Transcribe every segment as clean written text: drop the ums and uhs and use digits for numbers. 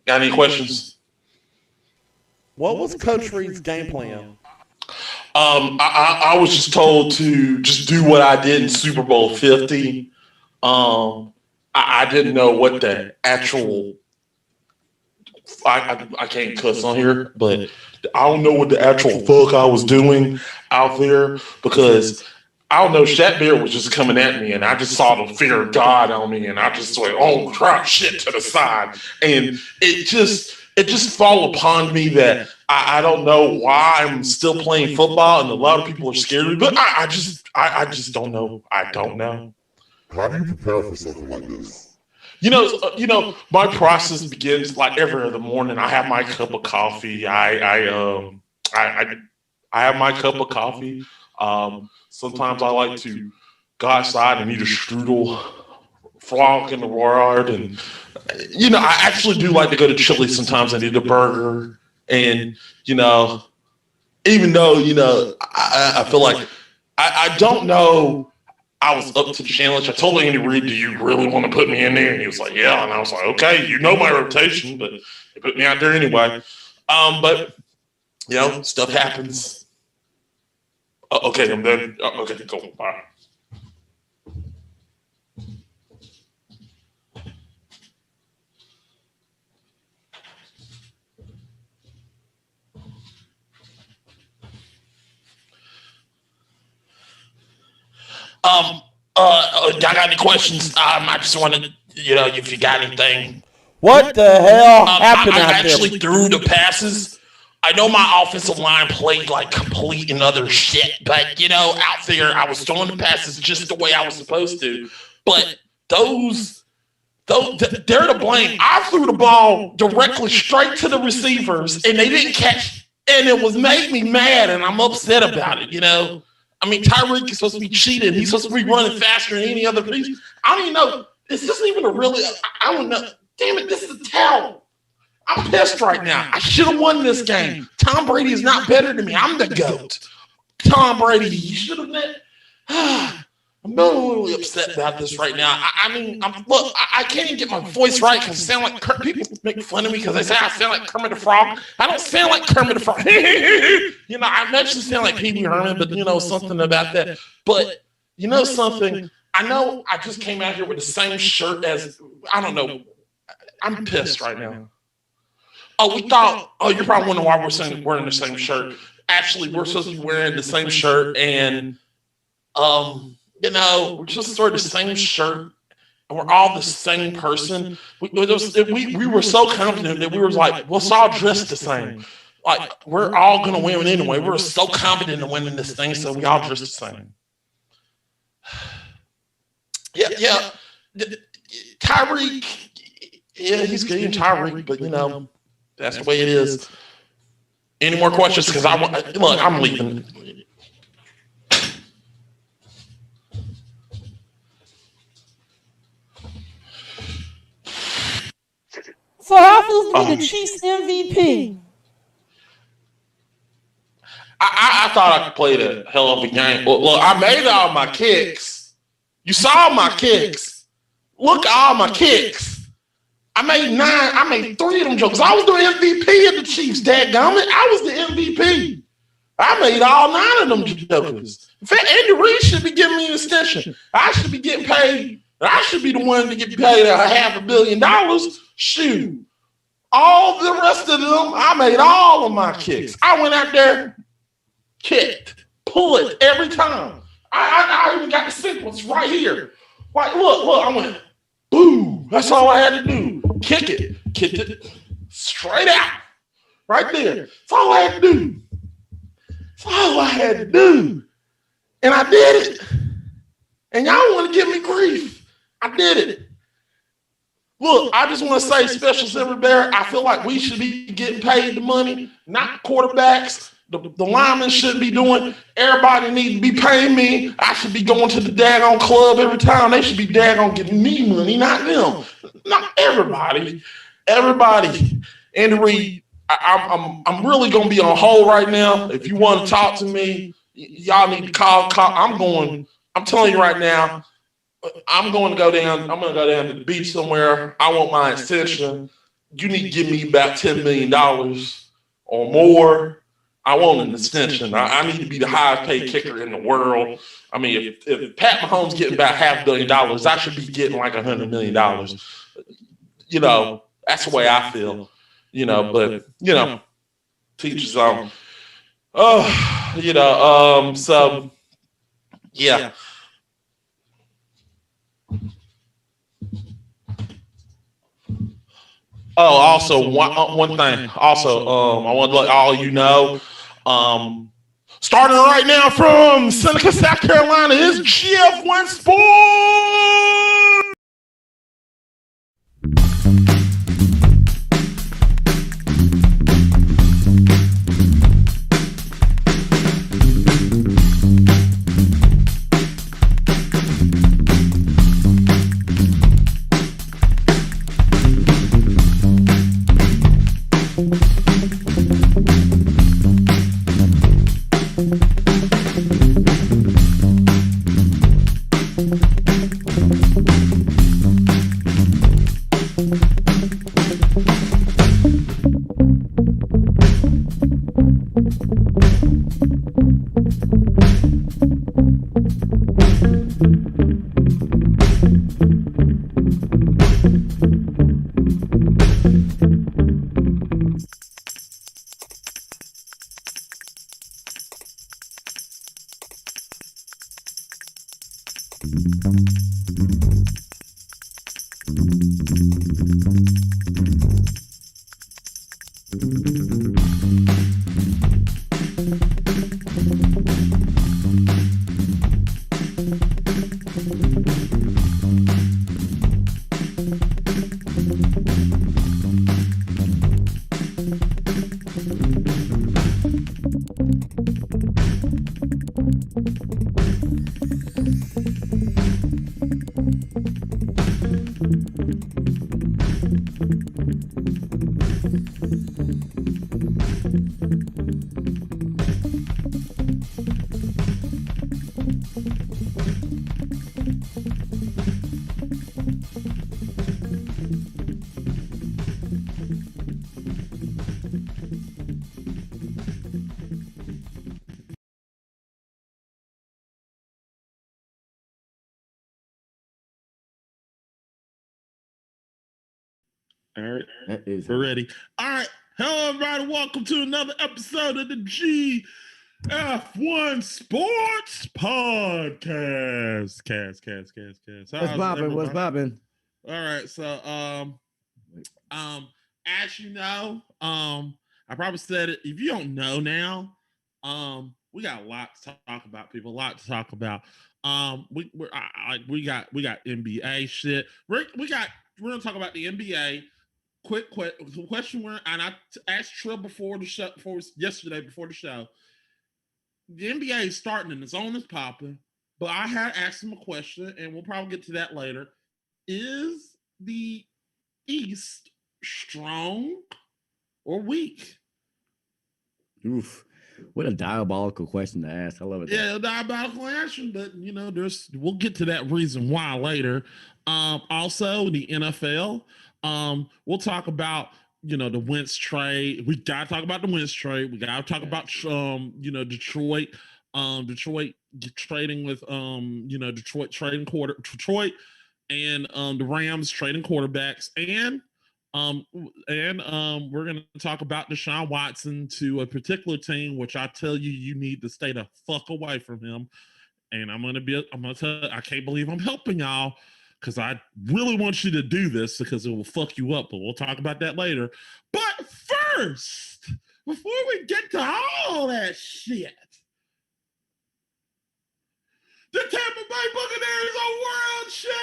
Got any questions? What was Coach Reed's game plan? I was just told to just do what I did in Super Bowl 50. I didn't know what the actual I can't cuss on here, but I don't know what the actual fuck I was doing out there because I don't know. Shaq Beard was just coming at me, and I just saw the fear of God on me, and I just went, "Oh crap, shit!" to the side, and it just fall upon me that I don't know why I'm still playing football, and a lot of people are scared of me, but I just don't know. I don't know. How do you prepare for something like this? You know, my process begins like every other morning. I have my cup of coffee. I have my cup of coffee. Sometimes I like to go outside and eat a strudel, frolic in the yard, and I actually do like to go to Chili's sometimes and eat a burger. And even though I feel like I don't know. I was up to the challenge. I told Andy Reid, "Do you really want to put me in there?" And he was like, "Yeah." And I was like, "Okay, you know my rotation, but you put me out there anyway." But stuff happens. Okay, I'm done. Okay, cool. Bye. Y'all got any questions? I just wanted, if you got anything. What the hell happened I out actually there? threw the passes. I know my offensive line played like complete and other shit, but out there I was throwing the passes just the way I was supposed to. But those they're to blame. I threw the ball directly straight to the receivers, and they didn't catch, and it was made me mad, and I'm upset about it. I mean, Tyreek is supposed to be cheating. He's supposed to be running faster than any other piece. I don't even know. This isn't even a really, I don't know. Damn it, this is a towel. I'm pissed right now. I should have won this game. Tom Brady is not better than me. I'm the GOAT. Tom Brady, you should have met. I'm really upset about this right now. I mean, look, I can't even get my voice right because I sound like people make fun of me because they say I sound like Kermit the Frog. I don't sound like Kermit the Frog. You know, I actually sound like Pee Wee Herman, but you know something about that. But you know something? I know I just came out here with the same shirt as, I don't know. I'm pissed right now. Oh, you're probably wondering why we're wearing the same shirt. Actually, we're supposed to be wearing the same shirt, and you know, we're just sort of the same shirt, and we're all the same person. We were so confident that we were like, we'll all dress the same. Like, we're all gonna win anyway. We were so confident in winning this thing, so we all dress the same. Yeah. Tyreek, yeah, he's good in Tyreek, but you know, that's the way it is. Any more questions? Because I'm leaving. So how feels to be the Chiefs MVP? I thought I could play the hell of a game. Look, I made all my kicks. You saw my kicks. Look at all my kicks. I made 3 of them jokes. I was the MVP of the Chiefs, dadgummit. I was the MVP. I made all 9 of them jokers. In fact, Andy Reid should be giving me an extension. I should be getting paid. I should be the one to get paid $500 million. Shoot. All the rest of them, I made all of my kicks. I went out there, kicked, pull it every time. I even got the sequence right here. Like, look, I went, boo. That's all I had to do. Kicked it straight out. Right there. That's all I had to do. That's all I had to do. And I did it. And y'all want to give me grief. I did it. Look, I just want to say, Special Silver Bear, I feel like we should be getting paid the money, not quarterbacks. The linemen should be doing. Everybody needs to be paying me. I should be going to the daggone club every time. They should be daggone giving me money, not them. Not everybody. Everybody. Andy Reid, I'm really gonna be on hold right now. If you want to talk to me, y'all need to call. I'm telling you right now, I'm gonna go down to the beach somewhere. I want my extension. You need to give me about $10 million or more. I want an extension. I need to be the highest paid kicker in the world. I mean, if Pat Mahomes getting about $500 million, I should be getting like $100 million. You know, that's the way I feel. You know, but you know, teachers on. Oh, you know, so yeah. Oh, also one thing. Also, I want to let all you know. Starting right now from Seneca, South Carolina, is gf1 Sports. All right, That is we're ready. All right, hello everybody. Welcome to another episode of the gf1 Sports Podcast. Cast. What's poppin'? What's poppin'? All right, so as you know, I probably said it. If you don't know now, we got a lot to talk about, people. A lot to talk about. We got NBA shit. We're gonna talk about the NBA. Quick question. And I asked Trill before the show, yesterday before the show. The NBA is starting and it's on, it's popping. But I had asked him a question, and we'll probably get to that later. Is the East strong or weak? Oof. What a diabolical question to ask. I love it. Yeah, diabolical answer, but we'll get to that reason why later. Also the NFL. We'll talk about the Wentz trade. We gotta talk about the Wentz trade. We gotta talk about Detroit. Detroit trading with Detroit and the Rams trading quarterbacks, and we're going to talk about Deshaun Watson to a particular team, which I tell you, you need to stay the fuck away from him. And I'm going to tell you, I can't believe I'm helping y'all because I really want you to do this because it will fuck you up, but we'll talk about that later. But first, before we get to all that shit, the Tampa Bay Buccaneers are world champs!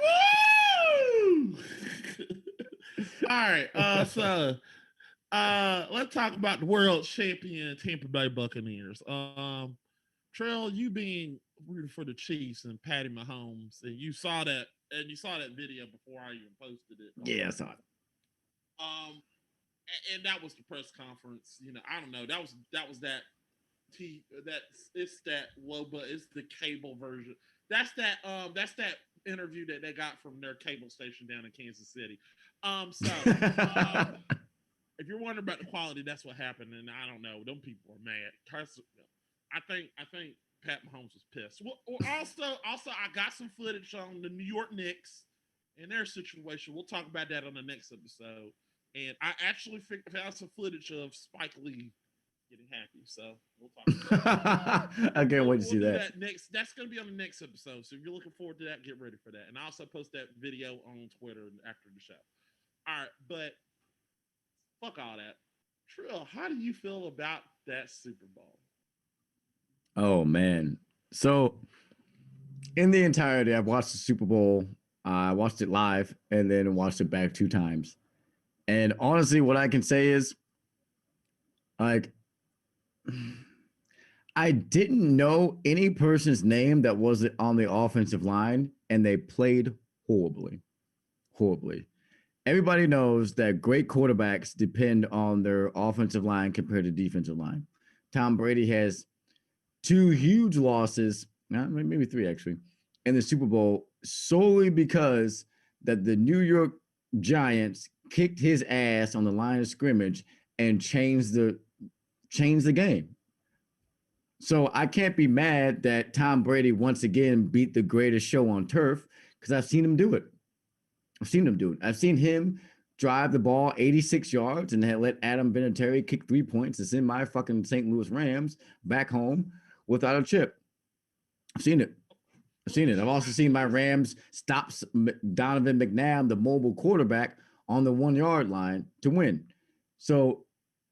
Woo! All right, so let's talk about the world champion Tampa Bay Buccaneers. Trell, you being rooting for the Chiefs and Patty Mahomes, and you saw that video before I even posted it. Yeah, I saw it. And that was the press conference. I don't know. That was that it's that low, but it's the cable version. That's that interview that they got from their cable station down in Kansas City. If you're wondering about the quality, that's what happened, and I don't know. Them people are mad. I think Pat Mahomes was pissed. Well, also, I got some footage on the New York Knicks and their situation. We'll talk about that on the next episode. And I actually found some footage of Spike Lee getting happy. So we'll talk about that. I can't wait to see that. That's going to be on the next episode. So if you're looking forward to that, get ready for that. And I also post that video on Twitter after the show. All right, but fuck all that. Trill, how do you feel about that Super Bowl? Oh, man. So in the entirety, I've watched the Super Bowl. I watched it live and then watched it back 2 times. And honestly, what I can say is, like, I didn't know any person's name that wasn't on the offensive line, and they played horribly. Everybody knows that great quarterbacks depend on their offensive line compared to defensive line. Tom Brady has 2 huge losses, maybe 3 actually, in the Super Bowl solely because that the New York Giants kicked his ass on the line of scrimmage and changed the game. So I can't be mad that Tom Brady once again beat the greatest show on turf because I've seen him do it. I've seen him drive the ball 86 yards and let Adam Vinatieri kick 3 points and send my fucking St. Louis Rams back home without a chip. I've seen it. I've also seen my Rams stop Donovan McNabb, the mobile quarterback, on the 1-yard line to win. So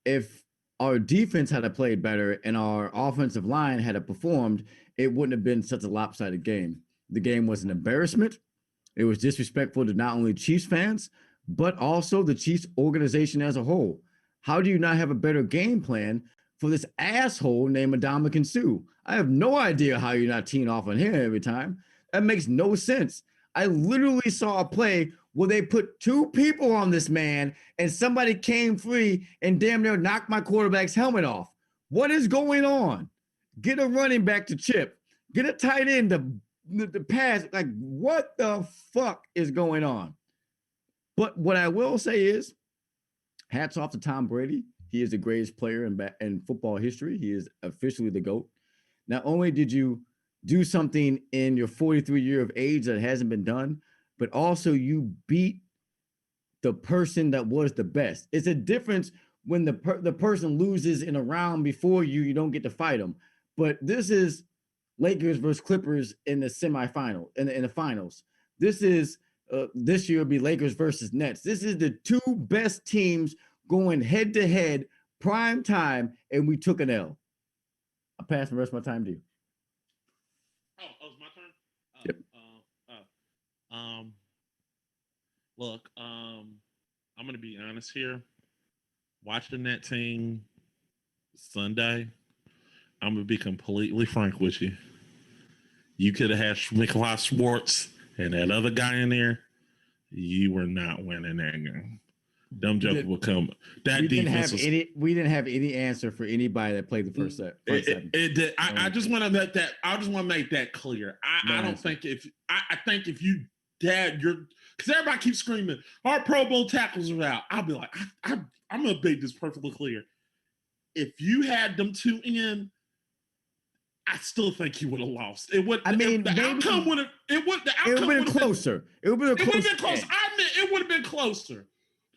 if our defense had played better and our offensive line had performed, it wouldn't have been such a lopsided game. The game was an embarrassment. It was disrespectful to not only Chiefs fans, but also the Chiefs organization as a whole. How do you not have a better game plan for this asshole named Ndamukong Suh? I have no idea how you're not teeing off on him every time. That makes no sense. I literally saw a play where they put 2 people on this man and somebody came free and damn near knocked my quarterback's helmet off. What is going on? Get a running back to chip. Get a tight end to pass. Like, what the fuck is going on? But what I will say is, hats off to Tom Brady. He is the greatest player in football history. He is officially the GOAT. Not only did you do something in your 43 year of age that hasn't been done, but also you beat the person that was the best. It's a difference when the person loses in a round before you don't get to fight them. But this is Lakers versus Clippers in the semifinal, in the finals. This is this year will be Lakers versus Nets. This is the 2 best teams going head to head, prime time, and we took an L. I'll pass the rest of my time to you. Oh, it's my turn? Yep. Look, I'm going to be honest here. Watching that team Sunday, I'm going to be completely frank with you. You could have had Nikolai Schwartz and that other guy in there. You were not winning that game. Dumb joke will come. That defense we didn't have any answer for anybody that played the first set. It did. I just want to make that. I just want to make that clear. I don't think if I think if you because everybody keeps screaming our Pro Bowl tackles are out. I'll be like, I'm gonna make this perfectly clear. If you had them 2 in, I still think you would have lost. It would. I mean, the outcome would have. It would. The outcome would have been closer. It would have been closer. I mean, it would have been closer.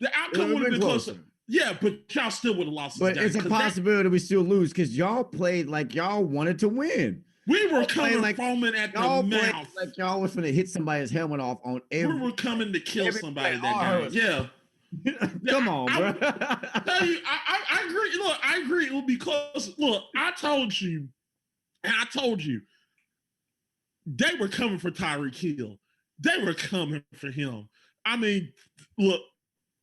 The outcome would have been closer. Yeah, but y'all still would have lost. But it's a possibility we still lose because y'all played like y'all wanted to win. We were coming like foaming at the mouth. Like y'all was going to hit somebody's helmet off on every. We were coming to kill somebody that game. Yeah. Come on, bro. I agree. Look, I agree. It will be close. Look, I told you, they were coming for Tyreek Hill. They were coming for him. I mean, look,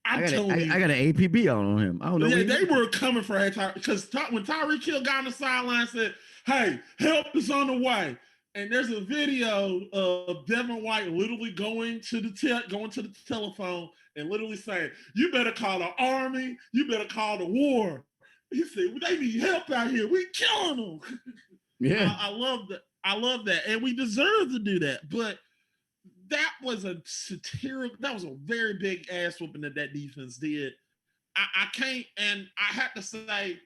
I got an APB on him. I don't know. Yeah, they were coming for Tyreek because when Tyreek Hill got on the sideline and said, "Hey, help is on the way," and there's a video of Devin White literally going to the telephone and literally saying, "You better call the army. You better call the war." He said, "They need help out here. We killing them." Yeah, I love that. I love that, and we deserve to do that, but. That was a satirical. That was a very big ass whooping that defense did. I can't, and I have to say,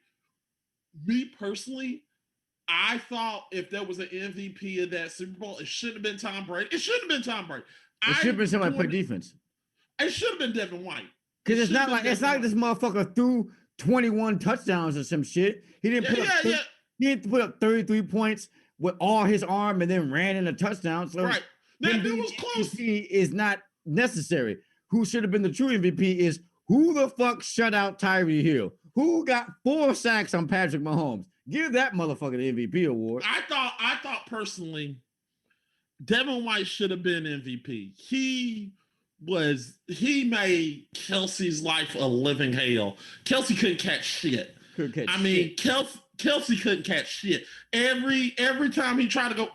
me personally, I thought if there was an MVP of that Super Bowl, it should have been Tom Brady. It should have been Tom Brady. It should have been somebody play defense. It should have been Devin White. Because it's not like this motherfucker threw 21 touchdowns or some shit. He didn't put up. He didn't put up 33 points with all his arm and then ran in a touchdown. So right. That was close. MVP is not necessary. Who should have been the true MVP is who the fuck shut out Tyreek Hill? Who got 4 sacks on Patrick Mahomes? Give that motherfucker the MVP award. I thought personally, Devin White should have been MVP. He made Kelsey's life a living hell. Kelsey couldn't catch shit. Kelsey couldn't catch shit. Every time he tried to go.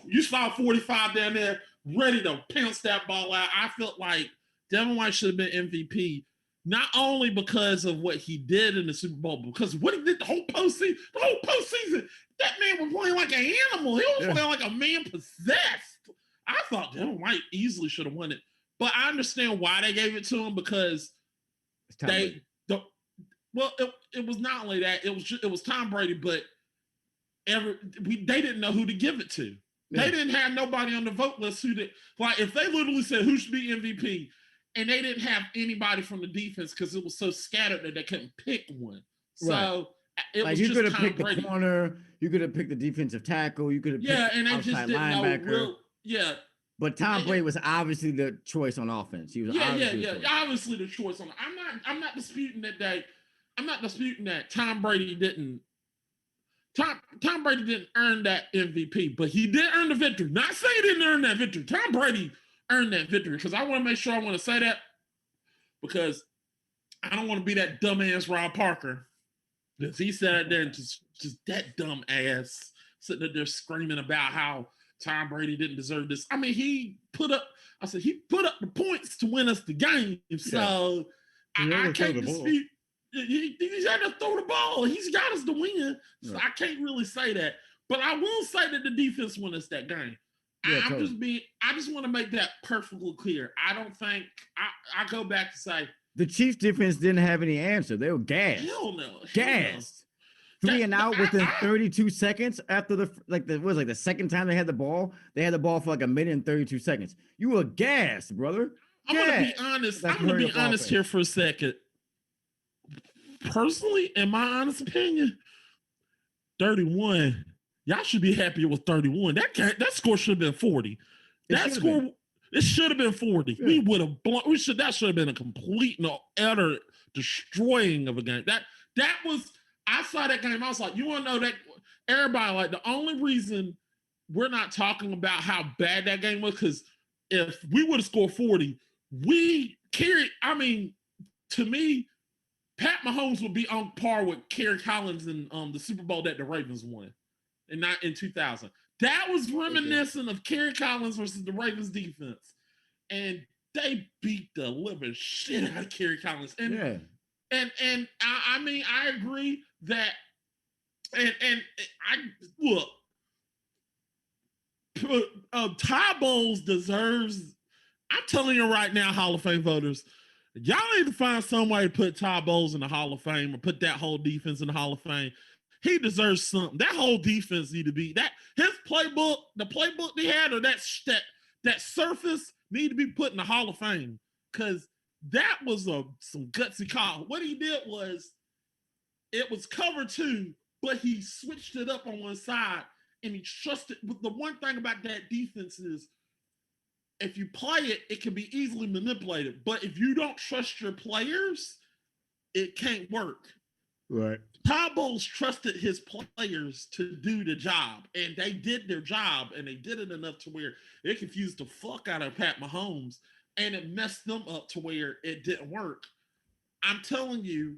You saw 45 down there, ready to pounce that ball out. I felt like Devin White should have been MVP, not only because of what he did in the Super Bowl, but because what he did the whole postseason. That man was playing like an animal. He was playing like a man possessed. I thought Devin White easily should have won it, but I understand why they gave it to him because it was not only that, it was Tom Brady, but they didn't know who to give it to. Yeah. They didn't have nobody on the vote list who did. Like if they literally said who should be MVP, and they didn't have anybody from the defense because it was so scattered that they couldn't pick one. So it was you could have picked Brady. The corner, you could have picked the defensive tackle, you could have picked and they just didn't linebacker. Know But Tom Brady was obviously the choice on offense. He was obviously the choice on. I'm not disputing that I'm not disputing that Tom Brady didn't. Tom Brady didn't earn that MVP, but he did earn the victory. Not saying he didn't earn that victory. Tom Brady earned that victory because I want to make sure I want to say that because I don't want to be that dumbass Rob Parker because he sat there and just that dumb ass sitting there screaming about how Tom Brady didn't deserve this. I mean, he put up the points to win us the game. So I can't dispute. He had to throw the ball. He's got us to win. So I can't really say that. But I will say that the defense won us that game. Yeah, I just want to make that perfectly clear. I don't think I go back to say the Chiefs defense didn't have any answer. They were gassed. Hell no. Gassed. 3 and out within 32 seconds after the second time they had the ball. They had the ball for like a minute and 32 seconds. You were gassed, brother. I'm gonna be honest. I'm gonna be honest here for a second. Personally, in my honest opinion, 31. Y'all should be happier with 31. That score should have been 40. It should have been 40. Yeah. We would have blown. That should have been a complete and utter destroying of a game. That was. I saw that game. I was like, you want to know that everybody like the only reason we're not talking about how bad that game was because if we would have scored 40, we carried. I mean, to me, Pat Mahomes would be on par with Kerry Collins in the Super Bowl that the Ravens won. And not in 2000. That was reminiscent of Kerry Collins versus the Ravens defense. And they beat the living shit out of Kerry Collins. And I mean, I agree that Ty Bowles deserves, I'm telling you right now, Hall of Fame voters, y'all need to find some way to put Ty Bowles in the Hall of Fame or put that whole defense in the Hall of Fame. He deserves something. That whole defense need to be that his playbook, the playbook they had, or that surface need to be put in the Hall of Fame because that was some gutsy call. What he did was it was cover 2, but he switched it up on one side and he trusted. The one thing about that defense is if you play it, it can be easily manipulated. But if you don't trust your players, it can't work. Right. Ty Bowles trusted his players to do the job, and they did their job, and they did it enough to where it confused the fuck out of Pat Mahomes, and it messed them up to where it didn't work. I'm telling you,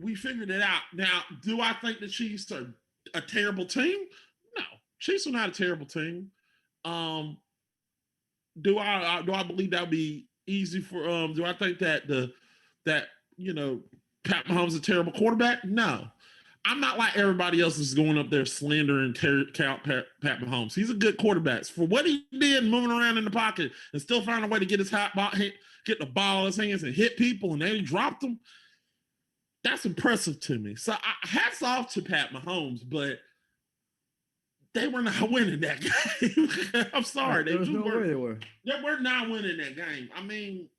we figured it out. Now, do I think the Chiefs are a terrible team? No, Chiefs are not a terrible team. Do I believe that would be easy for? Do I think that Pat Mahomes is a terrible quarterback? No. I'm not like everybody else is going up there slandering Pat Mahomes. He's a good quarterback. For what he did moving around in the pocket and still finding a way to get get the ball in his hands and hit people and then he dropped them, that's impressive to me. So hats off to Pat Mahomes, but they were not winning that game. I'm sorry. There was no way they were. They were not winning that game. I mean,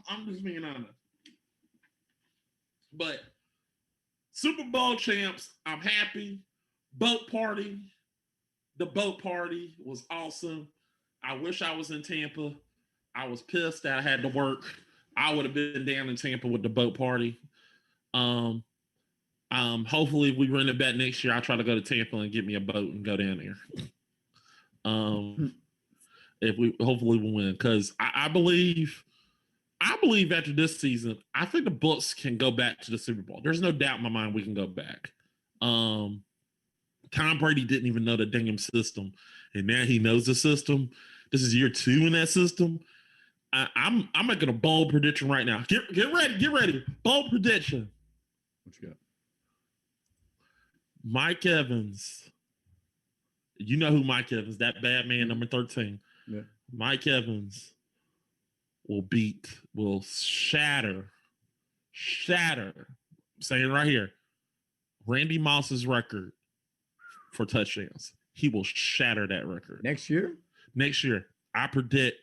I'm just being honest. But Super Bowl champs, I'm happy. Boat party. The boat party was awesome. I wish I was in Tampa. I was pissed that I had to work. I would have been down in Tampa with the boat party. Hopefully if we run it back next year, I'll try to go to Tampa and get me a boat and go down there. Hopefully we'll win. Because I believe after this season, I think the Bucs can go back to the Super Bowl. There's no doubt in my mind we can go back. Tom Brady didn't even know the damn system, and now he knows the system. This is year 2 in that system. I'm making a bold prediction right now. Get ready. Bold prediction. What you got? Mike Evans. You know who Mike Evans, that bad man, number 13. Yeah. Mike Evans will shatter, I'm saying it right here, Randy Moss's record for touchdowns. He will shatter that record. Next year? I predict.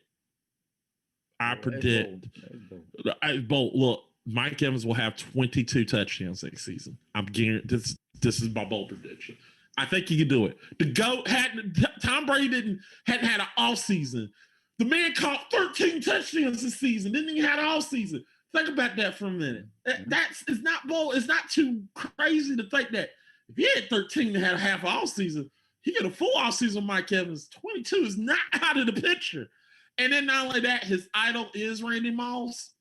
Bold. Look, Mike Evans will have 22 touchdowns next season. I'm guaranteed. This is my bold prediction. I think he can do it. The GOAT Tom Brady hadn't had an off season. The man caught 13 touchdowns this season. Didn't even have an all season. Think about that for a minute. It's not bold. It's not too crazy to think that if he had 13 and had a half all season, he get a full off season. Mike Evans, 22 is not out of the picture. And then not only that, his idol is Randy Moss.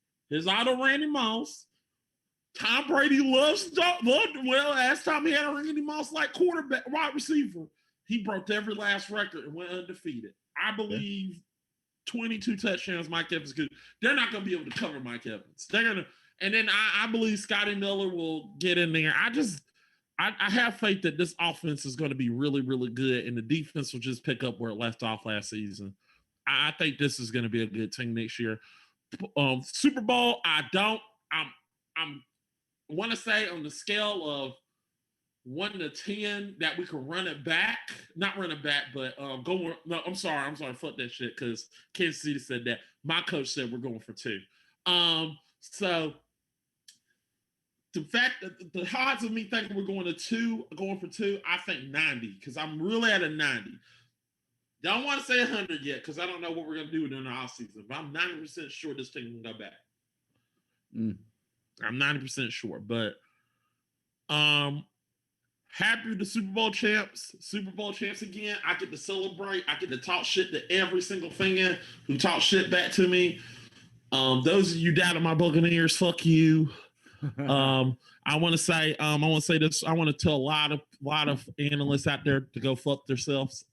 Tom Brady loved. Well, last time he had a Randy Moss like quarterback, wide receiver. He broke every last record and went undefeated. I believe 22 touchdowns Mike Evans could. They're not going to be able to cover Mike Evans. They're going to, and then I believe Scotty Miller will get in there. I have faith that this offense is going to be really, really good, and the defense will just pick up where it left off last season. I think this is going to be a good team next year. Super Bowl, I'm want to say on the scale of 1 to 10 that we can run it back. Not run it back, but go. No, I'm sorry. Fuck that shit because Kansas City said that. My coach said we're going for 2. So the fact that the odds of me thinking we're going for 2, I think 90 because I'm really at a 90. Don't want to say 100 yet because I don't know what we're going to do during the offseason, but I'm 90% sure this team can go back. I'm 90% sure, but happy with the Super Bowl champs again. I get to celebrate. I get to talk shit to every single fan who talks shit back to me. Those of you doubting my Buccaneers, fuck you. I want to say this. I want to tell a lot of analysts out there to go fuck themselves.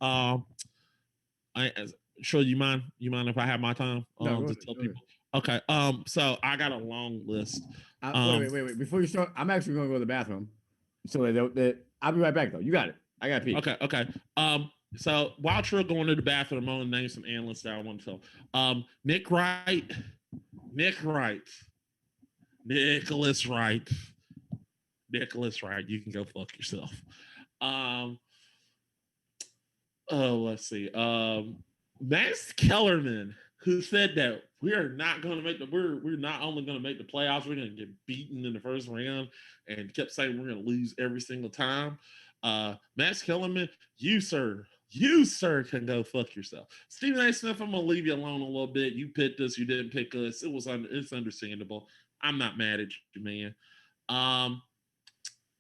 Sure, you mind if I have my time to tell people? Okay. So I got a long list. Wait. Before you start, I'm actually going to go to the bathroom. So I'll be right back though. You got it. I got to pee. Okay. So while Trill going to the bathroom, I'm going to name some analysts that I want to tell. Nicholas Wright. You can go fuck yourself. Let's see. Max Kellerman, who said that we're not only going to make the playoffs, we're going to get beaten in the first round, and kept saying we're going to lose every single time. Max Kellerman, you sir can go fuck yourself. Stephen A. Smith, I'm going to leave you alone a little bit. You picked us, you didn't pick us. It's understandable. I'm not mad at you, man.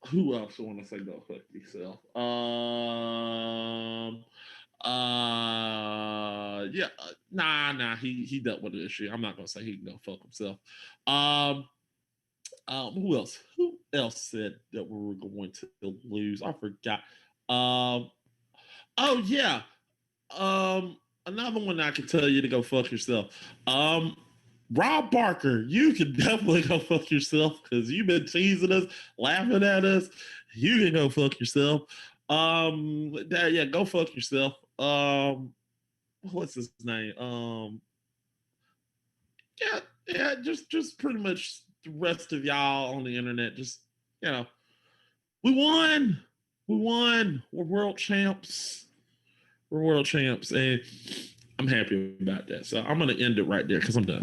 Who else I want to say go fuck yourself? He dealt with the issue. I'm not gonna say he can go fuck himself. Who else said that we were going to lose? I forgot. Another one I can tell you to go fuck yourself. Rob Barker, you can definitely go fuck yourself because you've been teasing us, laughing at us. You can go fuck yourself. Go fuck yourself. What's his name? Just pretty much the rest of y'all on the internet. Just we won. We're world champs. And I'm happy about that. So I'm gonna end it right there because I'm done.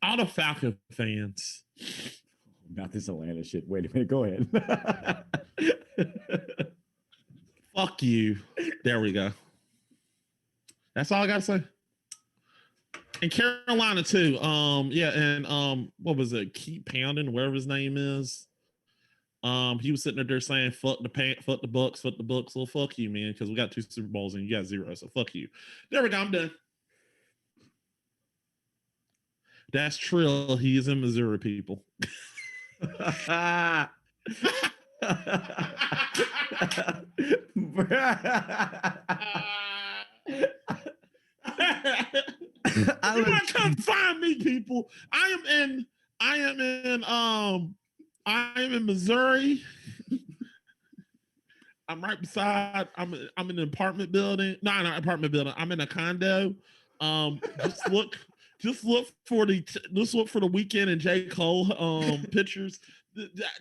All the Falcon fans. Not this Atlanta shit. Wait a minute. Go ahead. Fuck you. There we go. That's all I gotta say. And Carolina too. What was it? Keep pounding, whatever his name is. He was sitting there saying, fuck the Bucks. Well, fuck you, man, because we got 2 Super Bowls and you got 0, so fuck you. There we go, I'm done. That's Trill. He is in Missouri, people. I You want to come find me, people. I am in Missouri. I'm right beside. I'm in an apartment building. No, not apartment building. I'm in a condo. Just look for the Weekend and J. Cole pictures.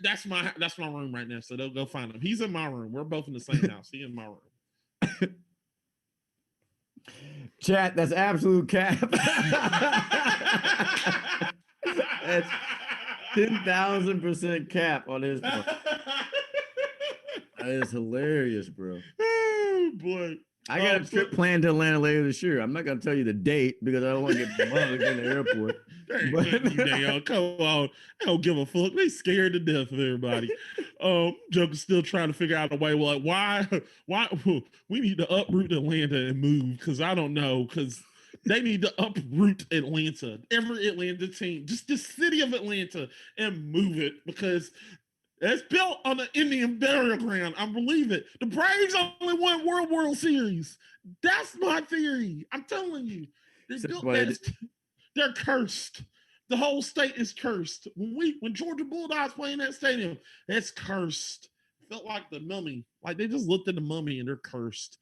That's my room right now. So they'll go find him. He's in my room. We're both in the same house. He's in my room. Chat, that's absolute cap. That's 10,000% cap on his part. That is hilarious, bro. Oh boy. I got a trip planned to Atlanta later this year. I'm not gonna tell you the date because I don't want to get mugged in the airport. Come on. I don't give a fuck. They scared to death of everybody. Joker's still trying to figure out a way. Well, like, why we need to uproot Atlanta and move? Because I don't know. Because They need to uproot Atlanta, every Atlanta team, just the city of Atlanta, and move it because it's built on an Indian burial ground. I believe it. The Braves only won World Series. That's my theory. I'm telling you. They're cursed. The whole state is cursed. When Georgia Bulldogs play in that stadium, it's cursed. It felt like the mummy. Like they just looked at the mummy and they're cursed.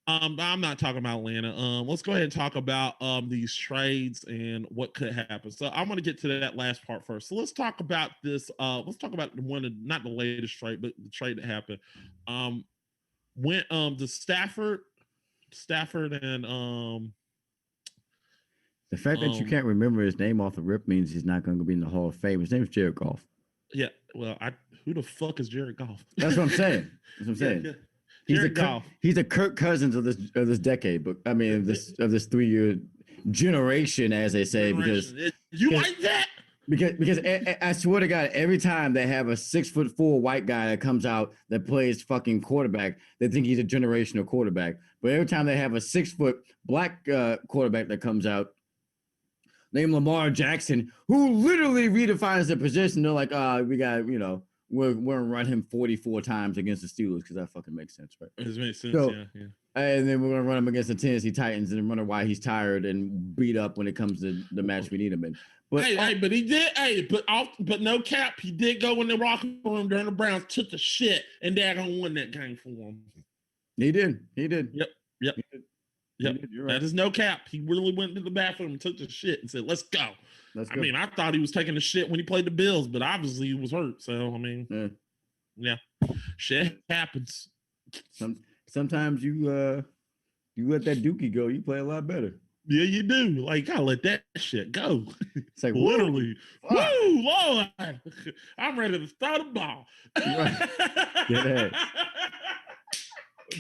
I'm not talking about Atlanta. Let's go ahead and talk about these trades and what could happen. So I'm going to get to that last part first. So let's talk about this. Let's talk about not the latest trade, but the trade that happened. Went to Stafford and the fact that you can't remember his name off the rip means he's not going to be in the Hall of Fame. His name is Jared Goff. Yeah, well, who the fuck is Jared Goff? That's what I'm saying. That's what I'm saying. Yeah. He's a Kirk Cousins of this decade, but I mean of this 3-year generation, as they say, because like that. Because I swear to God, every time they have a 6'4" white guy that comes out that plays fucking quarterback, they think he's a generational quarterback. But every time they have a 6 foot black quarterback that comes out, named Lamar Jackson, who literally redefines the position, they're like, we got, we're gonna run him 44 times against the Steelers because that fucking makes sense, right? It makes sense, so, yeah. And then we're gonna run him against the Tennessee Titans and wonder why he's tired and beat up when it comes to the match we need him in. But but he did. But no cap, he did go in the locker room during the Browns, took the shit, and they're gonna win that game for him. He did. Yep. Yep. Right. That is no cap. He really went to the bathroom and took the shit and said, "Let's go." I mean, I thought he was taking the shit when he played the Bills, but obviously he was hurt. So I mean, yeah. Shit happens. Sometimes you let that dookie go, you play a lot better. Yeah, you do. Like, you gotta let that shit go. It's like literally. Woo, Lord. I'm ready to throw the ball. Right. Yeah.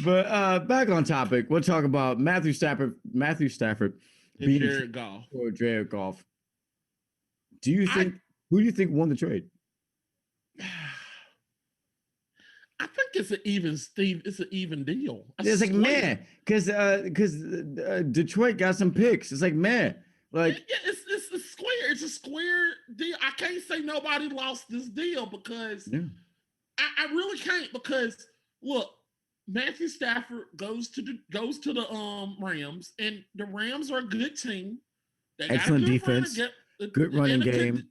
But back on topic, we'll talk about Matthew Stafford beating Jared Goff. Or Jared Goff. Who do you think won the trade? I think it's an even deal. It's like, man, because Detroit got some picks. It's like, man, like it's a square. It's a square deal. I can't say nobody lost this deal because I really can't, because look, Matthew Stafford goes to the Rams, and the Rams are a good team. They excellent defense, good running game,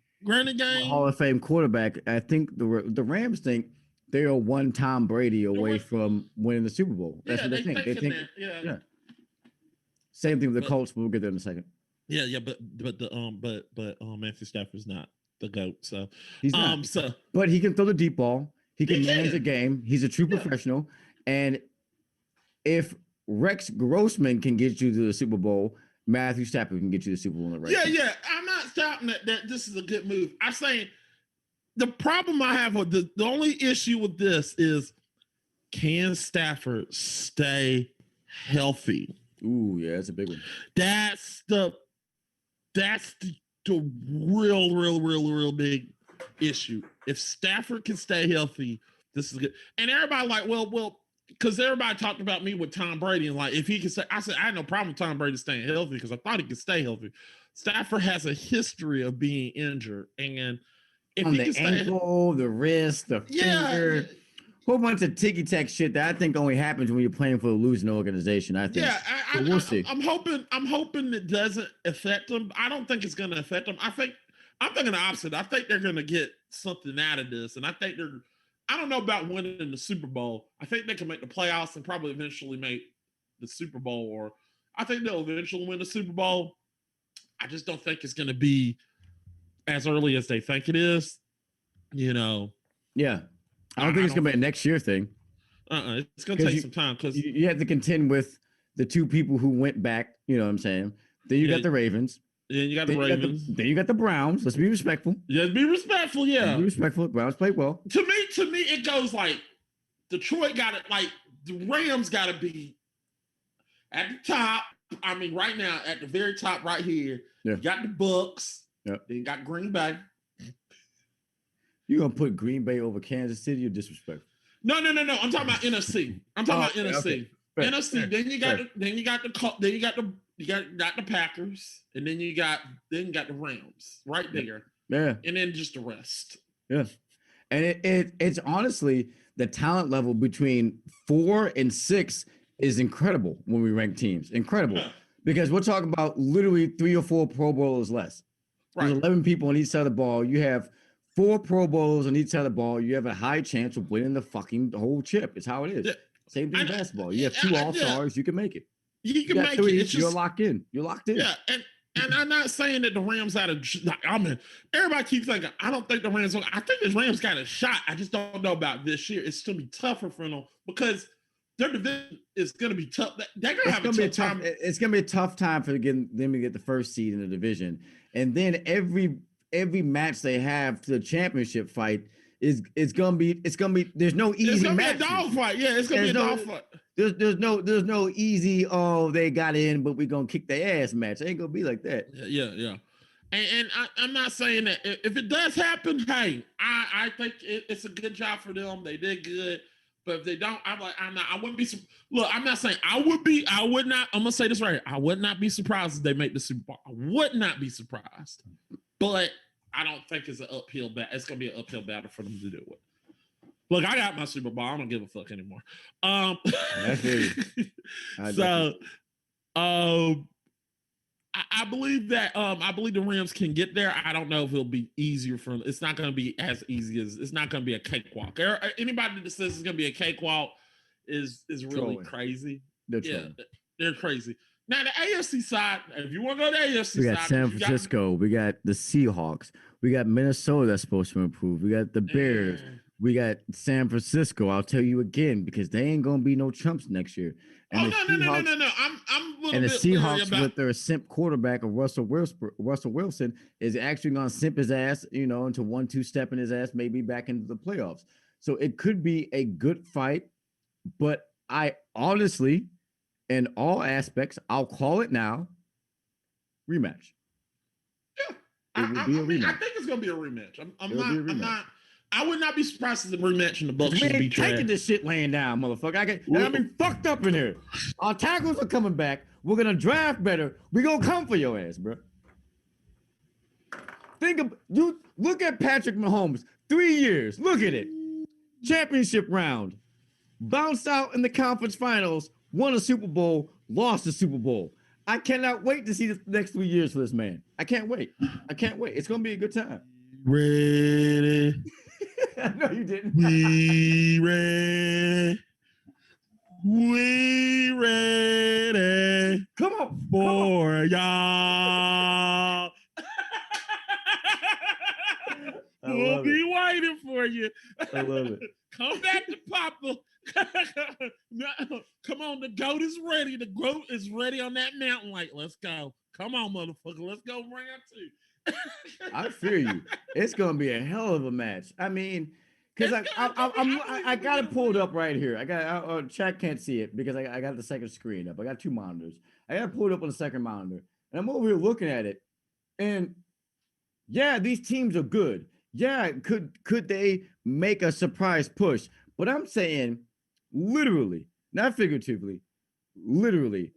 Hall of Fame quarterback. I think the Rams think they are one Tom Brady away from winning the Super Bowl. That's what they think. They think, Same thing with the Colts, but we'll get there in a second. But Matthew Stafford's not the GOAT, so he's not. But he can throw the deep ball. He can manage the game. He's a true professional. And if Rex Grossman can get you to the Super Bowl, Matthew Stafford can get you to the Super Bowl in the right. Yeah. I'm not stopping that this is a good move. I'm saying the problem I have with the only issue with this is, can Stafford stay healthy? Ooh, yeah, that's a big one. That's the real big issue. If Stafford can stay healthy, this is good. And everybody like, well, because everybody talked about me with Tom Brady and like, if he can stay, I said I had no problem with Tom Brady staying healthy because I thought he could stay healthy. Stafford has a history of being injured, and if on he the can ankle, the wrist, the finger, whole bunch of ticky tack shit that I think only happens when you're playing for a losing organization. I think. Yeah, we'll see. I'm hoping it doesn't affect them. I don't think it's going to affect them. I'm thinking the opposite. I think they're going to get something out of this, and I think I don't know about winning the Super Bowl. I think they can make the playoffs and probably eventually make the Super Bowl, or I think they'll eventually win the Super Bowl. I just don't think it's going to be as early as they think it is. Yeah. I don't think it's going to be a next year thing. It's going to take some time because you have to contend with the two people who went back. You know what I'm saying? Then you got the Ravens. Then you got the Ravens. Then you got the Browns. Let's be respectful. Yeah, be respectful. Yeah, be respectful. Browns played well. To me, it goes like Detroit got it. Like the Rams got to be at the top. I mean, right now at the very top, right here. Yeah. You got the Bucks. Yeah. Then you got Green Bay. You gonna put Green Bay over Kansas City or disrespectful? No. I'm talking about NFC. I'm talking about NFC. Okay. NFC. Then you got the got the Packers, and then you got the Rams right there. Yeah. And then just the rest. Yeah. And it's honestly the talent level between 4 and 6 is incredible when we rank teams. Incredible. Because we're talking about literally 3 or 4 Pro Bowlers less. There's 11 people on each side of the ball. You have 4 Pro Bowlers on each side of the ball. You have a high chance of winning the whole chip. It's how it is. Yeah. Same thing in basketball. You have 2 All-Stars, you can make it. You can make 3, it. You're locked in. You're locked in. Yeah, and I'm not saying that the Rams had everybody keeps thinking, I don't think the Rams, I think the Rams got a shot. I just don't know about this year. It's going to be tougher for them because their division is going to be tough. They're going to have a tough time. It's going to be a tough time for them to get the first seed in the division. And then every match they have to the championship fight it's gonna be there's no easy match. It's gonna be a dogfight. Yeah, it's gonna be a dogfight. There's no easy, they got in, but we're gonna kick their ass match. It ain't gonna be like that. Yeah. And I'm not saying that if it does happen, hey, I think it's a good job for them. They did good. But if they don't, I wouldn't be. Look, I'm not saying I would not. I'm gonna say this right here. I would not be surprised if they make the Super Bowl. I would not be surprised. But I don't think it's an uphill battle. It's gonna be an uphill battle for them to do it. Look, I got my Super Bowl. I don't give a fuck anymore. I believe that I believe the Rams can get there. I don't know if it'll be easier for them. It's not going to be as easy as it's not going to be a cakewalk. Anybody that says it's going to be a cakewalk is really crazy. They're crazy. Now the AFC side, if you want to go to the AFC side, we got San Francisco, we got the Seahawks, we got Minnesota that's supposed to improve, we got the Bears, we got San Francisco. I'll tell you again because they ain't gonna be no chumps next year. And no. I'm a little and the bit Seahawks about... with their simp quarterback of Russell Wilson is actually gonna simp his ass, into 1-2 stepping his ass maybe back into the playoffs. So it could be a good fight, but I honestly, in all aspects, I'll call it now. Rematch. Yeah, I think it's gonna be a rematch. I'm not. I would not be surprised if the rematch in the Bucks should be taking this shit laying down, motherfucker. I mean, fucked up in here. Our tackles are coming back. We're gonna draft better. We gonna come for your ass, bro. Look at Patrick Mahomes. 3 years. Look at it. Championship round. Bounced out in the conference finals. Won a Super Bowl. Lost the Super Bowl. I cannot wait to see the next 3 years for this man. I can't wait. It's gonna be a good time. Ready. No, you didn't. We ready. Come on for y'all. We'll be waiting for you. I love it. Come back to Papa. Come on, the goat is ready. The goat is ready on that mountain. Like, let's go. Come on, motherfucker. Let's go round 2. I fear you. It's gonna be a hell of a match. I mean, because I got it pulled up right here. Chat can't see it because I got the second screen up. I got 2 monitors. I got it pulled up on the second monitor, and I'm over here looking at it. And yeah, these teams are good. Yeah, could they make a surprise push? But I'm saying, literally, not figuratively, literally.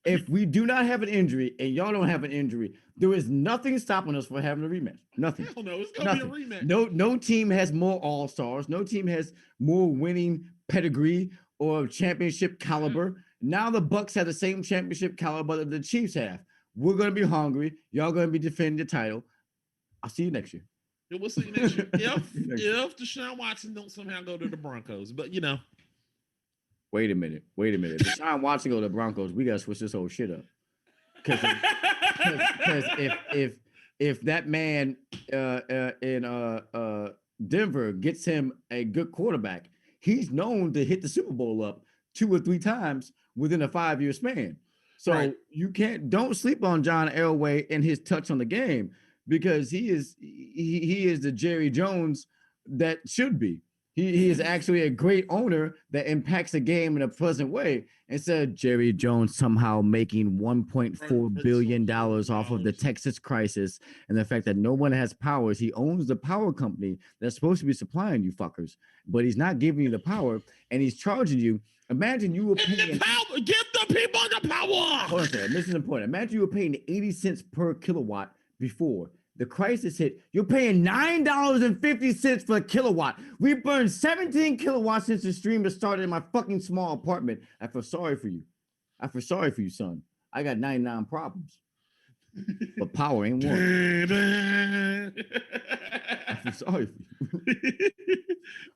If we do not have an injury and y'all don't have an injury, there is nothing stopping us from having a rematch. Nothing. Hell no, it's gonna be a rematch. No team has more all-stars. No team has more winning pedigree or championship caliber. Now the Bucks have the same championship caliber that the Chiefs have. We're gonna be hungry. Y'all gonna be defending the title. I'll see you next year. We'll see you next year. If Deshaun Watson don't somehow go to the Broncos, but Wait a minute. Deshaun Watson go to the Broncos. We gotta switch this whole shit up. Because if that man in Denver gets him a good quarterback, he's known to hit the Super Bowl up 2 or 3 times within a 5-year span. So you don't sleep on John Elway and his touch on the game because he is the Jerry Jones that should be. He is actually a great owner that impacts the game in a pleasant way. Instead of Jerry Jones somehow making $1.4 billion off of the Texas crisis and the fact that no one has powers. He owns the power company that's supposed to be supplying you fuckers, but he's not giving you the power and he's charging you. Imagine you were paying. Give the the people the power. Hold on a second. This is important. Imagine you were paying 80 cents per kilowatt before. The crisis hit. You're paying $9.50 for a kilowatt. We burned 17 kilowatts since the stream has started in my fucking small apartment. I feel sorry for you. I feel sorry for you, son. I got 99 problems. But power ain't one. I feel sorry for you.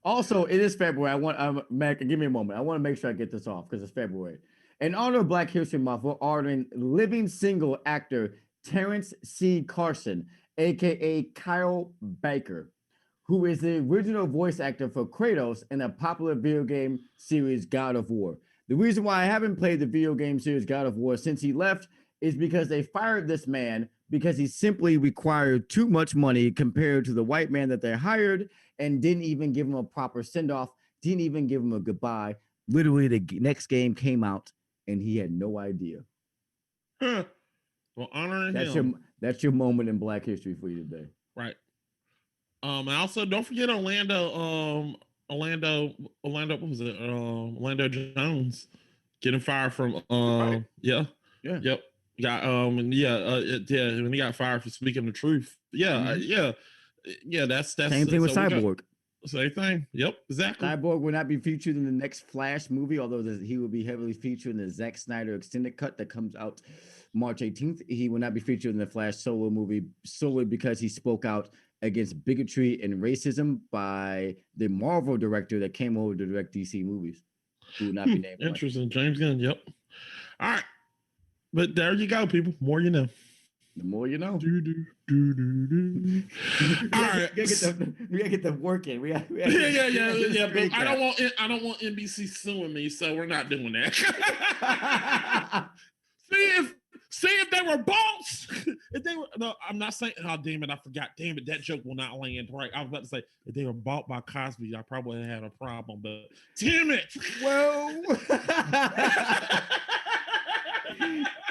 Also, it is February. I want Mac, give me a moment. I want to make sure I get this off because it's February. In honor of Black History Month, we're honoring living single actor Terrence C. Carson, aka Kyle Baker, who is the original voice actor for Kratos in the popular video game series God of War. The reason why I haven't played the video game series God of War since he left is because they fired this man because he simply required too much money compared to the white man that they hired and didn't even give him a proper send-off, didn't even give him a goodbye. Literally, the next game came out and he had no idea. Huh. Well, honoring him. That's your moment in Black history for you today. Right. And also don't forget Orlando, what was it? Orlando Jones getting fired from Right. yeah. Yeah. Yep. Got when he got fired for speaking the truth. Yeah, that's same thing with Cyborg. Same thing. Yep, exactly. Cyborg will not be featured in the next Flash movie, although he will be heavily featured in the Zack Snyder extended cut that comes out March 18th. He will not be featured in the Flash solo movie solely because he spoke out against bigotry and racism by the Marvel director that came over to direct DC movies. Who will not be named. Interesting. James Gunn. Yep. All right. But there you go, people. More you know. The more you know. All right. We gotta get the work in. Yeah. But I don't want NBC suing me, so we're not doing that. See if they were boss. If they were, no, I'm not saying. Oh damn it, I forgot. Damn it, that joke will not land. Right, I was about to say if they were bought by Cosby, I probably had a problem. But damn it. Whoa.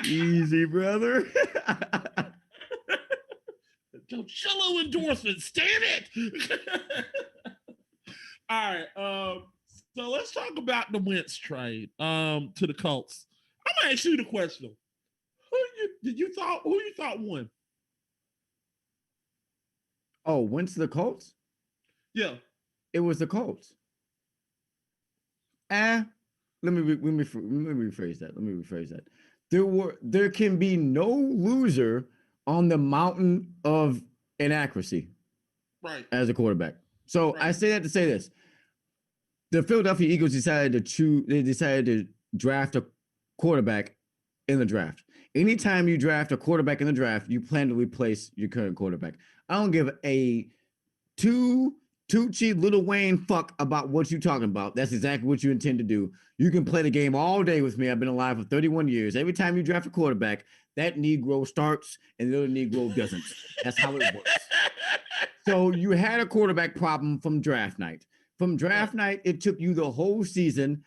Easy, brother. Jello endorsements, damn it. All right. So let's talk about the Wentz trade to the Colts. I'm gonna ask you the question. Who you thought won? Oh, Wentz to the Colts? Yeah. It was the Colts. Let me rephrase that. There can be no loser on the mountain of inaccuracy, right, as a quarterback. So right. I say that to say this: the Philadelphia Eagles decided to draft a quarterback in the draft. Anytime you draft a quarterback in the draft, you plan to replace your current quarterback. I don't give a Tucci Little Wayne fuck about what you're talking about. That's exactly what you intend to do. You can play the game all day with me. I've been alive for 31 years. Every time you draft a quarterback, that Negro starts and the other Negro doesn't. That's how it works. So you had a quarterback problem from draft night. From draft night, it took you the whole season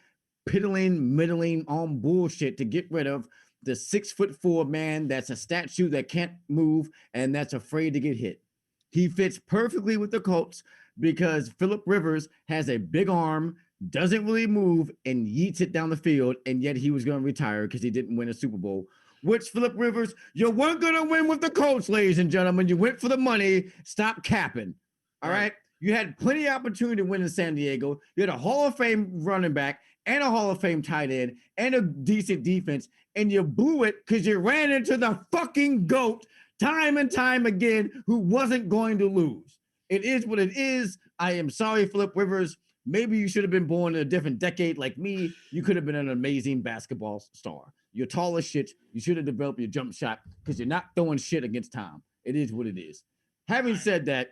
middling on bullshit to get rid of the 6'4" man that's a statue that can't move and that's afraid to get hit. He fits perfectly with the Colts because Phillip Rivers has a big arm, doesn't really move, and yeets it down the field, and yet he was going to retire because he didn't win a Super Bowl. Which, Phillip Rivers, you weren't going to win with the Colts, ladies and gentlemen. You went for the money. Stop capping. All right? You had plenty of opportunity to win in San Diego. You had a Hall of Fame running back and a Hall of Fame tight end and a decent defense, and you blew it because you ran into the fucking GOAT time and time again who wasn't going to lose. It is what it is. I am sorry, Phillip Rivers. Maybe you should have been born in a different decade like me. You could have been an amazing basketball star. You're tall as shit. You should have developed your jump shot because you're not throwing shit against Tom. It is what it is. Having said that,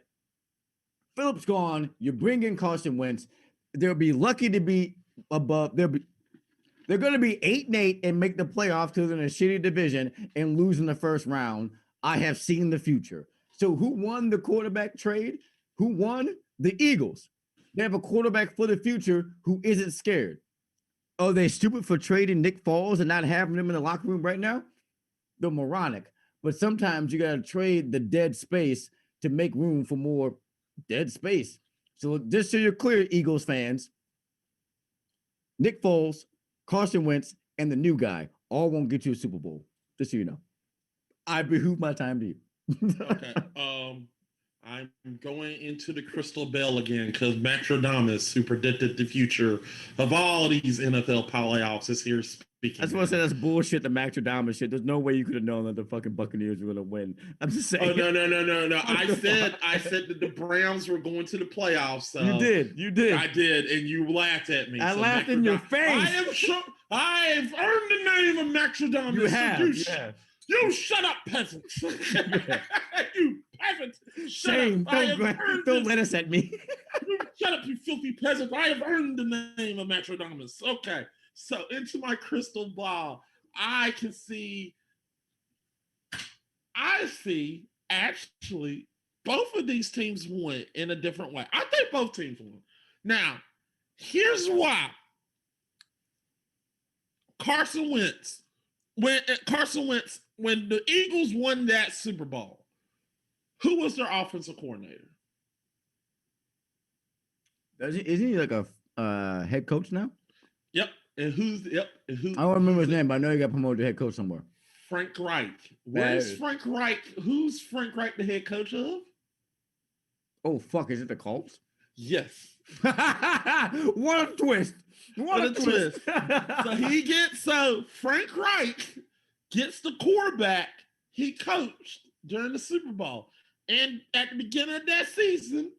Phillip's gone. You bring in Carson Wentz. They'll be lucky to be above. They're going to be 8-8 and make the playoffs because in a shitty division and lose in the first round. I have seen the future. So who won the quarterback trade? Who won? The Eagles. They have a quarterback for the future who isn't scared. Are they stupid for trading Nick Foles and not having him in the locker room right now? They're moronic. But sometimes you got to trade the dead space to make room for more dead space. So just so you're clear, Eagles fans, Nick Foles, Carson Wentz, and the new guy all won't get you a Super Bowl. Just so you know. I behoove my time to you. Okay. I'm going into the crystal ball again because Matrodamus, who predicted the future of all of these NFL playoffs, is here speaking. That's what I said. That's bullshit. The Matrodamus shit. There's no way you could have known that the fucking Buccaneers were gonna win. I'm just saying. Oh no! I said that the Browns were going to the playoffs. So you did. I did, and you laughed at me. I laughed in your face. I have earned the name of Matrodamus. You have. You shut up, peasants. You peasants. Shame. Don't let us at me. You shut up, you filthy peasant. I have earned the name of Matrodamus. Okay. So into my crystal ball, I see actually both of these teams win in a different way. I think both teams won. Now, here's why. Carson Wentz, when the Eagles won that Super Bowl, who was their offensive coordinator? Isn't he like a head coach now? Yep. And who? I don't remember his name, but I know he got promoted to head coach somewhere. Frank Reich. Where's Frank Reich? Who's Frank Reich the head coach of? Oh, fuck. Is it the Colts? Yes. What a twist. What a twist. So Frank Reich gets the quarterback he coached during the Super Bowl. And at the beginning of that season,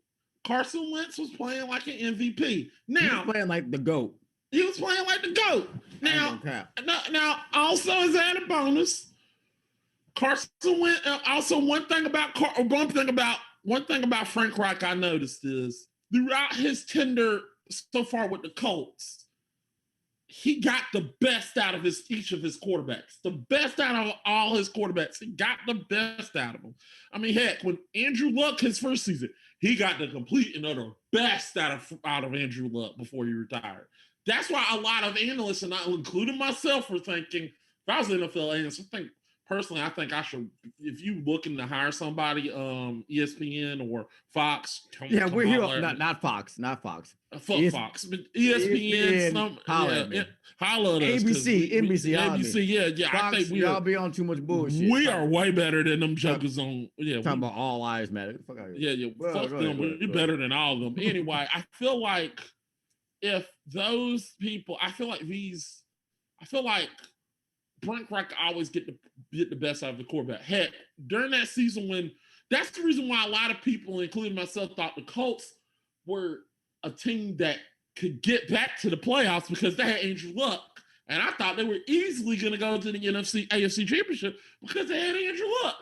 Carson Wentz was playing like an MVP. Now, he was playing like the GOAT. He was playing like the GOAT. Now, also as an added bonus, Carson Wentz. Also, one thing about Frank Reich I noticed is throughout his tenure so far with the Colts, he got the best out of each of his quarterbacks. The best out of all his quarterbacks. He got the best out of them. I mean, heck, when Andrew Luck, his first season, he got the complete and utter best out of Andrew Luck before he retired. That's why a lot of analysts, and I including myself, were thinking, if I was an NFL analyst, I think I should, if you looking to hire somebody, ESPN or Fox. We're here. Not Fox. Fox, but ESPN, holla at us. NBC, yeah. Fox, I think y'all be on too much bullshit. We are way better than them jokers on. Yeah, talking about all lives matter. Fuck out here. Yeah. Fuck them. We're better than all of them. Anyway, I feel like if those people, I feel like Frank Reich always get the best out of the quarterback. Heck, during that season that's the reason why a lot of people, including myself, thought the Colts were a team that could get back to the playoffs because they had Andrew Luck. And I thought they were easily going to go to the AFC Championship because they had Andrew Luck.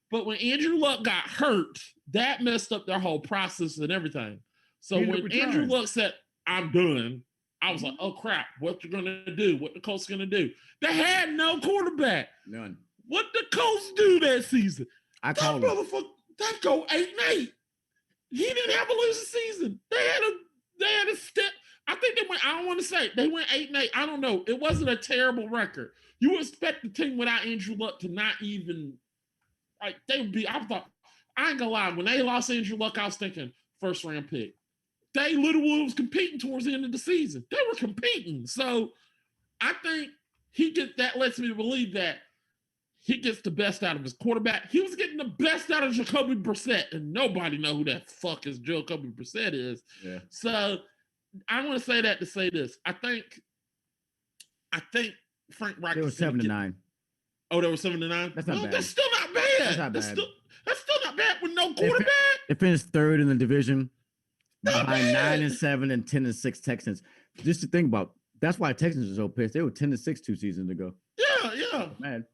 But when Andrew Luck got hurt, that messed up their whole process and everything. So when Andrew Luck said, I'm done, I was like, oh crap, what you're gonna do? What the Colts gonna do? They had no quarterback. None. What the Colts do that season? That motherfucker, they go 8-8. He didn't have a losing season. They had a step. I think they went, I don't want to say they went 8-8. I don't know. It wasn't a terrible record. You would expect the team without Andrew Luck to not even they would be. I ain't gonna lie, when they lost Andrew Luck, I was thinking first round pick. They literally was competing towards the end of the season. They were competing. So I think that lets me believe that he gets the best out of his quarterback. He was getting the best out of Jacoby Brissett, and nobody know who that fuck is Jacoby Brissett is. Yeah. So I want to say that to say this. I think Frank Reich. It was 7-9. Oh, there was 7-9? That's not bad. That's still not bad. That's still not bad with no quarterback. It finished third in the division. Not behind bad. 9-7 and 10-6 Texans. Just to think about, that's why Texans are so pissed. They were 10-6 2 seasons ago. Yeah. Man,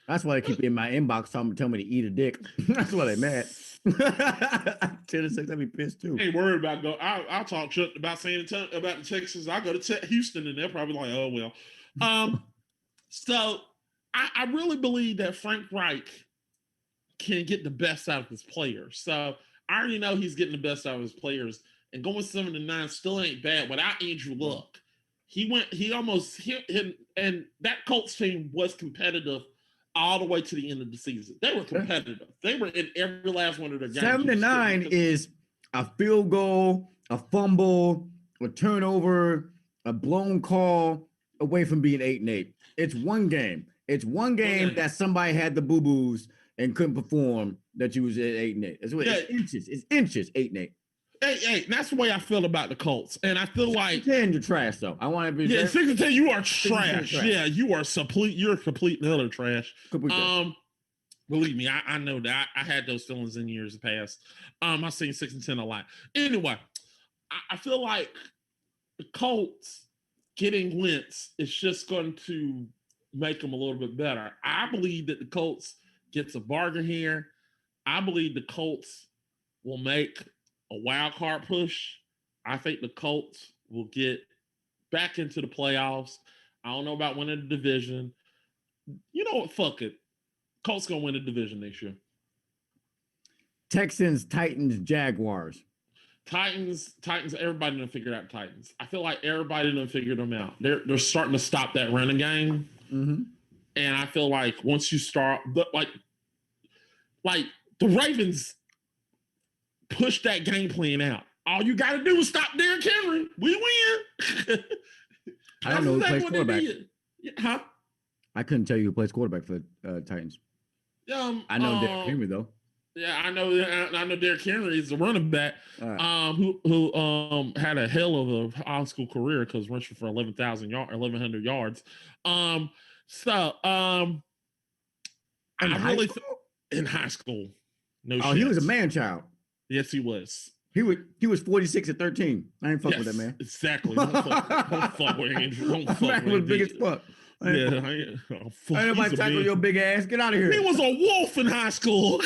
that's why they keep in my inbox telling me to eat a dick. That's why they mad. 10-6, I'd be pissed too. Ain't worried about go. I'll talk shit about San Antonio, about the Texans. I go to Houston, and they're probably like, oh well. So I really believe that Frank Reich can get the best out of his players. So I already know he's getting the best out of his players, and going 7-9 still ain't bad without Andrew Luck. He almost hit him, and that Colts team was competitive all the way to the end of the season. They were competitive. They were in every last one of their games. 7-9 is a field goal, a fumble, a turnover, a blown call, away from being 8-8. It's one game. It's one game that somebody had the boo-boos and couldn't perform that you was at 8-8. That's what it's inches. It's inches, 8-8. Hey, that's the way I feel about the Colts. And I feel like 10, you're trash, though. I want to be 6-10, you are trash. Yeah, you are you're complete and utter trash. Believe me, I know that. I had those feelings in years past. I've seen 6-10 a lot. Anyway, I feel like the Colts getting Wentz is just going to make them a little bit better. I believe that the Colts gets a bargain here. I believe the Colts will make a wild card push. I think the Colts will get back into the playoffs. I don't know about winning the division. You know what? Fuck it. Colts gonna win the division next year. Texans, Titans, Jaguars. Titans. Everybody done figured out Titans. I feel like everybody done figured them out. They're starting to stop that running game, and I feel like once you start, like the Ravens push that game plan out. All you got to do is stop Derrick Henry. We win. I don't know who plays quarterback. Huh? I couldn't tell you who plays quarterback for Titans. I know Derrick Henry though. Yeah, I know Derrick Henry is the running back who had a hell of a high school career because rushing for 1,100 yards. In high school. No shit. He was a man child. Yes, he was. He was 46 at 13. I ain't fucking with that man. Exactly. Don't fuck with Andrew. Don't fuck with was big as fuck. I ain't nobody tackle your big ass. Get out of here. He was a wolf in high school.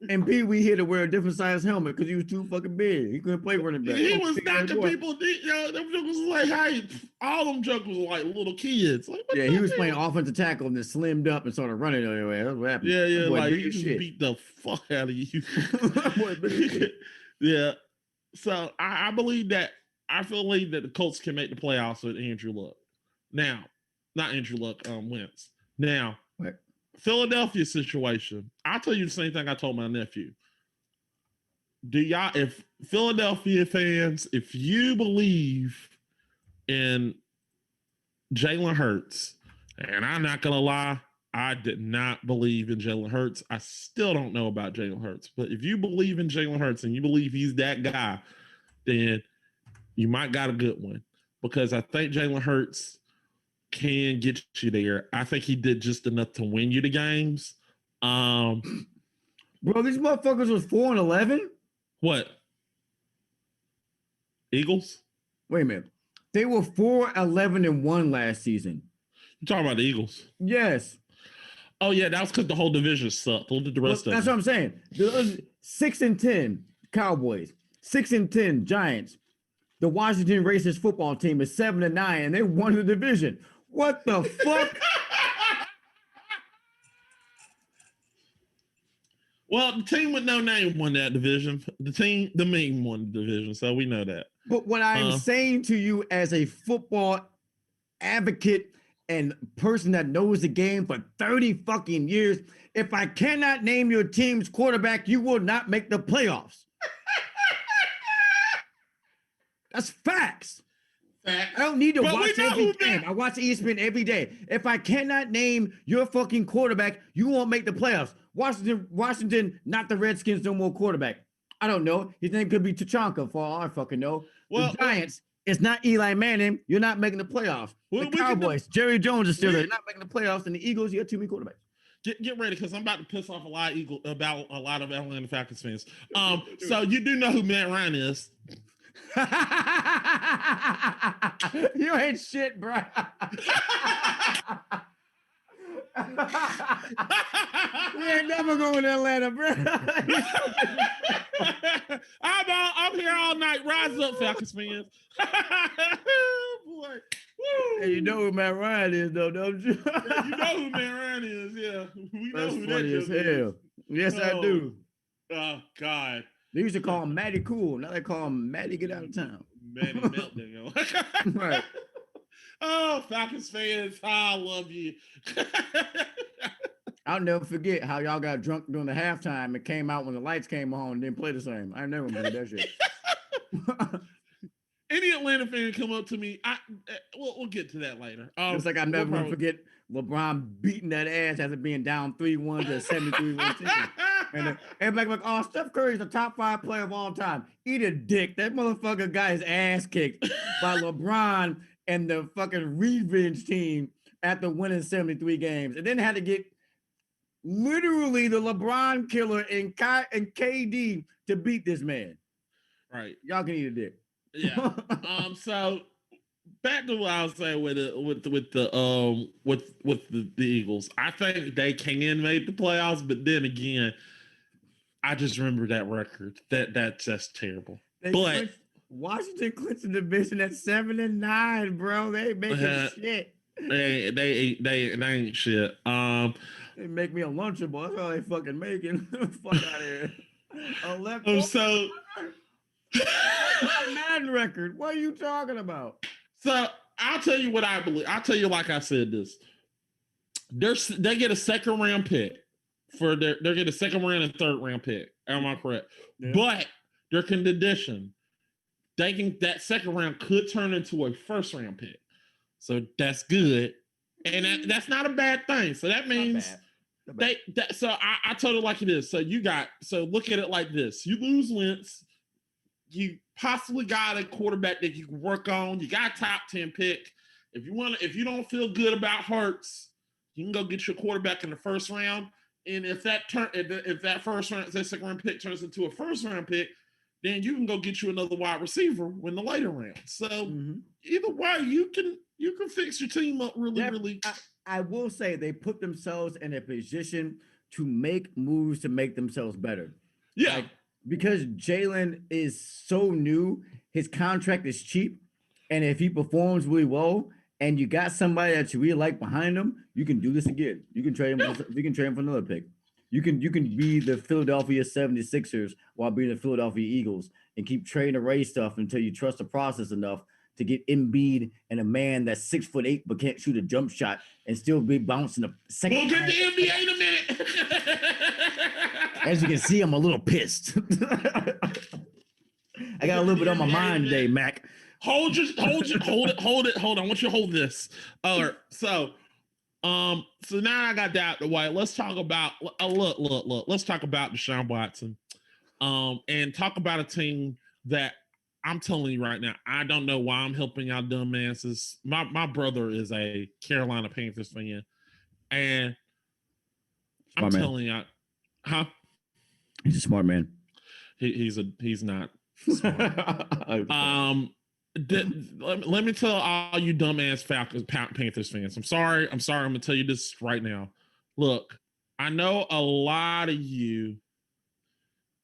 And Pee Wee had to wear a different size helmet because he was too fucking big. He couldn't play running back. He was knocking people. Them jokers was like, hey, all them jokers was like little kids. Like, he was playing offensive tackle and then slimmed up and started running everywhere. That's what happened. Yeah, like he just beat the fuck out of you. Yeah. So I believe that. I believe that the Colts can make the playoffs with Andrew Luck. Now, not Andrew Luck, Wentz. Now, Philadelphia situation. I'll tell you the same thing I told my nephew. If Philadelphia fans, if you believe in Jalen Hurts, and I'm not gonna lie, I did not believe in Jalen Hurts. I still don't know about Jalen Hurts. But if you believe in Jalen Hurts and you believe he's that guy, then you might got a good one. Because I think Jalen Hurts can get you there. I think he did just enough to win you the games. Bro, these motherfuckers was 4-11. What? Eagles? Wait a minute. They were 4-11-1 last season. You talking about the Eagles? Yes. Oh yeah, that was because the whole division sucked. Look at the rest of That's what I'm saying. 6-10 Cowboys, 6-10 Giants. The Washington Racist football team is 7-9, and they won the division. What the fuck? Well, the team with no name won that division. The meme won the division, so we know that. But what I'm saying to you as a football advocate and person that knows the game for 30 fucking years, if I cannot name your team's quarterback, you will not make the playoffs. That's facts. I don't need to watch every game. I watch ESPN every day. If I cannot name your fucking quarterback, you won't make the playoffs. Washington, not the Redskins, no more quarterback. I don't know. His name could be Tachanka for all I fucking know. The Giants, it's not Eli Manning. You're not making the playoffs. The Cowboys, Jerry Jones is still there. You're not making the playoffs. And the Eagles, you got too many quarterbacks. Get ready, because I'm about to piss off a lot of Atlanta Falcons fans. So you do know who Matt Ryan is. You ain't shit, bro. We ain't never going to Atlanta, bro. I'm here all night. Rise up, Falcons fans. Boy. Hey, you know who Matt Ryan is, though, don't you? Yeah, you know who Matt Ryan is, yeah. We know That's who funny that as hell. is. Yes, I do. Oh, God. They used to call him Matty Cool. Now they call him Matty Get Out of Town. Matty Meltdown. Right. Oh, Falcons fans, I love you. I'll never forget how y'all got drunk during the halftime and came out when the lights came on and didn't play the same. I never remember that shit. any Atlanta fan come up to me, we'll get to that later. It's like I never gonna forget LeBron beating that ass as it being down 3-1 to a 73-win team. And everybody like, oh, Steph Curry's the top 5 player of all time. Eat a dick. That motherfucker got his ass kicked by LeBron and the fucking revenge team after winning 73 games. And then had to get literally the LeBron killer and KD to beat this man. Right. Y'all can eat a dick. Yeah. So back to what I was saying with the Eagles. I think they can make the playoffs, but then again, I just remember that record. That's just terrible. Washington clinched the division at 7-9, bro. They ain't making shit. They ain't shit. They make me a Lunchable. That's all they fucking making. Fuck out of here. So Madden record. What are you talking about? So I'll tell you what I believe. I'll tell you like I said this. They get a second round pick they get a second round and third round pick. Am I correct? Yeah. But their condition, that second round could turn into a first round pick. So that's good. And that's not a bad thing. So that means I told it like it is. So look at it like this. You lose Wentz. You possibly got a quarterback that you can work on. You got a top 10 pick. If you don't feel good about Hurts, you can go get your quarterback in the first round. And if that second round pick turns into a first round pick, then you can go get you another wide receiver in the later round. So either way, you can fix your team up really. I will say they put themselves in a position to make moves to make themselves better. Yeah. Because Jalen is so new, his contract is cheap. And if he performs really well and you got somebody that you really like behind him, you can do this again. You can trade him. You can trade him for another pick. You can be the Philadelphia 76ers while being the Philadelphia Eagles and keep trading away stuff until you trust the process enough to get Embiid and a man that's 6'8" but can't shoot a jump shot and still be bouncing a second. We'll get to NBA in a minute. As you can see, I'm a little pissed. I got a little bit on my mind today, Mac. Hold it. I want you to hold this. All right. So now I got that out the way. Let's talk about look. Let's talk about Deshaun Watson. And talk about a team that I'm telling you right now, I don't know why I'm helping y'all dumbasses. My brother is a Carolina Panthers fan, and I'm telling y'all, huh? He's a smart man. He's not smart. Let me tell all you dumbass Panthers fans. I'm sorry. I'm gonna tell you this right now. Look, I know a lot of you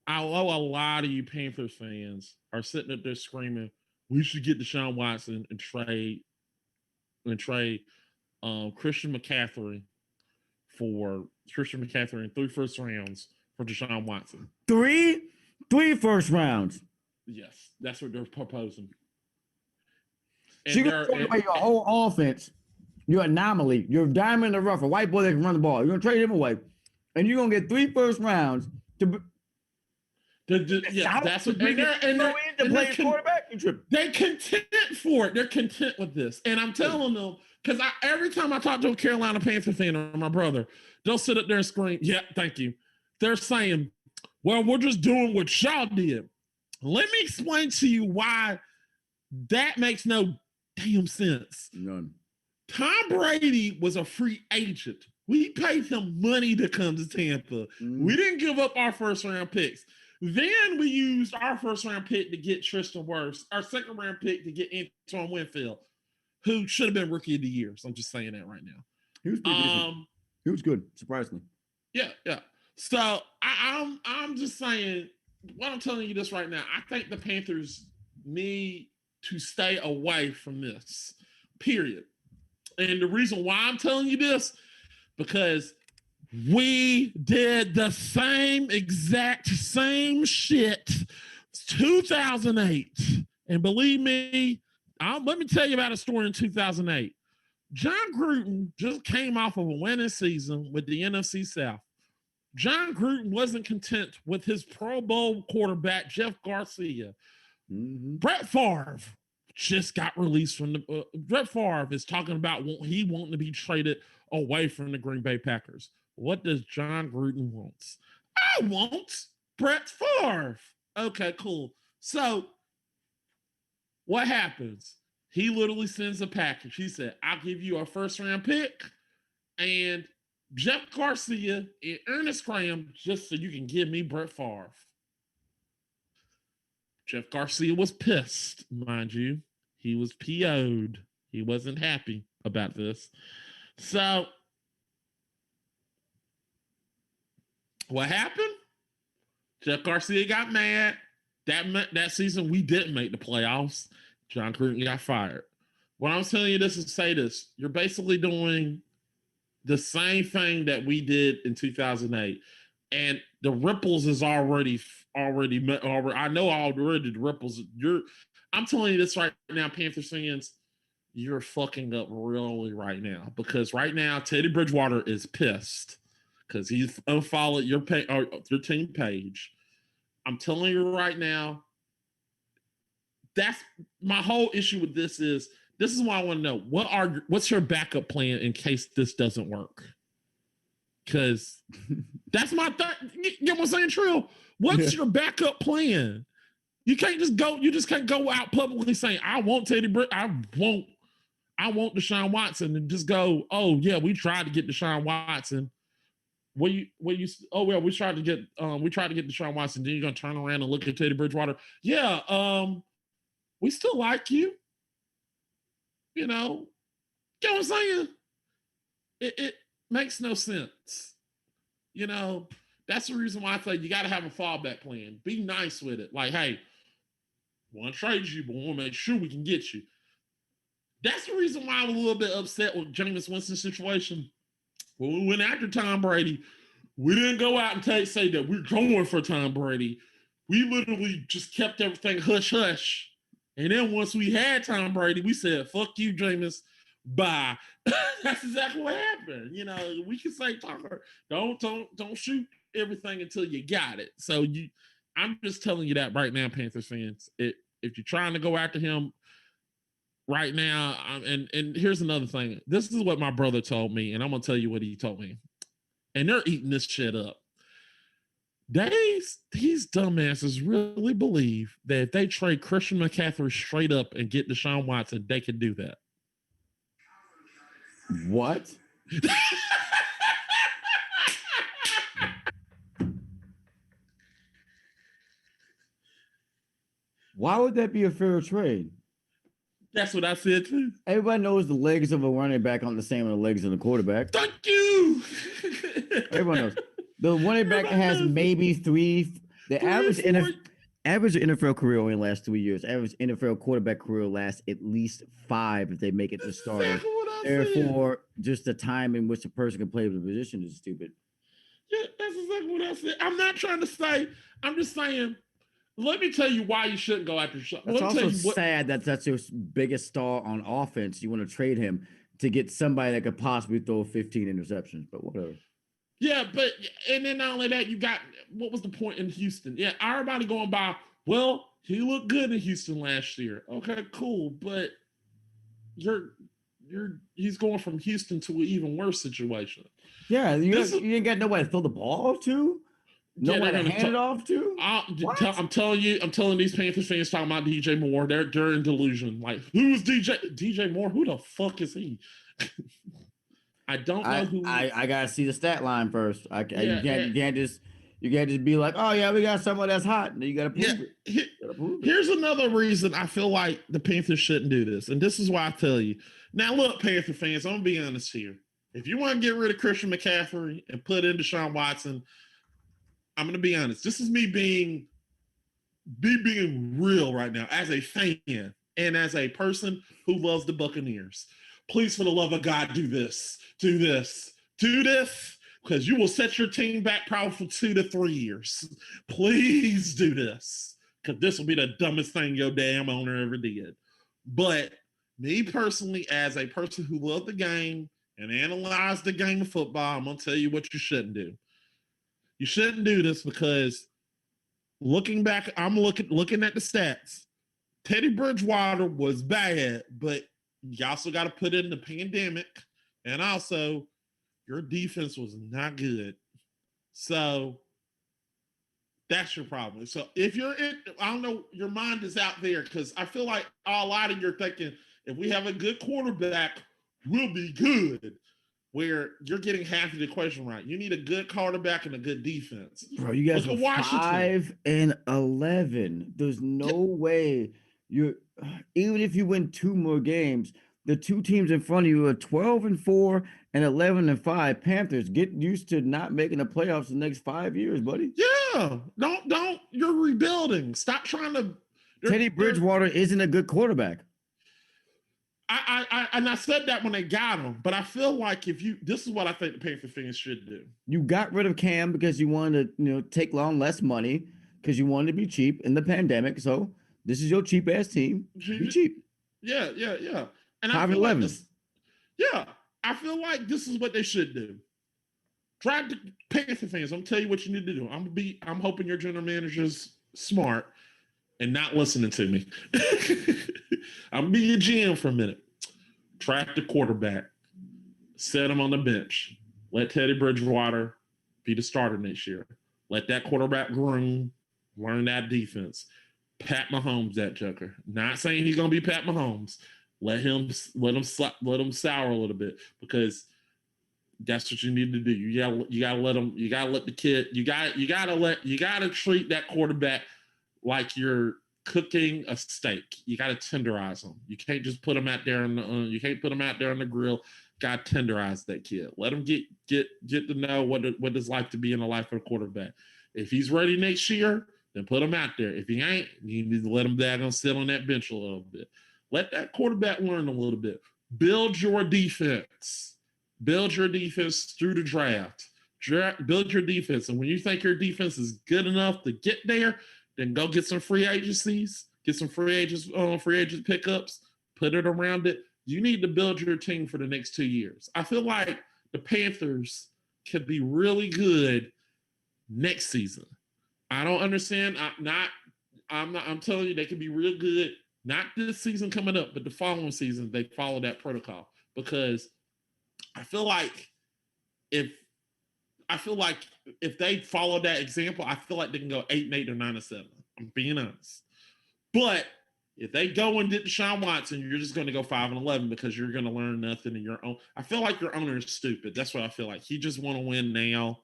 Panthers fans are sitting up there screaming, we should get Deshaun Watson and trade Christian McCaffrey in 3 first rounds for Deshaun Watson. 3 first rounds. Yes, that's what they're proposing. So you're going to trade away your whole offense, your anomaly, your diamond in the rough, a white boy that can run the ball. You're going to trade him away, and you're going to get 3 first rounds to. That's what they're quarterback. They're content for it. They're content with this, and I'm telling them because every time I talk to a Carolina Panther fan or my brother, they'll sit up there and scream, "Yeah, thank you." They're saying, "Well, we're just doing what y'all did." Let me explain to you why that makes no damn sense. None. Tom Brady was a free agent. We paid him money to come to Tampa. We didn't give up our first round picks. Then we used our first round pick to get Tristan Wirfs, our second round pick to get Antoine Winfield, who should have been rookie of the year. So I'm just saying that right now. He was pretty decent. He was good, surprisingly. Yeah. So I'm just saying, what I'm telling you this right now, I think the Panthers need to stay away from this, period. And the reason why I'm telling you this, because we did the exact same shit 2008. And believe me, let me tell you about a story in 2008. John Gruden just came off of a winning season with the NFC South. John Gruden wasn't content with his Pro Bowl quarterback, Jeff Garcia. Brett Favre just got released from the Brett Favre is talking about he wanting to be traded away from the Green Bay Packers. What does John Gruden wants? I want Brett Favre. Okay, cool. So what happens? He literally sends a package. He said, I'll give you a first round pick and Jeff Garcia and Ernest Graham just so you can give me Brett Favre. Jeff Garcia was pissed, mind you. He was PO'd. He wasn't happy about this. So, what happened? Jeff Garcia got mad. That season, we didn't make the playoffs. John Gruden got fired. What I'm telling you this is say this. You're basically doing the same thing that we did in 2008. And the ripples is already I know already the ripples. I'm telling you this right now, Panthers fans, you're fucking up really right now because right now Teddy Bridgewater is pissed because he's unfollowed your team page. I'm telling you right now, that's my whole issue with this is why I want to know what's your backup plan in case this doesn't work. Because that's my thing. You know what I'm saying, Trill? What's your backup plan? You just can't go out publicly saying, I want Teddy I want Deshaun Watson and just go, oh yeah, we tried to get Deshaun Watson. We tried to get Deshaun Watson. Then you're gonna turn around and look at Teddy Bridgewater. Yeah, we still like you. You know what I'm saying? It makes no sense. You know, that's the reason why I say you got to have a fallback plan. Be nice with it. Like, hey, we want to trade you, but we want to make sure we can get you. That's the reason why I'm a little bit upset with Jameis Winston's situation. When we went after Tom Brady, we didn't go out and say that we're going for Tom Brady. We literally just kept everything hush-hush. And then once we had Tom Brady, we said, fuck you, Jameis. Bye. That's exactly what happened. You know, we can say, Tucker, don't shoot everything until you got it. So I'm just telling you that right now, Panthers fans. If you're trying to go after him right now, and here's another thing. This is what my brother told me, and I'm gonna tell you what he told me. And they're eating this shit up. These dumbasses really believe that if they trade Christian McCaffrey straight up and get Deshaun Watson, they can do that. What? Why would that be a fair trade? That's what I said too. Everybody knows the legs of a running back aren't the same as the legs of the quarterback. Thank you. Everyone knows. The running back has maybe the average NFL career only lasts 3 years. Average NFL quarterback career lasts at least 5 if they make it to starter. Therefore, just the time in which a person can play the position is stupid. Yeah, that's exactly what I said. I'm not trying to say. I'm just saying. Let me tell you why you shouldn't go after Deshaun. It's also sad that that's your biggest star on offense. You want to trade him to get somebody that could possibly throw 15 interceptions, but whatever. Yeah, and then not only that, you got what was the point in Houston? Yeah, everybody going by. Well, he looked good in Houston last year. Okay, cool, but he's going from Houston to an even worse situation. Yeah, you ain't got nobody to throw the ball to. Nobody to hand it off to. I'm telling these Panthers fans talking about DJ Moore. They're in delusion. Like, who's DJ Moore? Who the fuck is he? I don't know who. I gotta see the stat line first. You can't just be like, oh yeah, we got someone that's hot. You gotta prove it. Here's another reason I feel like the Panthers shouldn't do this, and this is why I tell you. Now, look, Panther fans, I'm gonna be honest here. If you want to get rid of Christian McCaffrey and put in Deshaun Watson, I'm gonna be honest. This is me being real right now as a fan and as a person who loves the Buccaneers. Please, for the love of God, do this, because you will set your team back probably for 2 to 3 years. Please do this, because this will be the dumbest thing your damn owner ever did. But me personally, as a person who loved the game and analyzed the game of football, I'm going to tell you what you shouldn't do. You shouldn't do this because looking back, I'm looking at the stats. Teddy Bridgewater was bad, but you also got to put in the pandemic, and also your defense was not good. So that's your problem. So if you're in, I don't know, your mind is out there because I feel like a lot of you're thinking if we have a good quarterback, we'll be good. Where you're getting half of the equation right. You need a good quarterback and a good defense. Bro, you guys Look are at Washington. 5-11. There's no way you're even if you win 2 more games, the 2 teams in front of you are 12-4 and 11-5. Panthers, get used to not making the playoffs the next 5 years, buddy. Yeah. Don't you're rebuilding. Stop trying to Teddy Bridgewater isn't a good quarterback. I said that when they got him, but I feel like this is what I think the Panther fans should do. You got rid of Cam because you wanted to, take on less money because you wanted to be cheap in the pandemic. So this is your cheap ass team. Be cheap. Yeah. And 5-11. I feel like this is what they should do. Drive the Panther fans. I'm gonna tell you what you need to do. I'm hoping your general manager's smart and not listening to me. I'm gonna be your GM for a minute. Track the quarterback, set him on the bench. Let Teddy Bridgewater be the starter next year. Let that quarterback groom, learn that defense. Pat Mahomes, that joker. Not saying he's gonna be Pat Mahomes. Let him sour a little bit because that's what you need to do. You gotta let him. You gotta let the kid. You gotta treat that quarterback like you're cooking a steak. You got to tenderize them. You can't just put them out there on the grill. Got to tenderize that kid. Let him get to know what it's like to be in the life of a quarterback. If he's ready next year, then put him out there. If he ain't, you need to let him daggone sit on that bench a little bit. Let that quarterback learn a little bit. Build your defense. Build your defense through the draft. Build your defense. And when you think your defense is good enough to get there, then go get some free agencies, get some free agent pickups, put it around it. You need to build your team for the next 2 years. I feel like the Panthers could be really good next season. I don't understand. I'm telling you, they could be real good. Not this season coming up, but the following season, they follow that protocol. Because I feel like if they follow that example, I feel like they can go 8-8 or 9-7. I'm being honest. But if they go and get Deshaun Watson, you're just going to go 5-11 because you're going to learn nothing in your own. I feel like your owner is stupid. That's what I feel like. He just want to win now,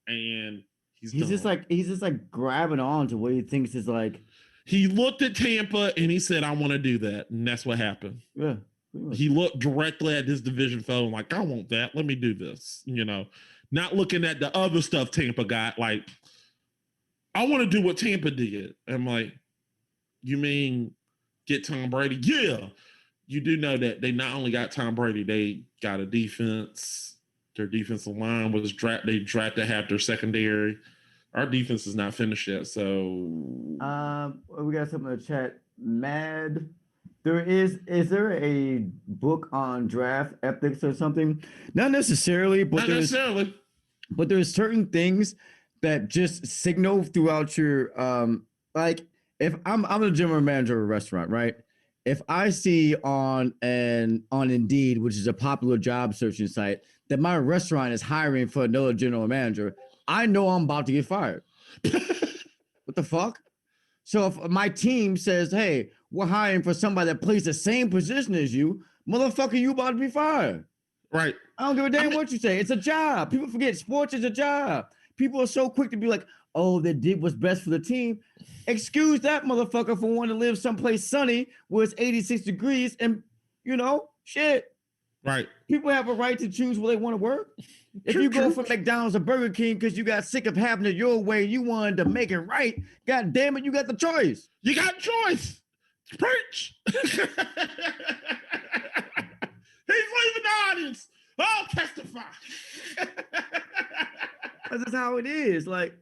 and he's just like grabbing on to what he thinks is like. He looked at Tampa and he said, "I want to do that," and that's what happened. Yeah. He looked directly at his division foe and like, "I want that. Let me do this." Not looking at the other stuff Tampa got. Like, I want to do what Tampa did. I'm like, you mean get Tom Brady? Yeah. You do know that they not only got Tom Brady, they got a defense. Their defensive line was they drafted half their secondary. Our defense is not finished yet. So we got something in the chat. Mad. Is there a book on draft ethics or something? Not necessarily, but there's certain things that just signal throughout your like if I'm a general manager of a restaurant, right? If I see on Indeed, which is a popular job searching site, that my restaurant is hiring for another general manager, I know I'm about to get fired. What the fuck? So if my team says, "Hey, we're hiring for somebody that plays the same position as you," motherfucker, you about to be fired. Right. I don't give a damn what you say. It's a job. People forget sports is a job. People are so quick to be like, "Oh, they did what's best for the team." Excuse that motherfucker for wanting to live someplace sunny where it's 86 degrees and, shit. Right. People have a right to choose where they want to work. If you go from McDonald's or Burger King because you got sick of having it your way, you wanted to make it right, God damn it, you got the choice. You got choice. Preach. He's leaving the audience. Oh, testify. That's just how it is. Like,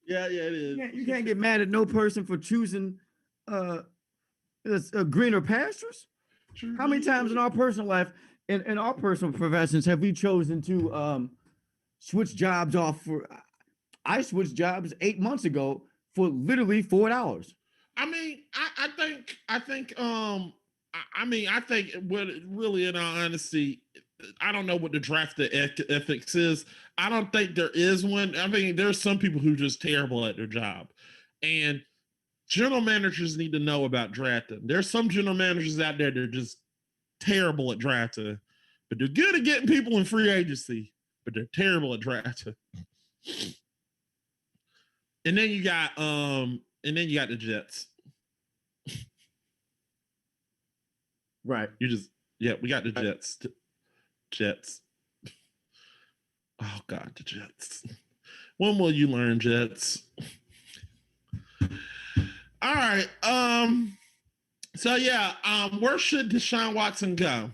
yeah, it is. You can't get mad at no person for choosing greener pastures. How many times in our personal life, in our personal professions, have we chosen to switch jobs off for? I switched jobs 8 months ago for literally $4. I mean, I think I mean I think what really in all honesty, I don't know what the draft ethics is. I don't think there is one. I mean, there's some people who are just terrible at their job, and general managers need to know about drafting. There's some general managers out there that are just terrible at drafting, but they're good at getting people in free agency, but they're terrible at drafting. And then you got the Jets. Right. We got the Jets. Jets. Oh God, the Jets. When will you learn, Jets? All right. So yeah, where should Deshaun Watson go?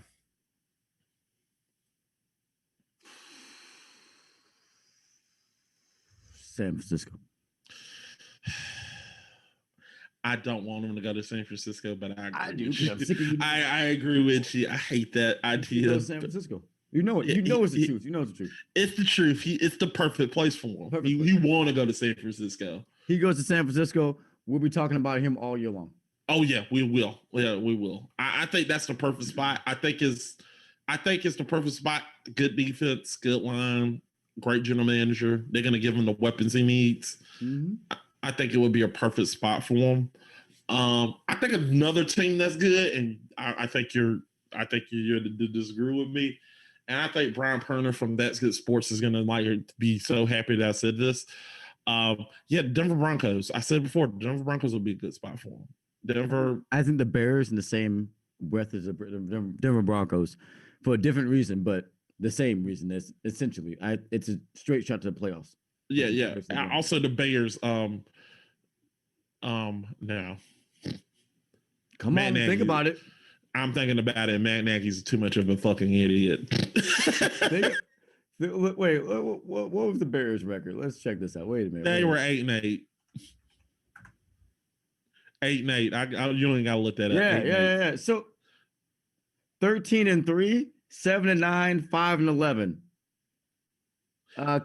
San Francisco. I don't want him to go to San Francisco, but I do. I agree with you. I hate that idea. San Francisco. You know it. You know it's the truth. You know it's the truth. It's the truth. It's the perfect place for him. He want to go to San Francisco. He goes to San Francisco. We'll be talking about him all year long. Oh yeah, we will. Yeah, we will. I think that's the perfect spot. I think it's the perfect spot. Good defense, good line, great general manager. They're gonna give him the weapons he needs. Mm-hmm. I think it would be a perfect spot for him. I think another team that's good, and I think you're to disagree with me. And I think Brian Perner from That's Good Sports is gonna be so happy that I said this. Denver Broncos. I said before, Denver Broncos will be a good spot for him. Denver. I think the Bears in the same breath as the Denver Broncos for a different reason, but the same reason. That's essentially, it's a straight shot to the playoffs. Yeah. Also, the Bears. Now. Come on, think about it. I'm thinking about it. Matt Nagy's too much of a fucking idiot. Wait, what was the Bears' record? Let's check this out. Wait a minute. They were 8-8. 8-8. You ain't gotta look that up. Yeah. So 13-3, 7-9, 5-11.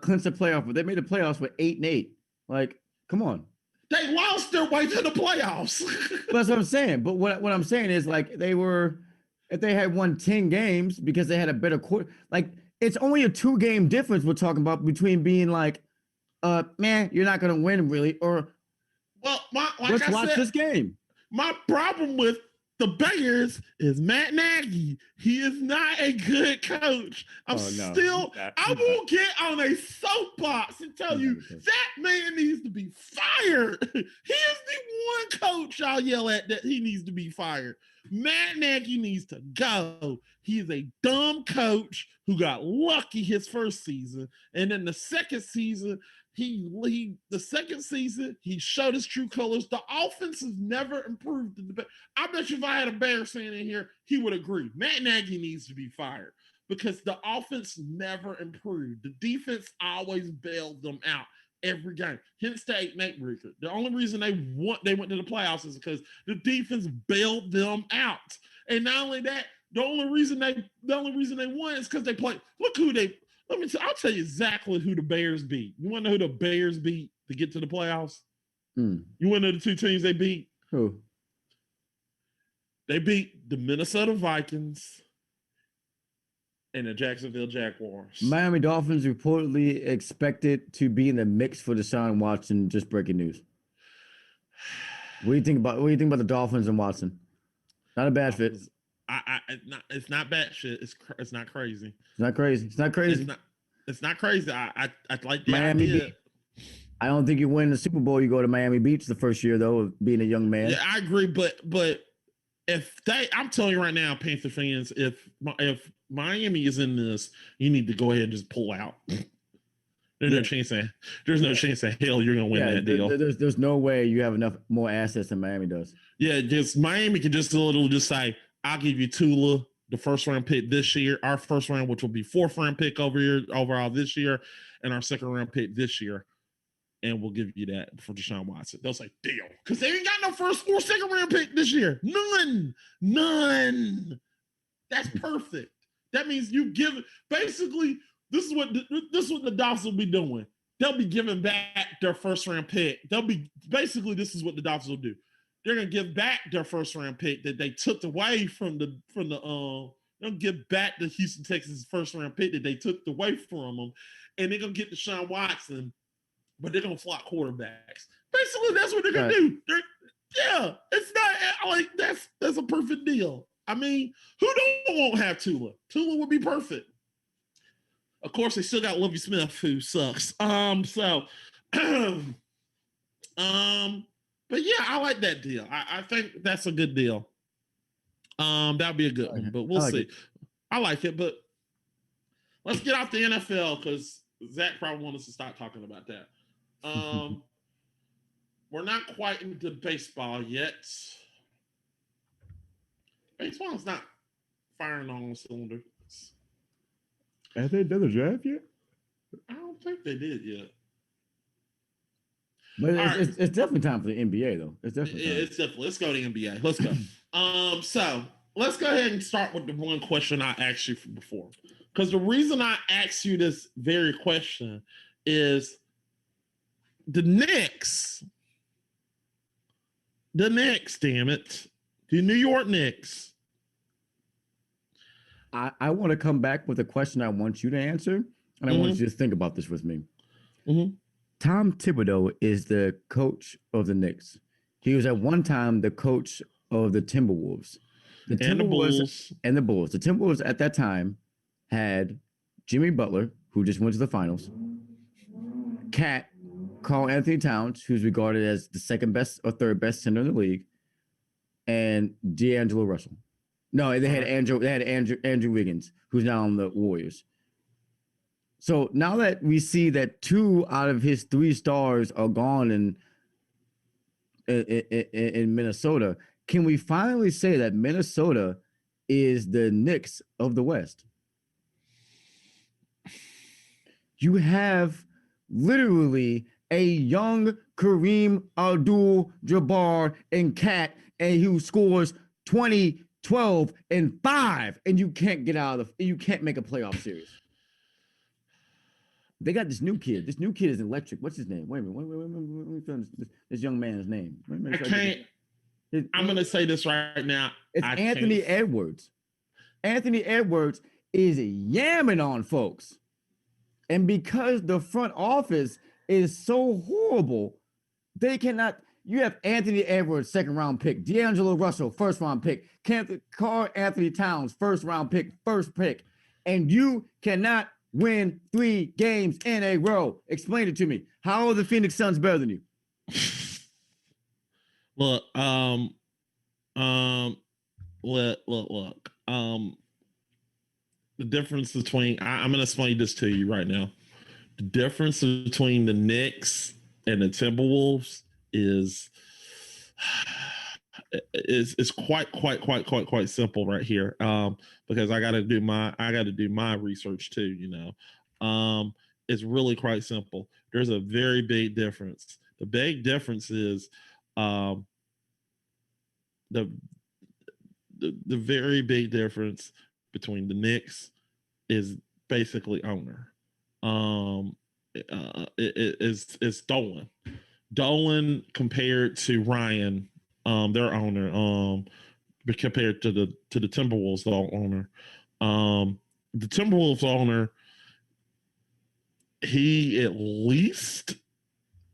Clinched the playoff, but they made the playoffs with 8-8. Like, come on. They lost their way to the playoffs. That's what I'm saying. But what I'm saying is, like, if they had won 10 games because they had a better quarter, like, it's only a 2-game difference we're talking about between being like, man, you're not going to win really, or let's watch this game. My problem with the Bears is Matt Nagy. He is not a good coach. I will get on a soapbox and tell you that man needs to be fired. He is the one coach I'll yell at that he needs to be fired. Matt Nagy needs to go. He is a dumb coach who got lucky his first season, and then the second season, he showed his true colors. The offense has never improved. I bet you if I had a Bears fan in here, he would agree. Matt Nagy needs to be fired because the offense never improved. The defense always bailed them out every game. Hence the 8-8 record. The only reason they went to the playoffs is because the defense bailed them out. And not only that, the only reason they won is because they played. Look who they. I'll tell you exactly who the Bears beat. You want to know who the Bears beat to get to the playoffs? You want to know the two teams they beat? Who? They beat the Minnesota Vikings and the Jacksonville Jaguars. Miami Dolphins reportedly expected to be in the mix for Deshaun Watson. Just breaking news. What do you think about the Dolphins and Watson? Not a bad fit. It's not bad shit. It's not crazy. It's not crazy. It's not crazy. It's not crazy. I like the Miami idea. Beach. I don't think you win the Super Bowl. You go to Miami Beach the first year though, of being a young man. Yeah, I agree. But I'm telling you right now, Panther fans, if Miami is in this, you need to go ahead and just pull out. There's no chance in hell you're gonna win that deal. There's no way you have enough more assets than Miami does. Yeah, just Miami can just say, I'll give you Tula, the first round pick this year, our first round, which will be 4th round pick overall this year, and our 2nd round pick this year. And we'll give you that for Deshaun Watson. They'll say, deal. Because they ain't got no 1st or 2nd round pick this year. None. That's perfect. That means you give it. Basically, this is what the Dolphins will be doing. They'll be giving back their 1st round pick. This is what the Dolphins will do. they're gonna give back their first round pick that they took away from the they'll give back the Houston Texans first round pick that they took away from them, and they're gonna get Deshaun Watson, but they're gonna flop quarterbacks. Basically, that's what they're gonna do. Yeah, it's not like that's a perfect deal. I mean, who won't have Tua? Tua would be perfect. Of course, they still got Lovie Smith, who sucks. But yeah, I like that deal. I think that's a good deal. That'll be a good one, but we'll see. I like it, but let's get off the NFL because Zach probably wants us to stop talking about that. We're not quite into baseball yet. Baseball's not firing on all cylinders. Have they done the draft yet? I don't think they did yet. But it's definitely time for the NBA, though. It's definitely time. It's definitely. Let's go to NBA. Let's go. So let's go ahead and start with the one question I asked you before. Because the reason I asked you this very question is the Knicks, damn it, the New York Knicks. I want to come back with a question I want you to answer, and I want you to think about this with me. Tom Thibodeau is the coach of the Knicks. He was at one time the coach of the Timberwolves. The Bulls. The Timberwolves at that time had Jimmy Butler, who just went to the finals, Karl Anthony Towns, who's regarded as the second best or third best center in the league, and D'Angelo Russell. No, they had Andrew Wiggins, who's now on the Warriors. So now that we see that 2 out of his 3 stars are gone in Minnesota, can we finally say that Minnesota is the Knicks of the West? You have literally a young Kareem Abdul-Jabbar and Cat, and who scores 20, 12, and 5, and you can't get out of you can't make a playoff series. They got this new kid. This new kid is electric. What's his name? Wait a minute. Let me find this young man's name. I can't. I'm going to say this right now. It's Anthony Edwards. Anthony Edwards is yamming on folks. And because the front office is so horrible, they cannot. You have Anthony Edwards, second round pick, D'Angelo Russell, first round pick, Karl Anthony Towns, first round pick, first pick, and you cannot win 3 games in a row. Explain it to me. How are the Phoenix Suns better than you? Look, the difference between I'm gonna explain this to you right now. The difference between the Knicks and the Timberwolves is quite simple right here. Because I gotta do my research too, you know. It's really quite simple. There's a very big difference. The big difference is the very big difference between the Knicks is basically owner. It's Dolan compared to Ryan, their owner, compared to the Timberwolves owner. The Timberwolves owner, he at least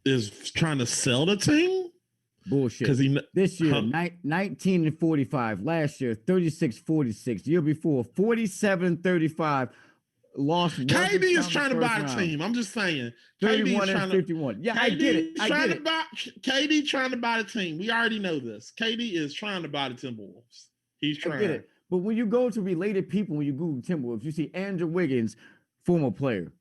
is trying to sell the team. Bullshit. Because this year, 19-45. Last year, 36-46. Year before, 47-35. Lost. KD is trying to buy the team. I'm just saying. 31-51. Yeah, I get it. KD trying to buy the team. We already know this. KD is trying to buy the Timberwolves. He's trying. I get it. But when you go to related people, when you Google Timberwolves, you see Andrew Wiggins, former player.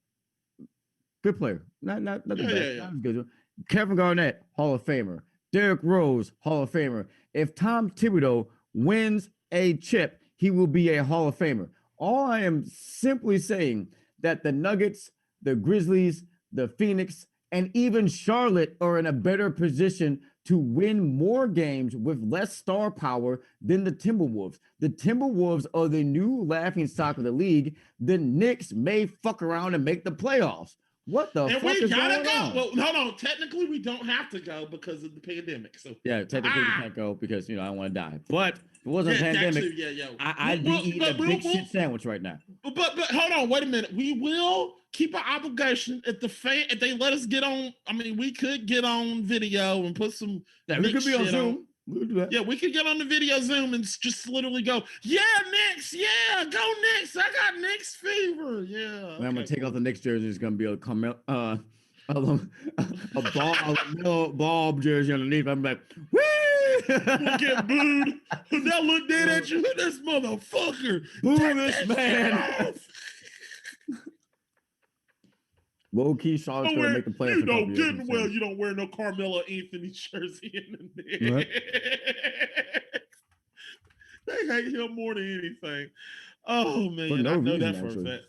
Good player. Not the best. Yeah. Not as good. Kevin Garnett, Hall of Famer. Derrick Rose, Hall of Famer. If Tom Thibodeau wins a chip, he will be a Hall of Famer. All I am simply saying that the Nuggets, the Grizzlies, the Phoenix, and even Charlotte are in a better position to win more games with less star power than the Timberwolves. The Timberwolves are the new laughingstock of the league. The Knicks may fuck around and make the playoffs. What the And fuck we is gotta going go. on? Well, hold on. Technically, we don't have to go because of the pandemic. So Yeah, technically we can't go because I don't want to die. But if it wasn't a that pandemic, too, yeah. I'd be eating a big shit sandwich right now. But hold on, wait a minute. We will keep an obligation if they let us get on. I mean, we could get on video and put some. Yeah, we could be on Zoom. Yeah, we could get on the video Zoom and just literally go, yeah, Knicks, yeah, go Knicks. I got Knicks fever. Yeah. Okay. I'm gonna take off the Knicks jersey. It's gonna be a Bob jersey underneath. I'm like, woo! We'll get booed. They'll look dead at you. This motherfucker. Boo this man. Low key, Charlotte's gonna make the playoffs. You know, getting well, you don't wear no Carmelo Anthony jersey in the Knicks. Right. They hate him more than anything. Oh man, For no I know reason, that for a fact.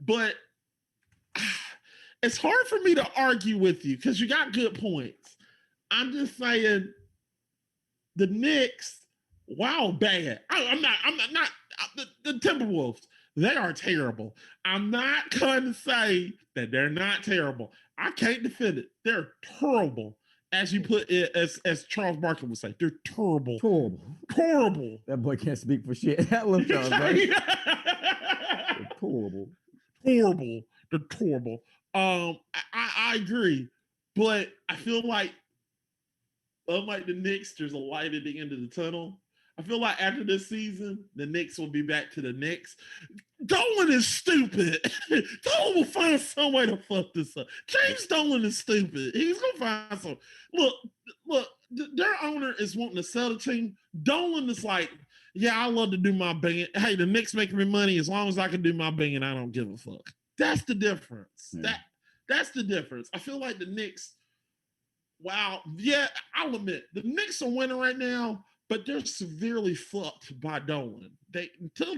But it's hard for me to argue with you because you got good points. I'm just saying the Knicks, wow, bad. I'm not the Timberwolves. They are terrible. I'm not going to say that they're not terrible. I can't defend it. They're terrible. As you put it, as Charles Barkley would say, they're terrible. Horrible. That boy can't speak for shit. I love Charles Barkley. Horrible. They're horrible. I agree, but I feel like unlike the Knicks, there's a light at the end of the tunnel. I feel like after this season, the Knicks will be back to the Knicks. Dolan is stupid. Dolan will find some way to fuck this up. James Dolan is stupid. He's gonna find some. Look. Their owner is wanting to sell the team. Dolan is like, yeah, I love to do my band. Hey, the Knicks making me money as long as I can do my band. I don't give a fuck. That's the difference. Yeah. That's the difference. I feel like the Knicks. Wow. Yeah, I'll admit the Knicks are winning right now. But they're severely fucked by Dolan. Until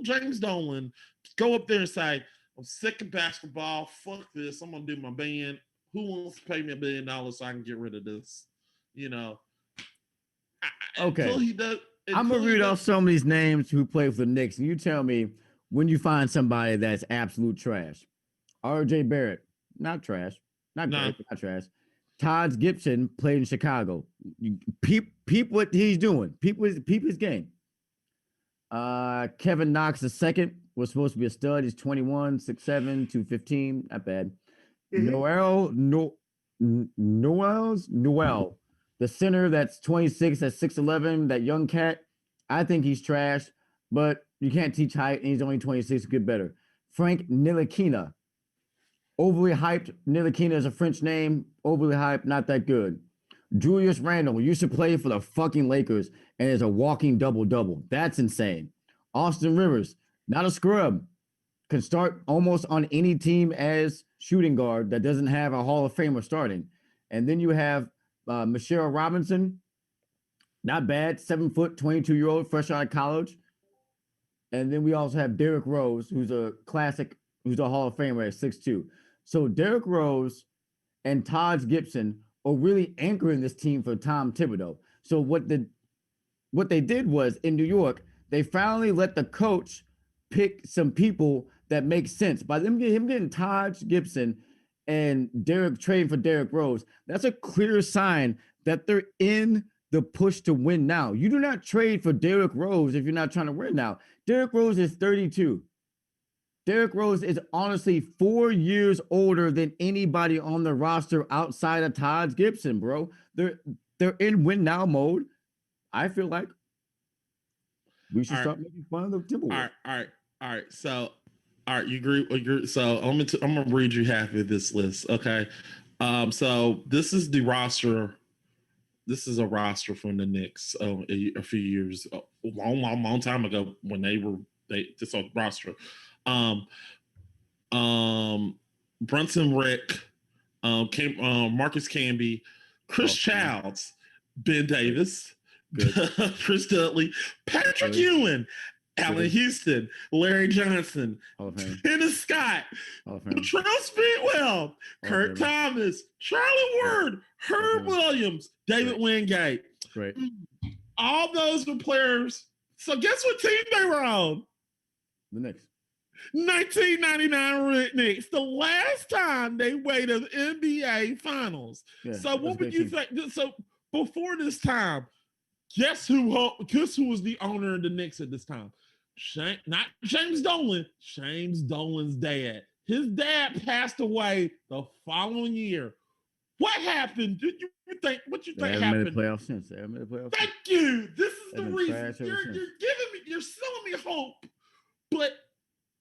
James Dolan go up there and say, I'm sick of basketball. Fuck this. I'm gonna do my band. Who wants to pay me $1 billion so I can get rid of this? You know. Okay. Until he does. I'm gonna read off some of these names who play for the Knicks, and you tell me when you find somebody that's absolute trash. R.J. Barrett, not trash, not great, but not trash. Todd Gibson played in Chicago. Peep what he's doing. Peep his game. Kevin Knox II was supposed to be a stud. He's 21, 6'7", 215. Not bad. Mm-hmm. Noel, the center that's 26, that's 6'11", that young cat. I think he's trash, but you can't teach height, and he's only 26. Get better. Frank Ntilikina. Overly hyped. Ntilikina is a French name. Overly hyped, not that good. Julius Randle used to play for the fucking Lakers and is a walking double-double. That's insane. Austin Rivers, not a scrub. Can start almost on any team as shooting guard that doesn't have a Hall of Famer starting. And then you have Michelle Robinson, not bad, 7 foot, 22-year-old, fresh out of college. And then we also have Derrick Rose, who's a classic, who's a Hall of Famer at 6'2". So Derrick Rose and Todd Gibson are really anchoring this team for Tom Thibodeau. So what they did was in New York, they finally let the coach pick some people that make sense. By him getting Todd Gibson and trading for Derrick Rose, that's a clear sign that they're in the push to win now. You do not trade for Derrick Rose if you're not trying to win now. Derrick Rose is 32. Derrick Rose is honestly 4 years older than anybody on the roster outside of Todd Gibson, bro. They're in win now mode. I feel like we should start making fun of the Timberwolves. All right. So, you agree? So I'm gonna read you half of this list. Okay. So this is the roster. This is a roster from the Knicks a few years, a long time ago when this a roster. Brunson Rick, Marcus Camby, Chris Childs, Ben Davis, Chris Dudley, Patrick Ewing, Allen Houston, Larry Johnson, Dennis Scott, Latrell Speedwell, Kurt Thomas, Charlie Ward, Herb Williams, David Wingate. Right. All those were players. So guess what team they were on? The Knicks. 1999 Knicks, the last time they made an NBA Finals. Yeah, So what would you think? So before this time, guess who was the owner of the Knicks at this time? Not James Dolan, James Dolan's dad. His dad passed away the following year. What happened? Did you think? What you think happened? Made the playoffs since. They haven't made the playoffs. Thank you. This is the reason you're selling me hope, but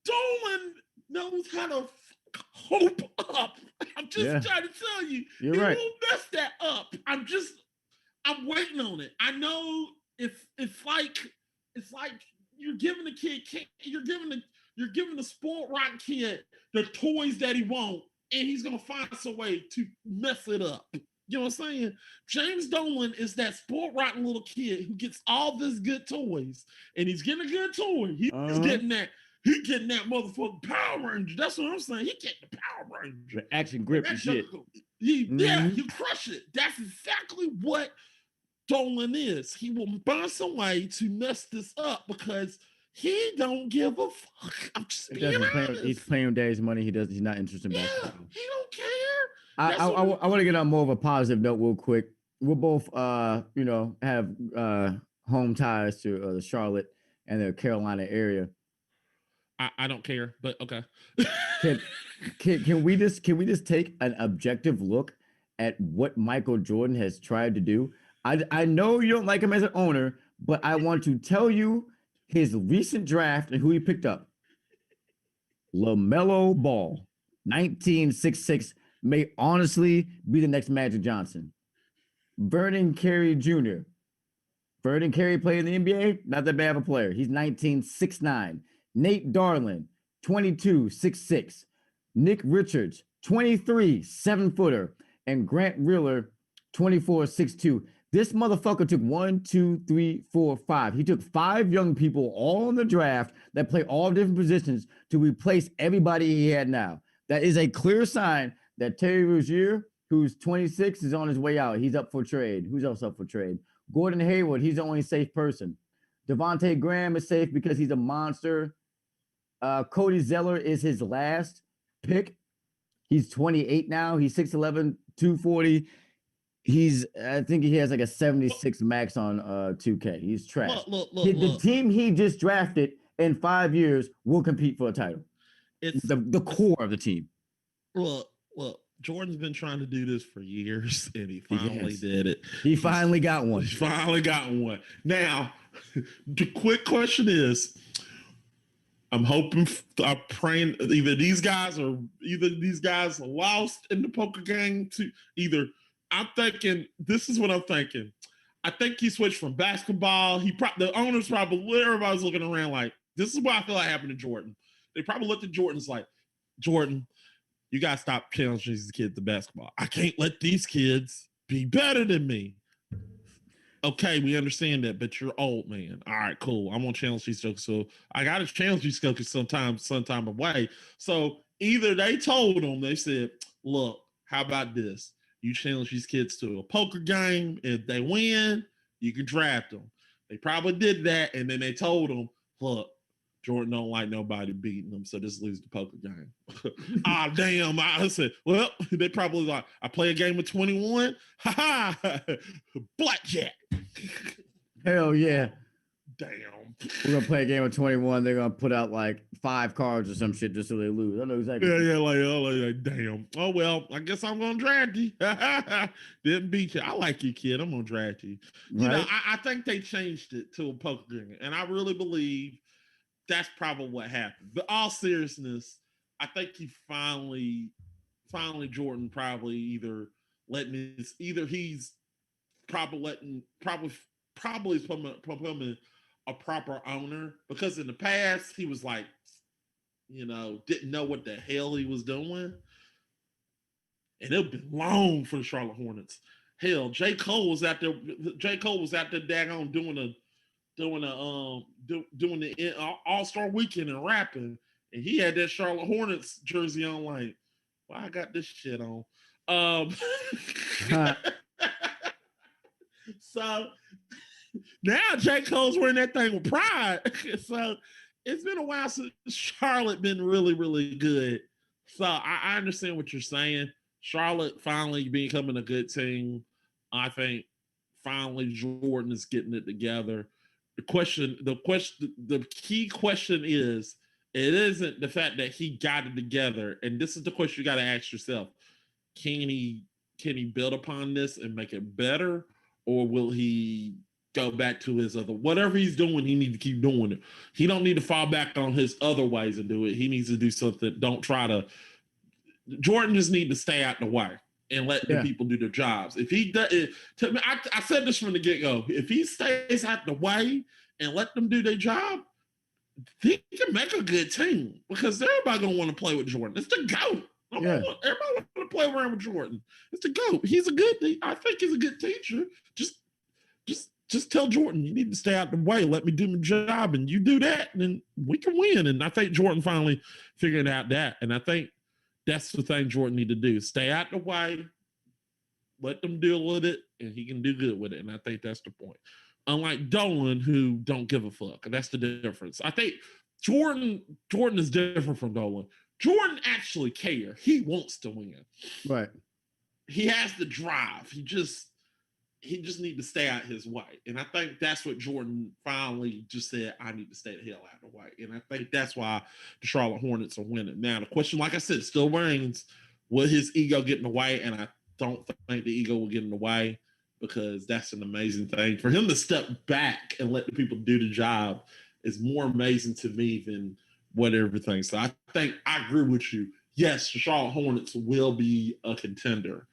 Dolan knows how to hope up. I'm just trying to tell you, you're right. Won't mess that up. I'm waiting on it. I know it's like you're giving a kid, you're giving the spoiled rotten kid the toys that he wants, and he's gonna find some way to mess it up. You know what I'm saying? James Dolan is that spoiled rotten little kid who gets all this good toys, and he's getting a good toy. He's getting that. He getting that motherfucking Power Ranger. That's what I'm saying. He getting the Power Ranger. The action grip and shit. Yeah, you crush it. That's exactly what Dolan is. He will find some way to mess this up because he don't give a fuck. I'm just being honest. He's playing with daddy's money. He's not interested in basketball. He don't care. I want to get on more of a positive note real quick. We'll both have home ties to the Charlotte and the Carolina area. I don't care, but okay. Can we just take an objective look at what Michael Jordan has tried to do? I know you don't like him as an owner, but I want to tell you his recent draft and who he picked up. LaMelo Ball, 1966, may honestly be the next Magic Johnson. Vernon Carey Jr. Vernon Carey played in the NBA, not that bad of a player. He's 1969. Nate Darlin, 22, 6'6". Nick Richards, 23, 7-footer. And Grant Riller, 24, 6'2". This motherfucker took 1, 2, 3, 4, 5. He took 5 young people all in the draft that play all different positions to replace everybody he had now. That is a clear sign that Terry Rozier, who's 26, is on his way out. He's up for trade. Who's else up for trade? Gordon Hayward, he's the only safe person. Devontae Graham is safe because he's a monster. Cody Zeller is his last pick. He's 28 now. He's 6'11", 240. I think he has like a 76 max on 2K. He's trash. Look. The team he just drafted in 5 years will compete for a title. It's the core of the team. Look. Jordan's been trying to do this for years, and he finally did it. He finally got one. He finally got one. Now, the quick question is, I'm praying either these guys are lost in the poker game to either. I'm thinking, this is what I'm thinking. I think he switched from basketball. The owners everybody's looking around like, this is what I feel like happened to Jordan. They probably looked at Jordan's like, Jordan, you got to stop challenging these kids to basketball. I can't let these kids be better than me. Okay, we understand that, but you're old, man. All right, cool. I'm going to challenge these jokes. So I got to challenge these jokes sometime away. So either they told them, they said, look, how about this? You challenge these kids to a poker game. If they win, you can draft them. They probably did that, and then they told them, look, Jordan don't like nobody beating them, so just lose the poker game. Damn. I said, well, they probably like, I play a game of 21. Ha ha. Blackjack. Hell yeah. Damn. We're going to play a game of 21. They're going to put out like 5 cards or some shit just so they lose. I know exactly. Yeah, like, damn. Oh, well, I guess I'm going to draft you. Didn't beat you. I like you, kid. I'm going to draft you. Right? You know, I think they changed it to a poker game, and I really believe that's probably what happened. But all seriousness, I think he finally Jordan probably he's probably becoming a proper owner, because in the past he was like, didn't know what the hell he was doing. And it'd been long for the Charlotte Hornets. Hell, J. Cole was out there daggone doing the All-Star weekend and rapping, and he had that Charlotte Hornets jersey on. Like, well, I got this shit on. So now J. Cole's wearing that thing with pride. So it's been a while since Charlotte been really, really good. So I understand what you're saying. Charlotte finally becoming a good team. I think finally Jordan is getting it together. The key question is, it isn't the fact that he got it together, and this is the question you got to ask yourself: Can he build upon this and make it better, or will he go back to his other whatever he's doing? He needs to keep doing it. He don't need to fall back on his other ways and do it. He needs to do something. Don't try to. Jordan just need to stay out the way and let the people do their jobs. If he does, I said this from the get go. If he stays out the way and let them do their job, he can make a good team because everybody gonna want to play with Jordan. It's the GOAT. Everybody want to play around with Jordan. It's the GOAT. He's a good. I think he's a good teacher. Just tell Jordan you need to stay out the way. Let me do my job, and you do that, and then we can win. And I think Jordan finally figured out that, and I think that's the thing Jordan need to do: stay out the way, let them deal with it, and he can do good with it. And I think that's the point. Unlike Dolan, who don't give a fuck. That's the difference. I think Jordan is different from Dolan. Jordan actually cares. He wants to win. Right. He has the drive. He just need to stay out his way. And I think that's what Jordan finally just said, I need to stay the hell out of the way. And I think that's why the Charlotte Hornets are winning. Now, the question, like I said, still remains, will his ego get in the way? And I don't think the ego will get in the way, because that's an amazing thing. For him to step back and let the people do the job is more amazing to me than what everything. So I think I agree with you. Yes, the Charlotte Hornets will be a contender.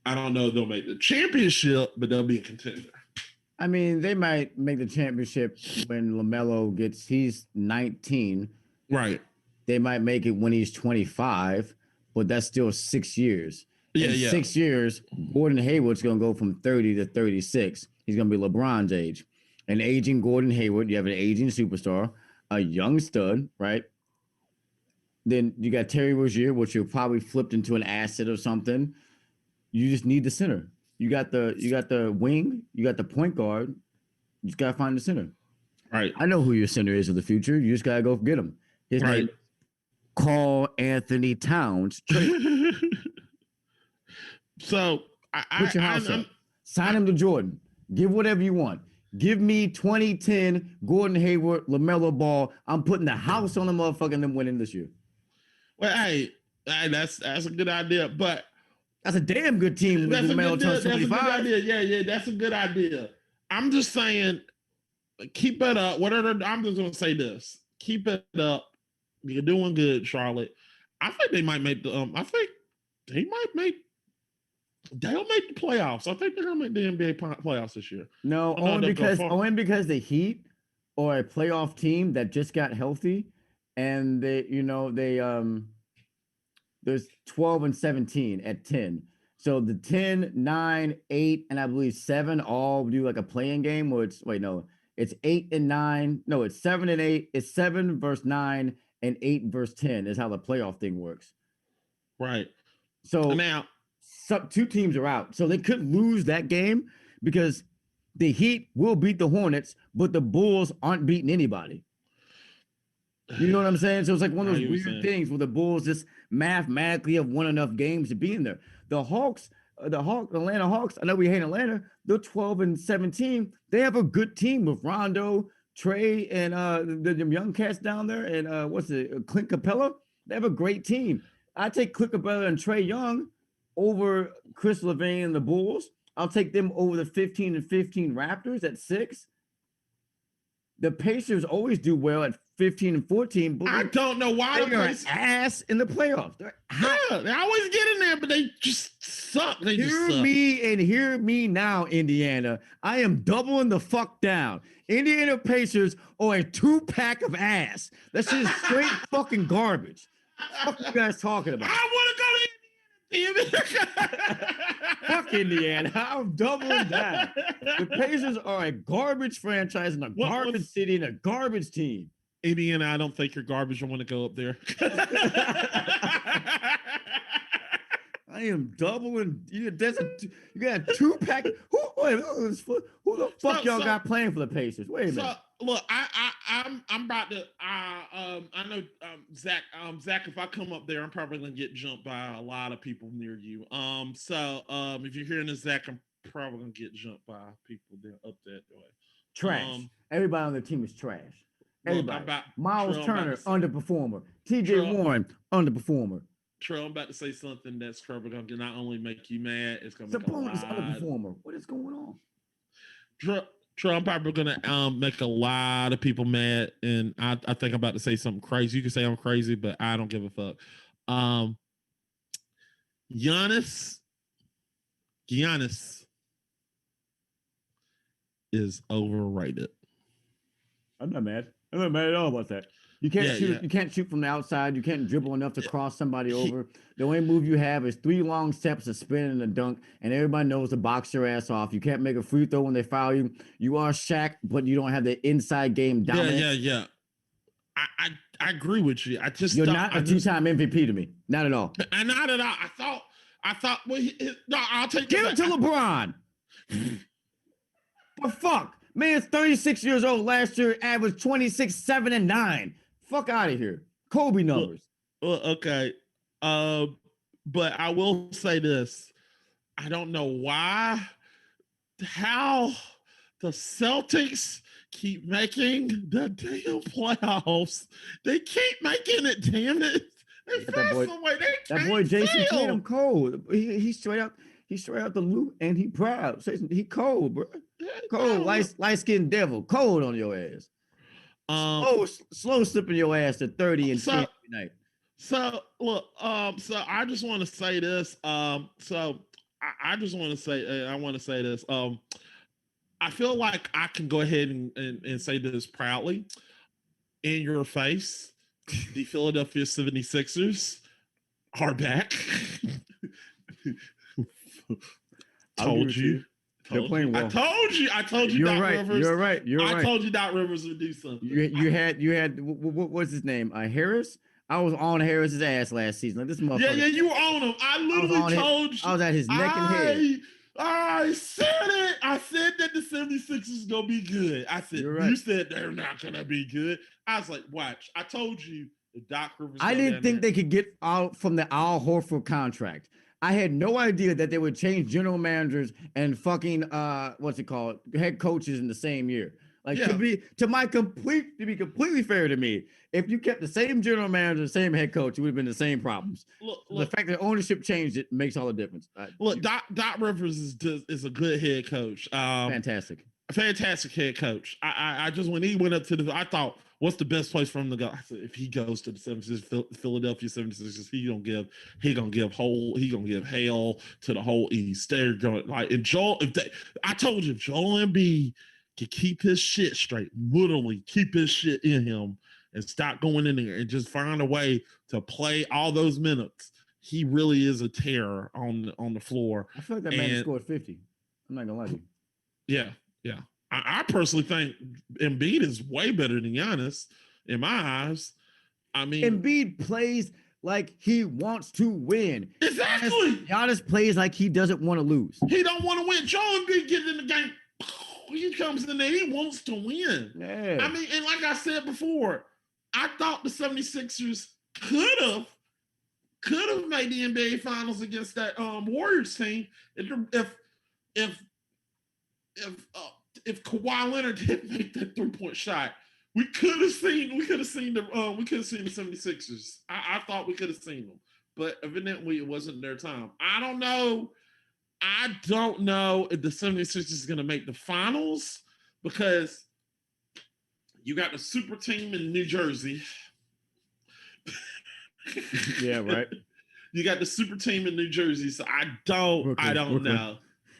I don't know if they'll make the championship, but they'll be a contender. I mean, they might make the championship when LaMelo he's 19. Right. They might make it when he's 25, but that's still 6 years. In 6 years, Gordon Hayward's going to go from 30 to 36. He's going to be LeBron's age. An aging Gordon Hayward, you have an aging superstar, a young stud, right? Then you got Terry Rozier, which you're probably flipped into an asset or something. You just need the center. You got the wing, you got the point guard. You just got to find the center. Right. I know who your center is of the future. You just got to go get him. His name, Karl Anthony Towns. So put your house up. Sign him to Jordan. Give whatever you want. Give me 2010 Gordon Hayward, LaMelo Ball. I'm putting the house on the motherfucker and them winning this year. Well, hey, that's a good idea, but that's a damn good team. That's a good idea. Yeah, that's a good idea. I'm just saying, keep it up. I'm just gonna say this: keep it up. You're doing good, Charlotte. I think they might make the. They'll make the playoffs. I think they're gonna make the NBA playoffs this year. No, only because the Heat are a playoff team that just got healthy, and there's 12 and 17 at 10. So the 10, 9, 8, and I believe 7 all do like a playing game where it's 8 and 9. No, it's 7 and 8. It's 7 versus 9 and 8 versus 10 is how the playoff thing works. Right. So now two teams are out. So they could lose that game because the Heat will beat the Hornets, but the Bulls aren't beating anybody. You know what I'm saying? So it's like one of those weird things where the Bulls just mathematically have won enough games to be in there. The Atlanta Hawks, I know we hate Atlanta, they're 12 and 17. They have a good team with Rondo, Trey, and the young cats down there, and Clint Capella. They have a great team. I take Clint Capella and Trey Young over Chris LeVine and the Bulls. I'll take them over the 15 and 15 Raptors at 6. The Pacers always do well at 15 and 14. But I don't know why they are ass in the playoffs. They always get in there, but they just suck. Hear me now, Indiana. I am doubling the fuck down. Indiana Pacers are a 2-pack of ass. That's just straight fucking garbage. What are you guys talking about? I want to go to Fuck Indiana. I'm doubling down. The Pacers are a garbage franchise and a garbage city and a garbage team. Indiana, I don't think you're garbage. I want to go up there. I am doubling. You got a 2-pack. Who the fuck y'all got playing for the Pacers? Wait a minute. look, I'm about to. I know Zach. Zach, if I come up there, I'm probably gonna get jumped by a lot of people near you. If you're hearing this, Zach, I'm probably gonna get jumped by people there up that way. Trash. Everybody on the team is trash. Everybody. Look, Miles Turner, underperformer. TJ Warren, underperformer. Trey, I'm about to say something that's probably going to not only make you mad, it's going to make Sabonis underperformer. What is going on? Trey, I'm probably going to make a lot of people mad, and I think I'm about to say something crazy. You can say I'm crazy, but I don't give a fuck. Giannis is overrated. I'm not mad. I'm not mad at all about that. You can't shoot. Yeah. You can't shoot from the outside. You can't dribble enough to cross somebody over. The only move you have is 3 long steps, a spin, and a dunk, and everybody knows to box your ass off. You can't make a free throw when they foul you. You are Shaq, but you don't have the inside game dominance. Yeah. I agree with you. You're not a 2-time MVP to me. Not at all. Not at all. I thought. Well, no, I'll take. Give it to LeBron. But fuck, man's 36 years old. Last year, averaged 26, 7, and 9. Fuck out of here. Kobe numbers. Okay. But I will say this. I don't know how the Celtics keep making the damn playoffs. They keep making it, damn it. They find some way. That boy Jason Tatum cold. He's straight out the loop, and he proud. He cold, bro. Cold, light-skinned devil. Cold on your ass. Slow slipping your ass to 30 and 10 every night. So look, so I just want to say this. I want to say this. I feel like I can go ahead and say this proudly. In your face, the Philadelphia 76ers are back. Told you. They're playing well. I told you. You're right. Rivers. You're right. I told you Doc Rivers would do something. You had what's his name? Harris. I was on Harris's ass last season. Like this motherfucker. Yeah, you were on him. I literally told you. I was at his neck and head. I said it. I said that the 76ers is gonna be good. I said you said they're not gonna be good. I was like, watch. I told you the Doc Rivers. I didn't think they could get out from the Al Horford contract. I had no idea that they would change general managers and fucking head coaches in the same year. Like to be completely fair to me, if you kept the same general manager, same head coach, it would have been the same problems. Look, the fact that ownership changed it makes all the difference. Doc Rivers is a good head coach. Fantastic head coach. I just when he went up to I thought, what's the best place for him to go? I said, if he goes to the 76ers, Philadelphia 76ers, he gonna give hell to the whole East. They're going I told you, Joel Embiid can keep his shit straight, literally keep his shit in him and stop going in there and just find a way to play all those minutes. He really is a terror on the floor. I feel like that man scored 50. I'm not gonna lie to you. Yeah. I personally think Embiid is way better than Giannis in my eyes. I mean, Embiid plays like he wants to win. Exactly. Giannis plays like he doesn't want to lose. He don't want to win. Joel Embiid gets in the game. He comes in there. He wants to win. Yeah. I mean, and like I said before, I thought the 76ers could have made the NBA Finals against that Warriors team if Kawhi Leonard didn't make that 3-point shot. We could have seen the 76ers. I thought we could have seen them, but evidently it wasn't their time. I don't know if the 76ers is going to make the finals because you got the super team in New Jersey. Yeah, right. You got the super team in New Jersey, so I don't know.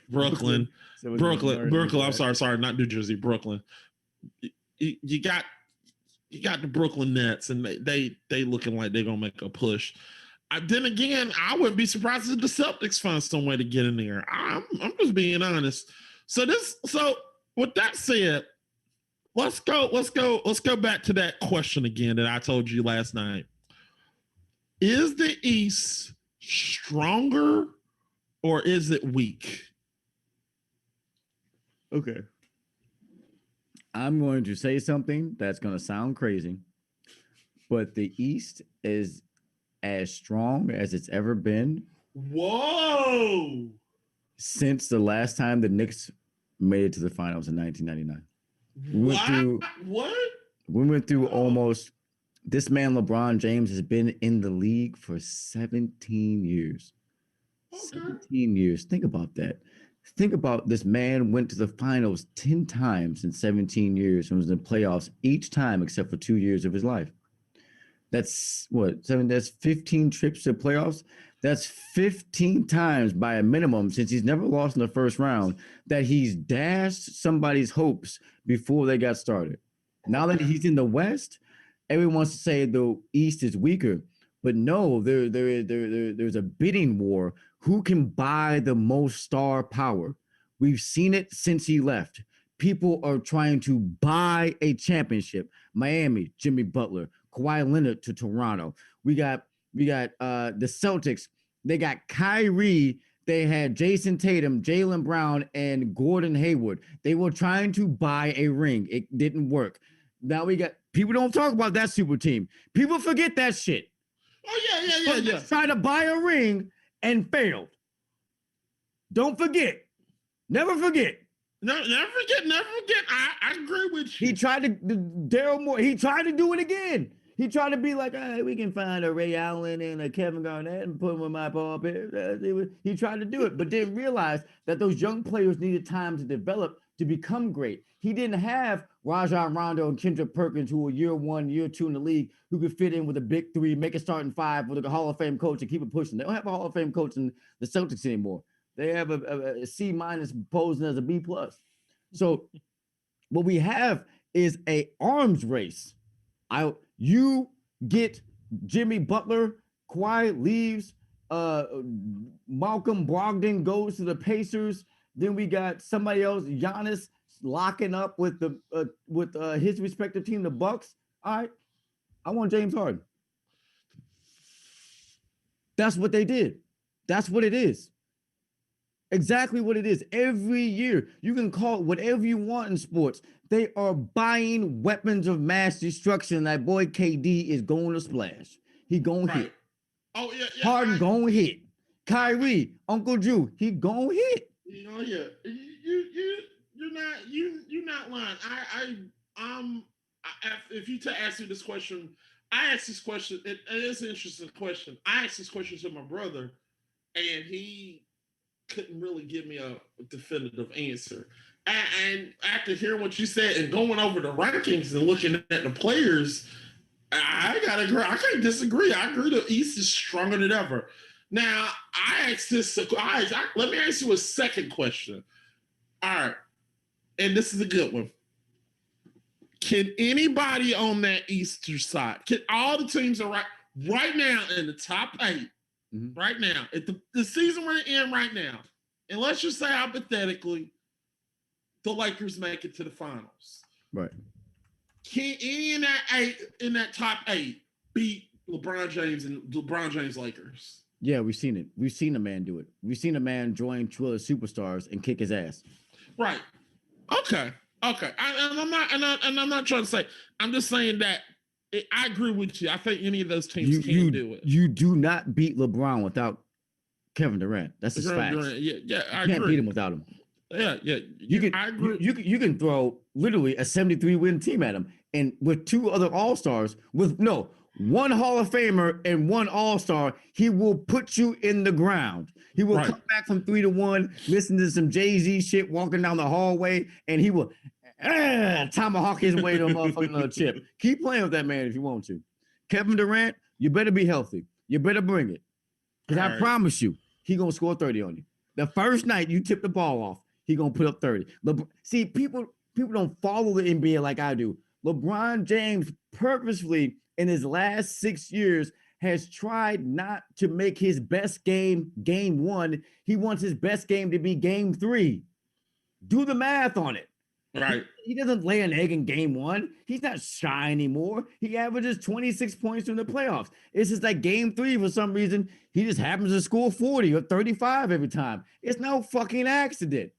Brooklyn. I'm sorry, not New Jersey, Brooklyn. You got the Brooklyn Nets, and they looking like they're gonna make a push. Then again, I wouldn't be surprised if the Celtics find some way to get in there. I'm just being honest. So with that said, let's go back to that question again that I told you last night. Is the East stronger or is it weak? Okay. I'm going to say something that's going to sound crazy, but the East is as strong as it's ever been. Whoa! Since the last time the Knicks made it to the finals in 1999. We went through almost. This man, LeBron James, has been in the league for 17 years. Okay. 17 years. Think about that. Think about this man went to the finals 10 times in 17 years and was in the playoffs each time except for 2 years of his life. That's what? That's 15 trips to playoffs. That's 15 times by a minimum since he's never lost in the first round that he's dashed somebody's hopes before they got started. Now that he's in the West, everyone wants to say the East is weaker, but no, there's a bidding war. Who can buy the most star power? We've seen it since he left. People are trying to buy a championship. Miami, Jimmy Butler, Kawhi Leonard to Toronto. We got the Celtics. They got Kyrie. They had Jason Tatum, Jaylen Brown, and Gordon Hayward. They were trying to buy a ring. It didn't work. Now we got people don't talk about that super team. People forget that shit. Oh yeah. Try to buy a ring and failed. Don't forget. Never forget. No, never forget. I agree with you. He tried to Daryl Moore. He tried to do it again. He tried to be like, hey, we can find a Ray Allen and a Kevin Garnett and put them in my ball pair. He tried to do it, but didn't realize that those young players needed time to develop to become great. He didn't have Rajon Rondo and Kendrick Perkins, who were year 1, year 2 in the league, who could fit in with a big 3, make a starting 5 with a Hall of Fame coach and keep it pushing. They don't have a Hall of Fame coach in the Celtics anymore. They have a C- posing as a B+. So what we have is a arms race. You get Jimmy Butler, Kawhi leaves, Malcolm Brogdon goes to the Pacers. Then we got somebody else, Giannis, locking up with his respective team, the Bucks. All right, I want James Harden. That's what they did. That's what it is. Exactly what it is. Every year, you can call it whatever you want in sports. They are buying weapons of mass destruction. That boy KD is going to splash. He going to hit. Oh yeah. Harden going to hit. Kyrie, Uncle Drew, he going to hit. You know, yeah. You're not lying. If you ask me this question, I asked this question. It is an interesting question. I asked this question to my brother, and he couldn't really give me a definitive answer. And after hearing what you said and going over the rankings and looking at the players, I gotta agree. I can't disagree. I agree the East is stronger than ever. Now, I asked this. Let me ask you a second question. All right, and this is a good one. Can anybody on that Eastern side? Can all the teams are right now in the top 8? Mm-hmm. Right now, at the season we're in right now, and let's just say hypothetically, the Lakers make it to the finals. Right. Can any in that top 8 beat LeBron James and LeBron James Lakers? Yeah, we've seen it. We've seen a man do it. We've seen a man join two other superstars and kick his ass. Right. Okay. I'm not trying to say. I'm just saying that I agree with you. I think any of those teams can do it. You do not beat LeBron without Kevin Durant. That's just facts. Yeah, I you can't agree. beat him without him. Yeah. I agree. You can throw literally a 73-win team at him, and with 2 other All-Stars, one Hall of Famer and 1 All-Star, he will put you in the ground. He will come back from 3-1, listen to some Jay-Z shit walking down the hallway, and he will tomahawk his way to a motherfucking chip. Keep playing with that man if you want to. Kevin Durant, you better be healthy. You better bring it. Because I promise you, he going to score 30 on you. The first night you tip the ball off, he going to put up 30. See, people don't follow the NBA like I do. LeBron James purposefully in his last 6 years has tried not to make his best game 1. He wants his best game to be game 3. Do the math on it. Right. He doesn't lay an egg in game 1. He's not shy anymore. He averages 26 points in the playoffs. It's just like game 3, for some reason, he just happens to score 40 or 35 every time. It's no fucking accident.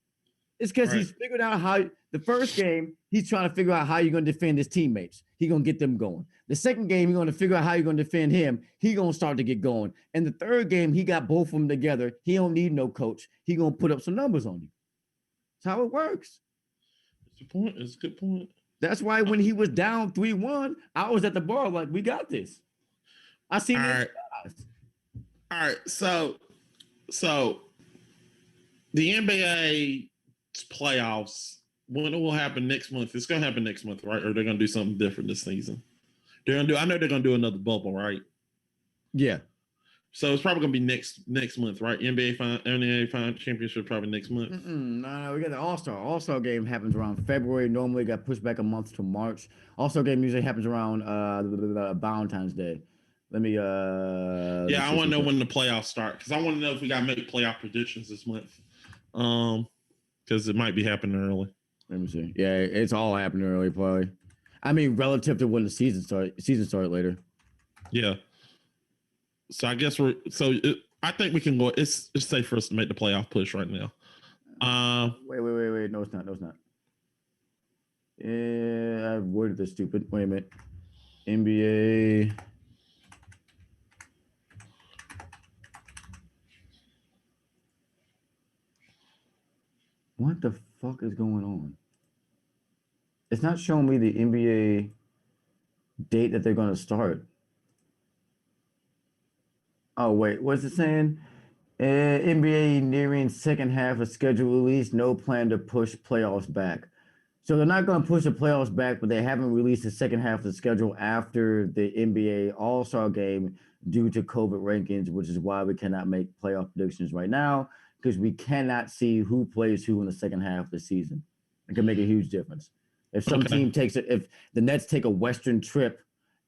It's because he's figured out how The first game, he's trying to figure out how you're going to defend his teammates. He's going to get them going. The second game, you're going to figure out how you're going to defend him. He's going to start to get going. And the third game, he got both of them together. He don't need no coach. He's going to put up some numbers on you. That's how it works. It's a point. It's a good point. That's why when he was down 3-1, I was at the bar like, we got this. I seen it. All right. So the NBA playoffs, when it will happen next month? It's gonna happen next month, right? Or they're gonna do something different this season. I know they're gonna do another bubble, right? Yeah. So it's probably gonna be next month, right? NBA final championship probably next month. No, we got the All-Star. All-Star game happens around February. Normally got pushed back a month to March. All-Star game usually happens around Valentine's Day. Let me I want to know when the playoffs start, because I want to know if we got to make playoff predictions this month. Because it might be happening early. Let me see. Yeah, it's all happening early, probably. I mean, relative to when the season started later. Yeah. So I guess I think we can go. It's safe for us to make the playoff push right now. Wait. No, it's not. Yeah, I worded this stupid. Wait a minute. NBA. What the fuck is going on? It's not showing me the NBA date that they're going to start. Oh, wait. What's it saying? NBA nearing second half of schedule release. No plan to push playoffs back. So they're not going to push the playoffs back, but they haven't released the second half of the schedule after the NBA All-Star game due to COVID rankings, which is why we cannot make playoff predictions right now, because we cannot see who plays who in the second half of the season. It can make a huge difference. If some team if the Nets take a Western trip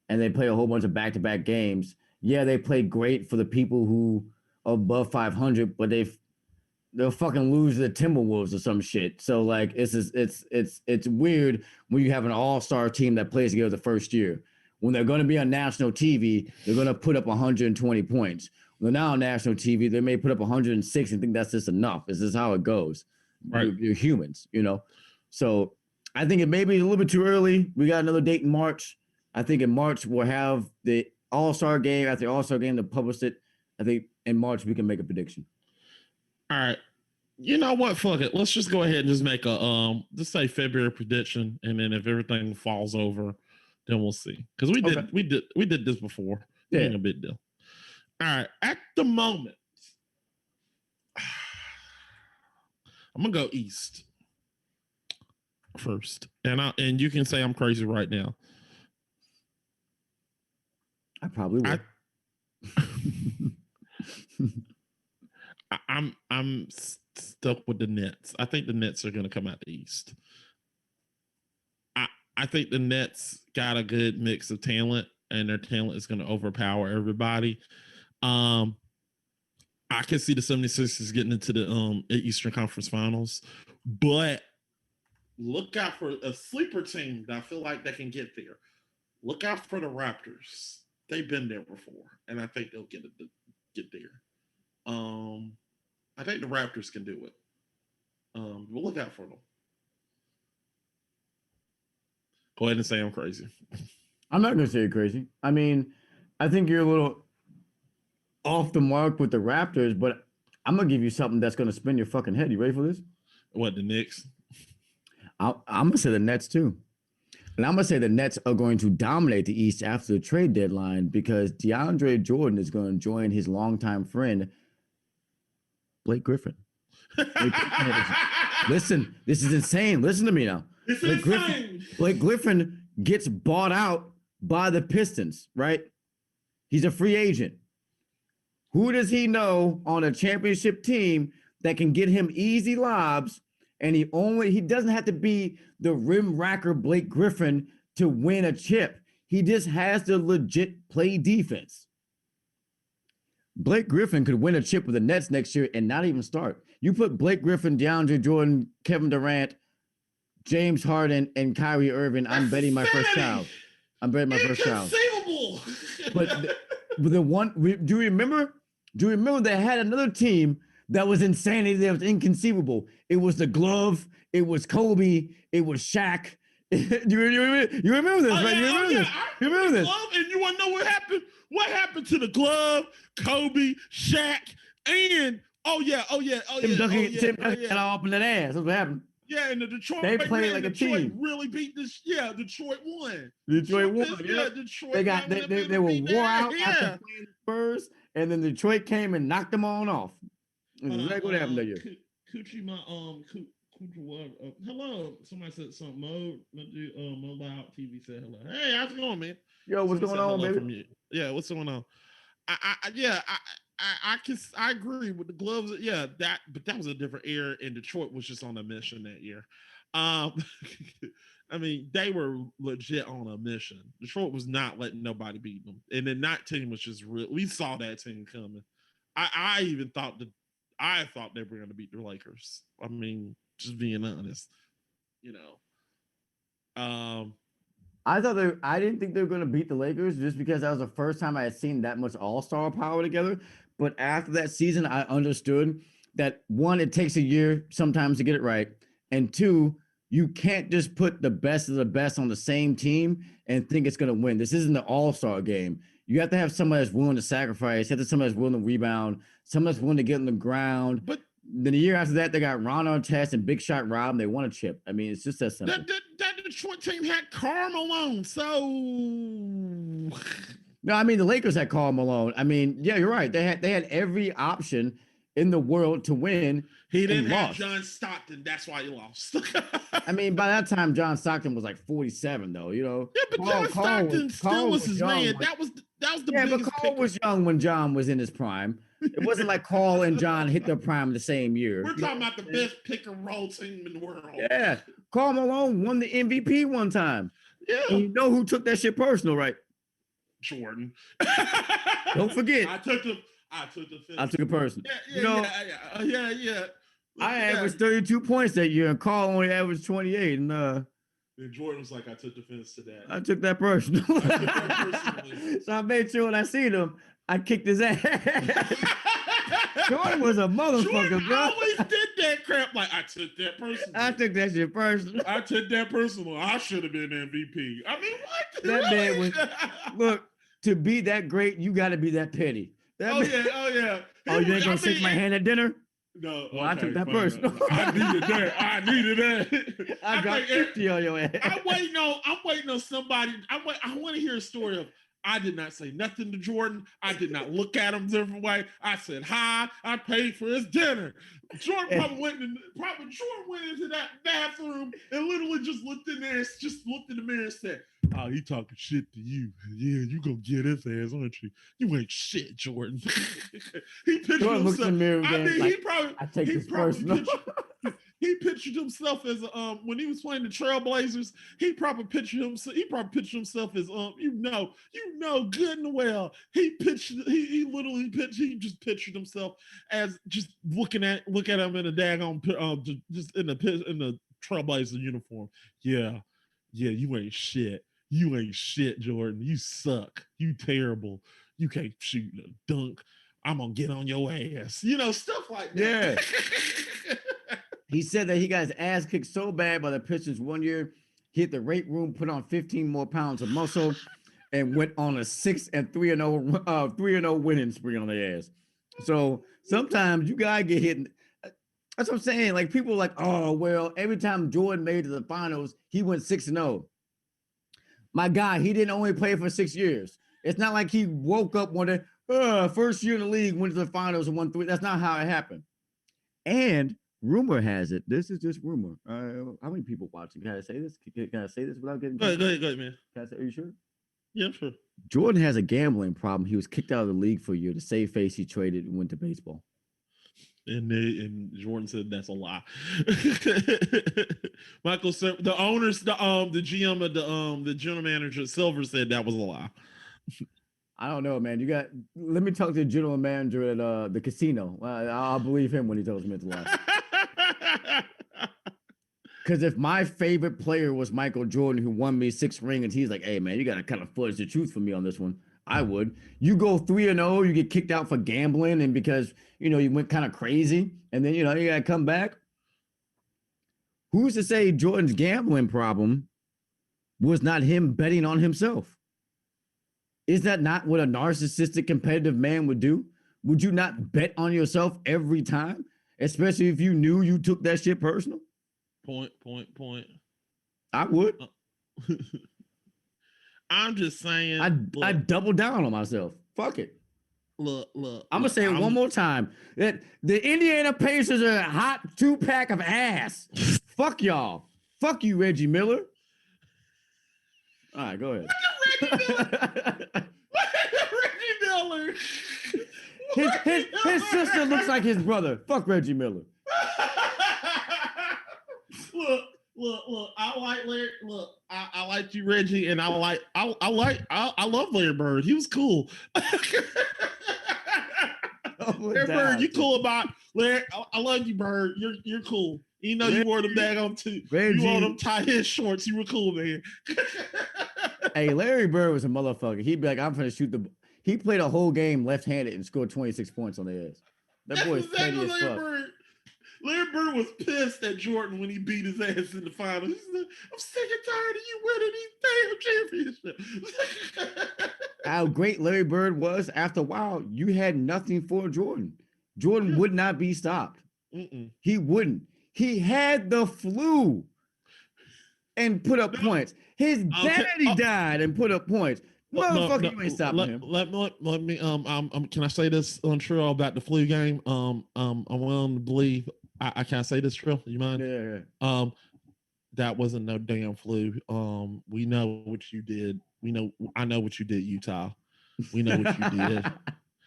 and they play a whole bunch of back-to-back games, yeah, they played great for the people who are above 500, but they'll fucking lose to the Timberwolves or some shit. So like it's weird when you have an all-star team that plays together the first year. When they're going to be on national TV, they're going to put up 120 points. When they're now on national TV, they may put up 106 and think that's just enough. This is how it goes. Right. You're humans, you know? So I think it may be a little bit too early. We got another date in March. I think in March we'll have the All-Star game. After the All-Star game, to publish it. I think in March we can make a prediction. All right. You know what? Fuck it. Let's just go ahead and just make a just say February prediction, and then if everything falls over, then we'll see. Because we did this before. Yeah, ain't a big deal. All right. At the moment, I'm gonna go East first, and you can say I'm crazy right now. I probably will. I'm stuck with the Nets. I think the Nets are going to come out the East. I think the Nets got a good mix of talent, and their talent is going to overpower everybody. I can see the 76ers getting into the Eastern Conference Finals, but look out for a sleeper team that I feel like they can get there. Look out for the Raptors. They've been there before, and I think they'll get there. I think the Raptors can do it. We'll look out for them. Go ahead and say I'm crazy. I'm not going to say you're crazy. I mean, I think you're a little off the mark with the Raptors, but I'm going to give you something that's going to spin your fucking head. You ready for this? What, the Knicks? I'm going to say the Nets too. And I'm going to say the Nets are going to dominate the East after the trade deadline because DeAndre Jordan is going to join his longtime friend, Blake Griffin. Listen, this is insane. Listen to me now. Blake Griffin gets bought out by the Pistons, right? He's a free agent. Who does he know on a championship team that can get him easy lobs? And he doesn't have to be the rim racker Blake Griffin to win a chip. He just has to legit play defense. Blake Griffin could win a chip with the Nets next year and not even start. You put Blake Griffin, DeAndre Jordan, Kevin Durant, James Harden, and Kyrie Irving. I'm betting my first child. I'm betting my first child. But the one, do you remember they had another team that was insanity. That was inconceivable. It was the glove. It was Kobe. It was Shaq. You remember this, right? You remember this? You remember this? Glove, and you want to know what happened? What happened to the glove, Kobe, Shaq, and Tim Duncan got off in that ass. That's what happened. Yeah, and the Detroit they played like Detroit a team. Really beat this. Yeah, Detroit won. Detroit won. Yeah, Detroit. They were wore out after playing the Spurs, and then Detroit came and knocked them all off. That's exactly what happened that year. Coochie, hello. Somebody said something. Mobile TV said hello. Hey, how's it going, man? Yo, what's going on, baby? Yeah, what's going on? I agree with the gloves. Yeah, but that was a different era, and Detroit was just on a mission that year. I mean, they were legit on a mission. Detroit was not letting nobody beat them, and then that team was just real. We saw that team coming. I even thought they were going to beat the Lakers. I mean, just being honest, I didn't think they were going to beat the Lakers just because that was the first time I had seen that much all-star power together. But after that season, I understood that one, it takes a year sometimes to get it right. And two, you can't just put the best of the best on the same team and think it's going to win. This isn't the all-star game. You have to have somebody that's willing to sacrifice. You have to have somebody that's willing to rebound, somebody that's willing to get on the ground. But then the year after that, they got Ron Artest and Big Shot Rob, and they won a chip. I mean, it's just that simple. That Detroit team had Karl Malone, so no, I mean the Lakers had Karl Malone. I mean, yeah, you're right. They had every option in the world to win. He didn't have John Stockton. That's why he lost. I mean, by that time, John Stockton was like 47, though. Yeah, but John Stockton still was his man. That was the biggest. Yeah, but Karl was young when John was in his prime. It wasn't like Karl and John hit their prime the same year. We're talking about the best pick and roll team in the world. Yeah, Karl Malone won the MVP one time. Yeah, and you know who took that shit personal, right? Jordan. Don't forget. I took it personal. Yeah. I averaged 32 points that year, and Karl only averaged 28. And Jordan was like, I took offense to that. I took that personal. So I made sure when I seen him, I kicked his ass. Jordan was a motherfucker, bro. I always did that crap. Like, I took that personal. I took that shit personal. I took that personal. I should have been MVP. I mean, what? That man was, look, to be that great, you got to be that petty. Oh, yeah. Oh, you ain't going to shake my hand at dinner? No. Well, I took that personal. I needed that. I got 50 on your ass. I'm waiting on somebody. I want to hear a story of, I did not say nothing to Jordan. I did not look at him different way. I said hi. I paid for his dinner. Jordan probably went into that bathroom and literally just looked in there, just looked in the mirror and said, "Oh, he talking shit to you. Yeah, you gonna get his ass, aren't you? You ain't shit, Jordan." He pictured Jordan looks in the mirror I mean, like, I take this personal. He pictured himself as when he was playing the Trailblazers. He probably pictured himself as you know good and well. He just pictured himself as just look at him in a daggone just in the Trailblazer uniform. Yeah, you ain't shit. You ain't shit, Jordan. You suck. You terrible. You can't shoot a dunk. I'm gonna get on your ass. Stuff like that. Yeah. He said that he got his ass kicked so bad by the Pistons one year, he hit the weight room, put on 15 more pounds of muscle, and went on a 3-0 winning spree on their ass. So sometimes you gotta get hit. That's what I'm saying. Like people are like, oh well, every time Jordan made it to the finals, he went 6-0. My guy, he didn't only play for 6 years. It's not like he woke up one day, first year in the league, went to the finals and won 3. That's not how it happened. And rumor has it, this is just rumor. How many people watching? Can I say this? Can I say this without getting? Go ahead, man. Can I say, are you sure? Yeah, I'm sure. Jordan has a gambling problem. He was kicked out of the league for a year. To save face, he traded and went to baseball. And Jordan said that's a lie. Michael said the owners, the GM of the general manager Silver said that was a lie. I don't know, man. Let me talk to the general manager at the casino. I'll believe him when he tells me it's a lie. Because if my favorite player was Michael Jordan, who won me 6 rings, and he's like, "Hey, man, you got to kind of fudge the truth for me on this one," I would. You go 3-0, you get kicked out for gambling and because you went kind of crazy, and then you gotta come back. Who's to say Jordan's gambling problem was not him betting on himself? Is that not what a narcissistic competitive man would do? Would you not bet on yourself every time? Especially if you knew you took that shit personal? Point. I would. I'm just saying. I double down on myself. Fuck it. Look. I'm gonna say it one more time. That the Indiana Pacers are a hot 2-pack of ass. Fuck y'all. Fuck you, Reggie Miller. All right, go ahead. Reggie Miller. His sister looks like his brother. Fuck Reggie Miller. Look. I like Larry. Look, I like you, Reggie, and I love Larry Bird. He was cool. Larry Bird, you cool about Larry? I love you, Bird. You're cool. You know, you wore them daggone too. You wore them tie-his shorts. You were cool, man. Hey, Larry Bird was a motherfucker. He'd be like, I'm finna shoot the. He played a whole game left-handed and scored 26 points on their ass. That boy's petty as fuck. Larry Bird was pissed at Jordan when he beat his ass in the finals. He said, I'm sick and tired of you winning these damn championships. How great Larry Bird was, after a while, you had nothing for Jordan. Jordan would not be stopped. He wouldn't. He had the flu and put up points. His daddy died and put up points. Motherfucker, you ain't stopping him. Let me can I say this untrue about the flu game? I'm willing to believe I can't say this, Trill. You mind? Yeah. That wasn't no damn flu. We know what you did. I know what you did, Utah. We know what you did.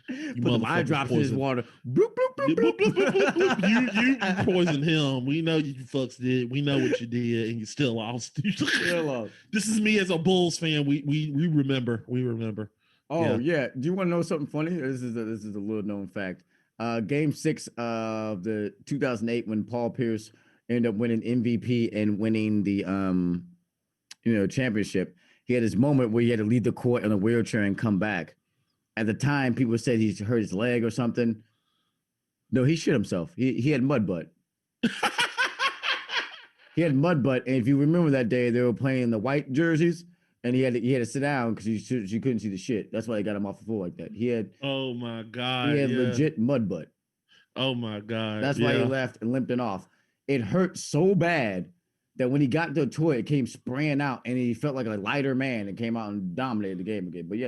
You put the eye drops in his water. Bloop, bloop, bloop, bloop. You poisoned him. We know you fucks did. We know what you did, and you still lost. This is me as a Bulls fan. We remember. We remember. Oh yeah. Do you want to know something funny? This is a little known fact. Game 6 of the 2008 when Paul Pierce ended up winning MVP and winning the championship. He had this moment where he had to leave the court in a wheelchair and come back. At the time, people said he hurt his leg or something. No, he shit himself. He had mud butt. He had mud butt, and if you remember that day, they were playing the white jerseys, and he had to sit down because you couldn't see the shit. That's why they got him off the floor like that. He had. Oh my god. He had legit mud butt. Oh my god. That's why he left and limped it off. It hurt so bad that when he got to the toilet, it came spraying out, and he felt like a lighter man and came out and dominated the game again. But yeah,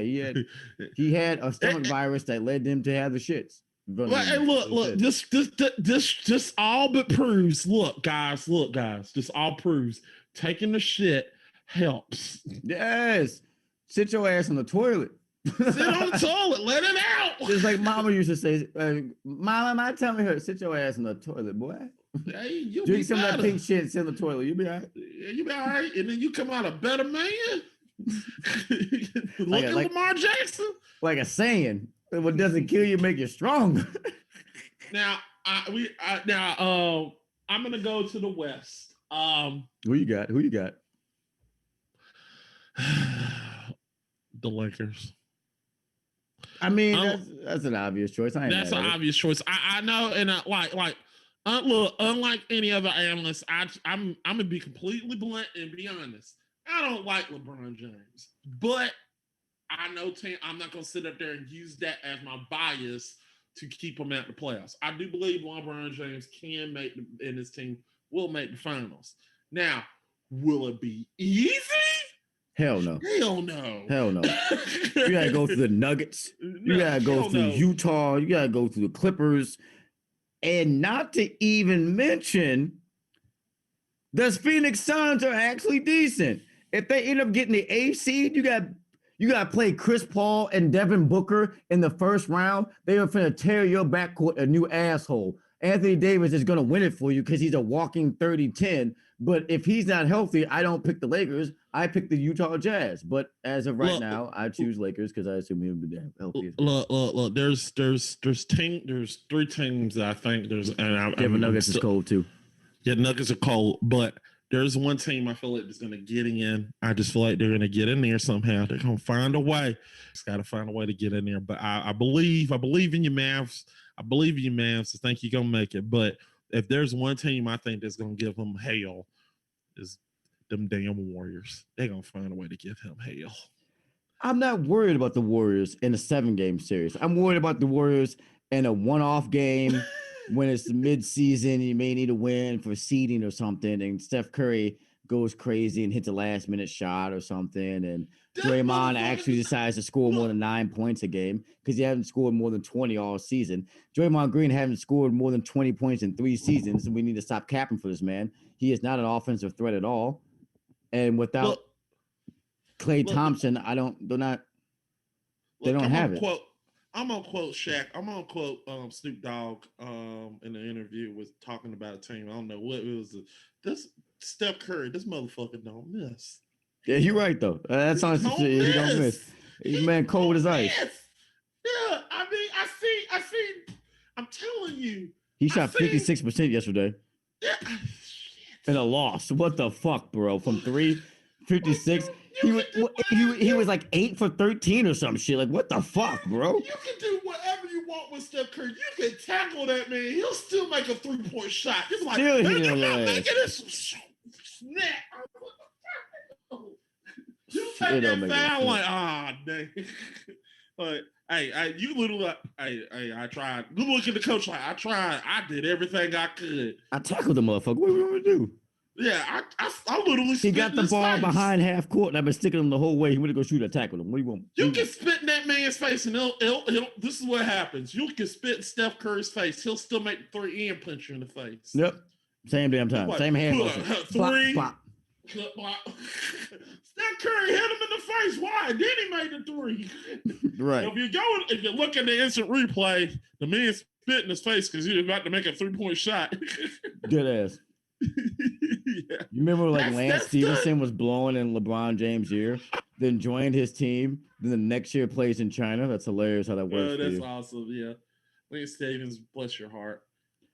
he had a stomach virus that led him to have the shits. Hey, look, this all but proves. Look, guys, this all proves taking the shit helps. Yes, sit your ass on the toilet. Sit on the toilet, let it out. Just like Mama used to say, "Mama, my tummy hurts. Sit your ass on the toilet, boy." Hey, you'll drink be some better. of that pink shit, sit in the toilet. You'll be all right. Yeah, you'll be all right, and then you come out a better man. Look at Lamar Jackson. Like a saying, what doesn't kill you make you stronger. Now, I'm gonna go to the West. Who you got? The Lakers. I mean, that's an obvious choice. That's an obvious choice. I know, and look, unlike any other analyst, I'm gonna be completely blunt and be honest. I don't like LeBron James, but I know I'm not gonna sit up there and use that as my bias to keep him at the playoffs. I do believe LeBron James can make and his team will make the finals. Now, will it be easy? Hell no. Hell no. Hell no. You gotta go through the Nuggets. You gotta go through Utah. You gotta go through the Clippers. And not to even mention, the Phoenix Suns are actually decent. If they end up getting the A seed, you got to play Chris Paul and Devin Booker in the first round. They are finna tear your backcourt a new asshole. Anthony Davis is gonna win it for you because he's a walking 30-10. But if he's not healthy, I don't pick the Lakers. I pick the Utah Jazz. But as of right now, I choose Lakers because I assume he'll be healthy. Look. There's 3 teams that I think there's, and Denver Nuggets is cold too. Yeah, Nuggets are cold, but there's one team I feel like is going to get in. I just feel like they're going to get in there somehow. They're going to find a way. Just got to find a way to get in there. But I believe in your Mavs. I believe in your Mavs. I think you're going to make it. But if there's one team I think that's going to give them hell, is them damn Warriors. They're going to find a way to give him hell. I'm not worried about the Warriors in a 7-game series. I'm worried about the Warriors in a one-off game when it's mid-season. You may need a win for seeding or something, and Steph Curry goes crazy and hits a last-minute shot or something, and Draymond actually decides to score more than 9 points a game because he hasn't scored more than 20 all season. Draymond Green hasn't scored more than 20 points in 3 seasons, and we need to stop capping for this man. He is not an offensive threat at all, and without Klay Thompson, they don't have it. I'm gonna quote Shaq. I'm gonna quote Snoop Dogg in the interview was talking about a team. I don't know what it was. This Steph Curry, this motherfucker don't miss. Yeah, you're right though. That's honestly he don't miss. He's man cold as ice. Yeah, I mean, I see. I'm telling you, he shot 56% yesterday. Yeah. In a loss. What the fuck, bro? From 3, 56. He was like 8 for 13 or some shit. Like, what the fuck, bro? You can do whatever you want with Steph Curry. You can tackle that man. He'll still make a 3-point shot. He's like, still you're not making this snap. You take that foul like, dang. Like, hey, you literally, I tried. You look at the coach like, I tried. I did everything I could. I tackled the motherfucker. What are we going to do? Yeah, I literally he got the ball behind half court, and I've been sticking him the whole way. He went to go shoot. I tackled him. What do you want? You can spit in that man's face, and this is what happens. You can spit in Steph Curry's face. He'll still make the 3 and punch you in the face. Yep. Same damn time. Like, same hand. 3. Plop. Steph Curry hit him in the face. Why? Then he made the 3. Right. If you look at the instant replay, the man spit in his face because he was about to make a 3-point shot. Good ass. Yeah. You remember like Lance Stevenson was blowing in LeBron James' ear, then joined his team, then the next year plays in China? That's hilarious how that works. That's awesome. Yeah. Lance Stevens, bless your heart.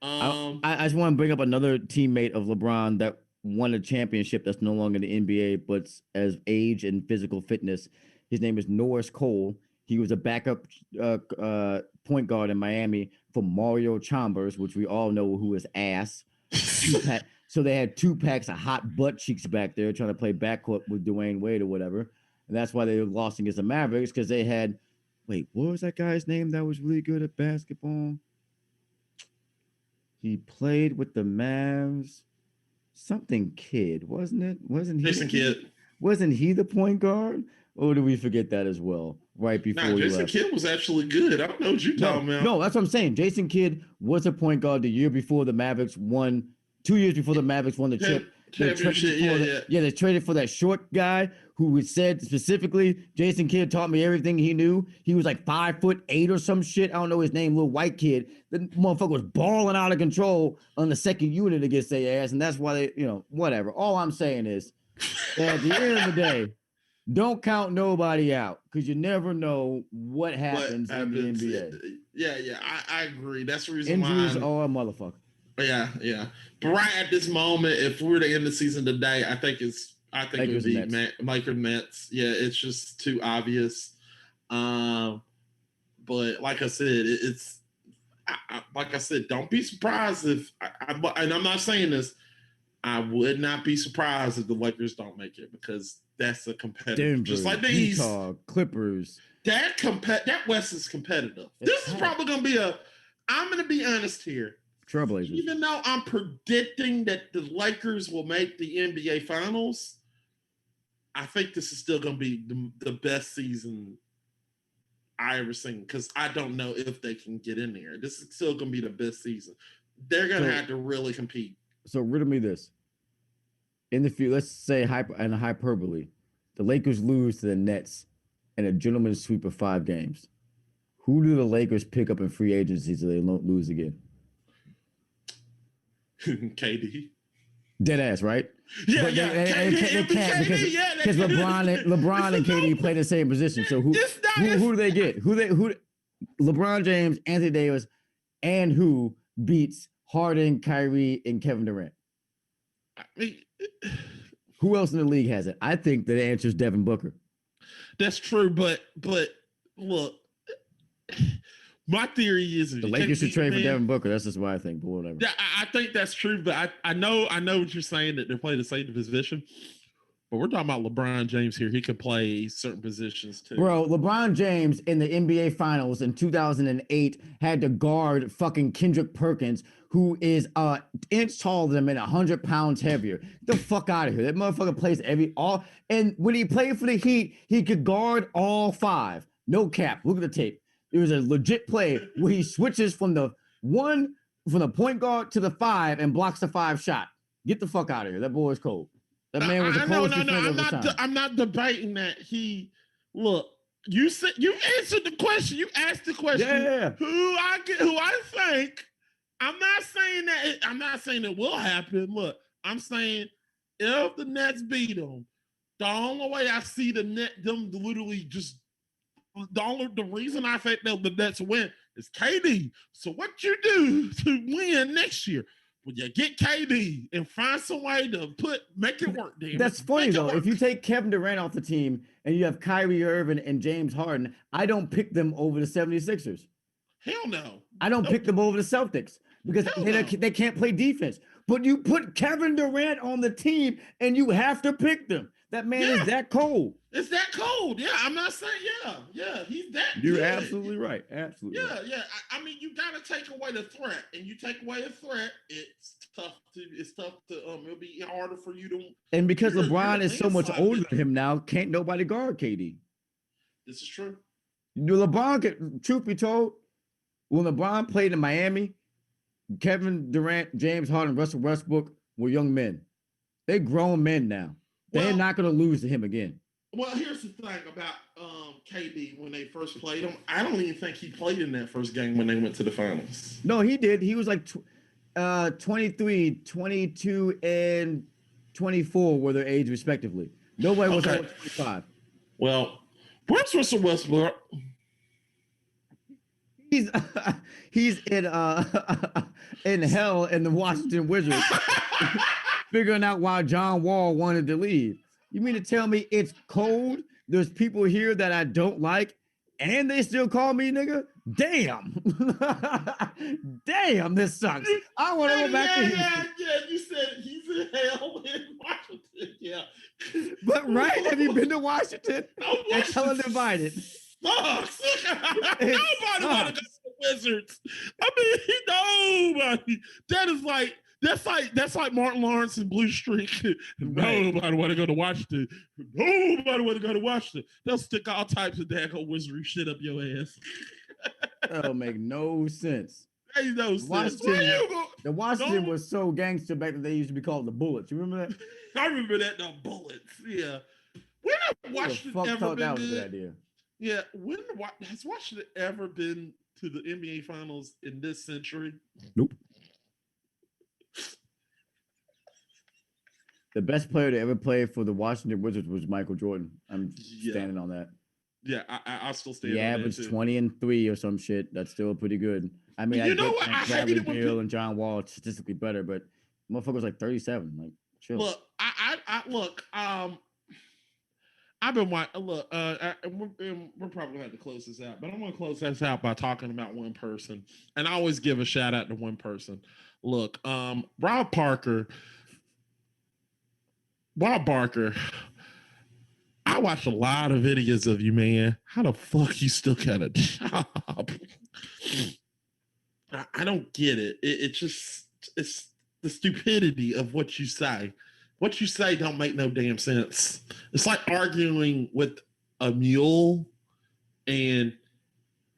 I just want to bring up another teammate of LeBron that won a championship that's no longer in the NBA, but as age and physical fitness. His name is Norris Cole. He was a backup point guard in Miami for Mario Chalmers, which we all know who is ass. So they had 2 packs of hot butt cheeks back there trying to play backcourt with Dwayne Wade or whatever. And that's why they lost against the Mavericks, because they had, what was that guy's name that was really good at basketball? He played with the Mavs. Something Kid, wasn't it? Jason Kidd. Wasn't he the point guard? Or do we forget that as well? Right before he Jason left? Kidd was actually good. I don't know what you're talking about. No, that's what I'm saying. Jason Kidd was a point guard the year before the Mavericks won. 2 years before the Mavericks won the chip. They traded for that short guy who said specifically, Jason Kidd taught me everything he knew. He was like 5'8" or some shit. I don't know his name, little white kid. The motherfucker was balling out of control on the second unit against their ass, and that's why they, whatever. All I'm saying is, at the end of the day, don't count nobody out because you never know what happens in the NBA. Yeah, I agree. That's the reason Injuries are a motherfucker. Yeah. But right at this moment, if we were to end the season today, I think it would be Lakers Nets. Yeah, it's just too obvious. But like I said, like I said, don't be surprised if and I'm not saying this. I would not be surprised if the Lakers don't make it because that's a competitive. Denver, just like these Utah, Clippers. That West is competitive. This is probably going to be I'm going to be honest here. Trailblazers. Even though I'm predicting that the Lakers will make the NBA Finals, I think this is still going to be the best season I ever seen because I don't know if they can get in there. This is still going to be the best season. They're going to have to really compete. So riddle me this. In the field, let's say hyperbole, the Lakers lose to the Nets in a gentleman's sweep of 5 games. Who do the Lakers pick up in free agency so they don't lose again? KD. Dead ass, right? Yeah, but yeah. They can't because LeBron and KD play the same position. So who do they get? Who LeBron James, Anthony Davis, and who beats Harden, Kyrie, and Kevin Durant? I mean, Who else in the league has it? I think the answer is Devin Booker. That's true, but look, my theory is The Lakers should trade for Devin Booker. That's just what I think, but whatever. Yeah, I think that's true, but I know what you're saying, that they're playing the same position. But we're talking about LeBron James here. He could play certain positions too. Bro, LeBron James in the NBA Finals in 2008 had to guard fucking Kendrick Perkins, who is an inch taller than him and 100 pounds heavier. Get the fuck out of here. That motherfucker plays and when he played for the Heat, he could guard all five. No cap. Look at the tape. It was a legit play where he switches from the point guard to the five and blocks the five shot. Get the fuck out of here. That boy is cold. That man was a close defender of the time. I'm not debating that. You said you answered the question. You asked the question. Yeah. Who I think. I'm not saying it will happen. Look, I'm saying if the Nets beat them, the only way I see them literally just the reason I think the Nets win is KD. So what you do to win next year? Well, you get KD and find some way to make it work. Damn. That's funny though. If you take Kevin Durant off the team and you have Kyrie Irving and James Harden, I don't pick them over the 76ers. Hell no. I don't pick them over the Celtics because they can't play defense. But you put Kevin Durant on the team and you have to pick them. That man is that cold. It's that cold. Yeah, I'm not saying, yeah, he's that. You're good. absolutely right. Absolutely. Yeah, right. yeah. I mean, you got to take away the threat, and you take away a threat, it's tough to. It'll be harder for you to. And because LeBron is so much older than him now, can't nobody guard KD. This is true. Truth be told, when LeBron played in Miami, Kevin Durant, James Harden, Russell Westbrook were young men. They're grown men now. They're not going to lose to him again. Well, here's the thing about KD when they first played him. I don't even think he played in that first game when they went to the finals. No, he did. He was like 23, 22, and 24 were their age respectively. Nobody was 25. Well, where's Russell Westbrook? He's in hell in the Washington Wizards. Figuring out why John Wall wanted to leave. You mean to tell me it's cold? There's people here that I don't like, and they still call me nigga? Damn. Damn, this sucks. I want to go back to Houston. Yeah, you said he's in hell in Washington. Yeah. But right, have you been to Washington? It's hella divided. Sucks. Nobody want to go to the Wizards. I mean, nobody. That's like Martin Lawrence and Blue Streak. Nobody want to go to Washington. Nobody want to go to Washington. They'll stick all types of daggone wizardry shit up your ass. That'll make no sense. Ain't no sense. The Washington was so gangster back that they used to be called the Bullets. You remember that? I remember that, the Bullets. Yeah. When has Washington ever been that good? Was a good idea. Yeah. Has Washington ever been to the NBA Finals in this century? Nope. The best player to ever play for the Washington Wizards was Michael Jordan. I'm standing on that. Yeah, I'll still stand on that. He averaged 20 and 3 or some shit. That's still pretty good. I mean, I get Bradley Beal and John Wall are statistically better, but motherfucker was like 37. Like, chill. Look, I've been watching. Look, we're probably gonna have to close this out, but I'm gonna close this out by talking about one person, and I always give a shout out to one person. Look, Rob Barker. I watched a lot of videos of you, man. How the fuck you still got a job? I don't get it. It's the stupidity of what you say. What you say don't make no damn sense. It's like arguing with a mule, and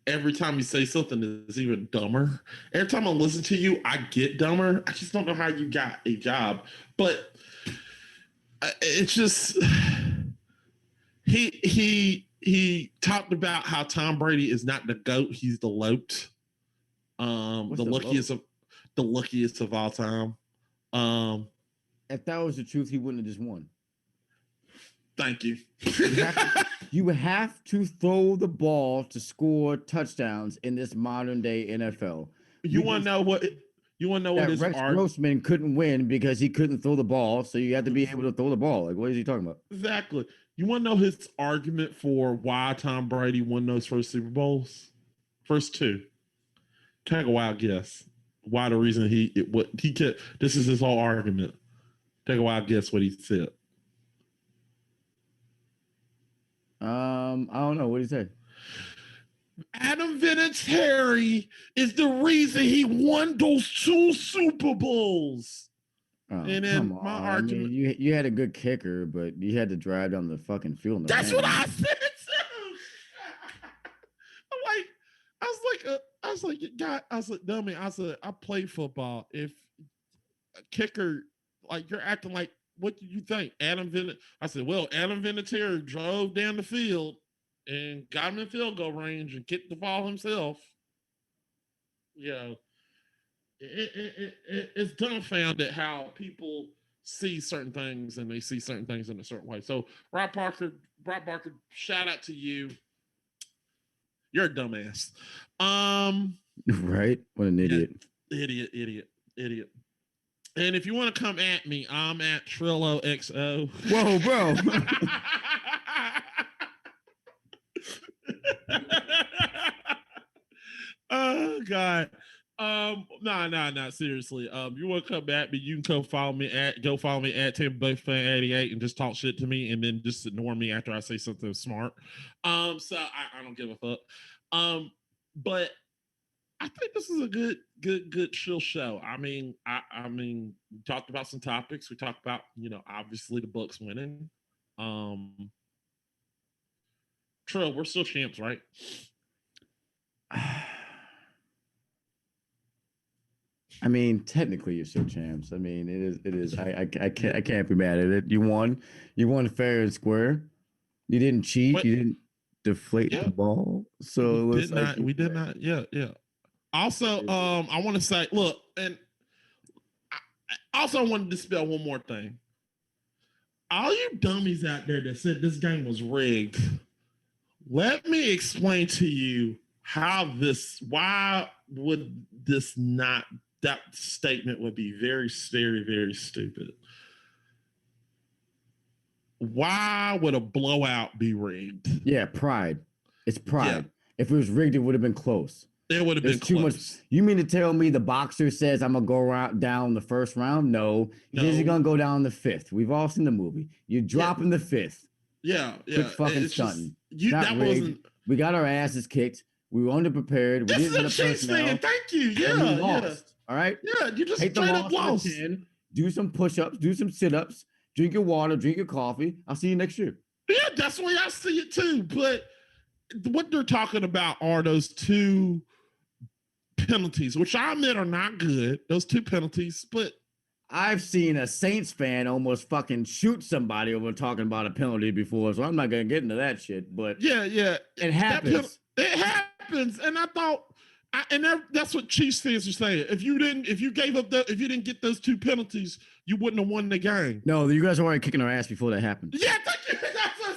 every time you say something is even dumber. Every time I listen to you, I get dumber. I just don't know how you got a job. But it's just he talked about how Tom Brady is not the GOAT, he's the LOAT. The luckiest of all time. If that was the truth, he wouldn't have just won. Thank you. You have to throw the ball to score touchdowns in this modern day NFL. You want to know what You want to know what That his Rex Grossman couldn't win because he couldn't throw the ball, so you had to be able to throw the ball. Like, what is he talking about? exactly? You want to know his argument for why Tom Brady won those first Super Bowls, first two? Take a wild guess. Why the reason what he kept? This is his whole argument. Take a wild guess what he said. I don't know. What did he say? Adam Vinatieri is the reason he won those two Super Bowls. Oh, and then come on. my I argument, mean, you had a good kicker, but you had to drive down the fucking field. that's what I said too. I was like, God, I was like, dummy. I said, I played football. If a kicker, like you're acting like, what do you think, I said, well, Adam Vinatieri drove down the field and got him in field goal range and kicked the ball himself. You know, it's dumbfounded how people see certain things and they see certain things in a certain way. So Rob Parker, shout out to you. You're a dumbass. Right? What an idiot. Idiot. And if you want to come at me, I'm at Trillo XO. Whoa, bro. Oh God. Nah, seriously. You want to come at me, you can go follow me at Tampa Fan 88 and just talk shit to me and then just ignore me after I say something smart. So I don't give a fuck. But I think this is a good chill show. I mean, we talked about some topics. We talked about, obviously the Bucks winning. Trill, we're still champs, right? I mean, technically you're still champs. I mean, it is. I can't be mad at it. You won fair and square. You didn't cheat. You didn't deflate the ball. So we did not. Yeah. Also, I want to say, look, and I also want to dispel one more thing. All you dummies out there that said this game was rigged, let me explain to you why would this not, that statement would be very, very, very stupid. Why would a blowout be rigged? Yeah, pride. It's pride. Yeah. If it was rigged, it would have been close. It would have been too close. Much. You mean to tell me the boxer says I'm gonna go down the first round? No, he says he's gonna go down the fifth. We've all seen the movie. You drop in the fifth. Yeah. Quick fucking stunting. That wasn't. We got our asses kicked. We were underprepared. We this is a Chiefs thing. Thank you. Yeah. We lost. All right. Yeah. You just straight up lost. Do some push-ups. Do some sit-ups. Drink your water. Drink your coffee. I'll see you next year. Yeah, that's the way I see it too. But what they're talking about are those two penalties, which I admit are not good. Those two penalties, but I've seen a Saints fan almost fucking shoot somebody over talking about a penalty before, so I'm not gonna get into that shit. But yeah, it happens. It happens, and I thought, that's what Chiefs fans are saying. If you didn't get those two penalties, you wouldn't have won the game. No, you guys were already kicking our ass before that happened. Yeah, thank you.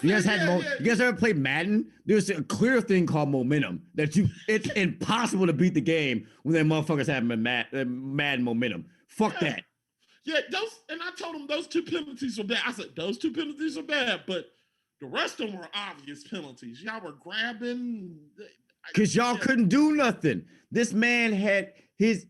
You guys ever played Madden? There's a clear thing called momentum it's impossible to beat the game when them motherfuckers have mad momentum. Fuck that. Yeah, and I told them those two penalties were bad. I said those two penalties are bad, but the rest of them were obvious penalties. Y'all were grabbing because y'all couldn't do nothing. This man had his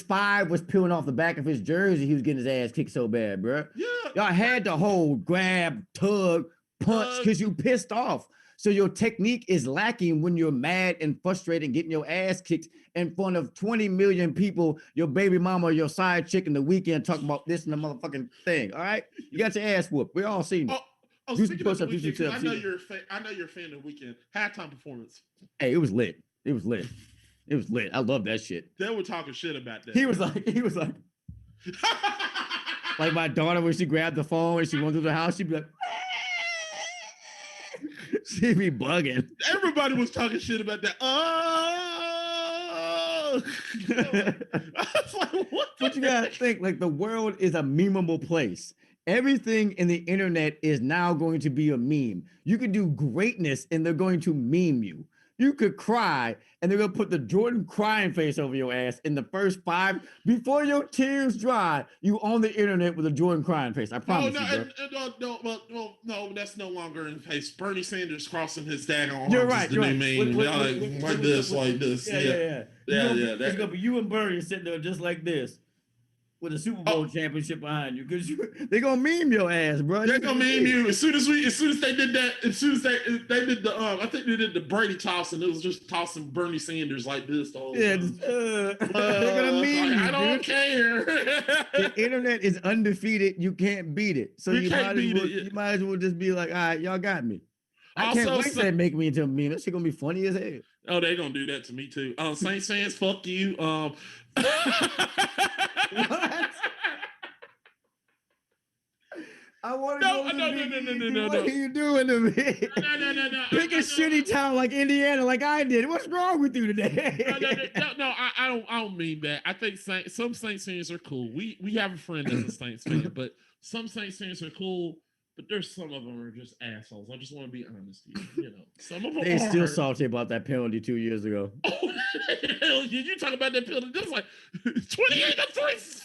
5 was peeling off the back of his jersey. He was getting his ass kicked so bad, bro. Yeah, y'all had to hold, grab, tug, punch because you pissed off. So your technique is lacking when you're mad and frustrated and getting your ass kicked in front of 20 million people, your baby mama, your side chick in the weekend talking about this and the motherfucking thing. All right? You got your ass whooped. We all seen it. Speaking of the weekend, I know you're a fan of the weekend. Halftime performance. Hey, it was lit. I love that shit. They were talking shit about that. He was like like my daughter when she grabbed the phone and she went through the house, she'd be like, she'd be bugging. Everybody was talking shit about that. I was like, what? But you gotta think, like, the world is a memeable place. Everything in the internet is now going to be a meme. You can do greatness and they're going to meme you. You could cry, and they're gonna put the Jordan crying face over your ass in the first 5 before your tears dry. You on the internet with a Jordan crying face. I promise you, bro. No, that's no longer in face. Bernie Sanders crossing his daggone You're arms right. is the You're new right. meme. Like this. Yeah. Yeah. It's gonna be you and Bernie sitting there just like this with a Super Bowl Oh, championship behind you, because they're gonna meme your ass, bro. they're gonna meme you as soon as they did that. As soon as they did the I think they did the Brady toss, and it was just tossing Bernie Sanders like this the whole time. They're gonna meme you. I don't care. The internet is undefeated. You can't beat it. So you might as well just be like, all right, y'all got me. I can't wait to make me into a meme. That shit gonna be funny as hell. Oh, they gonna do that to me too. Saints fans, fuck you. What? I want to go. No. What are you doing to me? No. Pick a shitty town like Indiana, like I did. What's wrong with you today? No. I don't mean that. I think some Saints fans are cool. We have a friend that's a Saints fan, but some Saints fans are cool. But there's some of them are just assholes. I just want to be honest with you. You know, some of them they still salty about that penalty 2 years ago. Oh, you talk about that penalty? This like 28-3.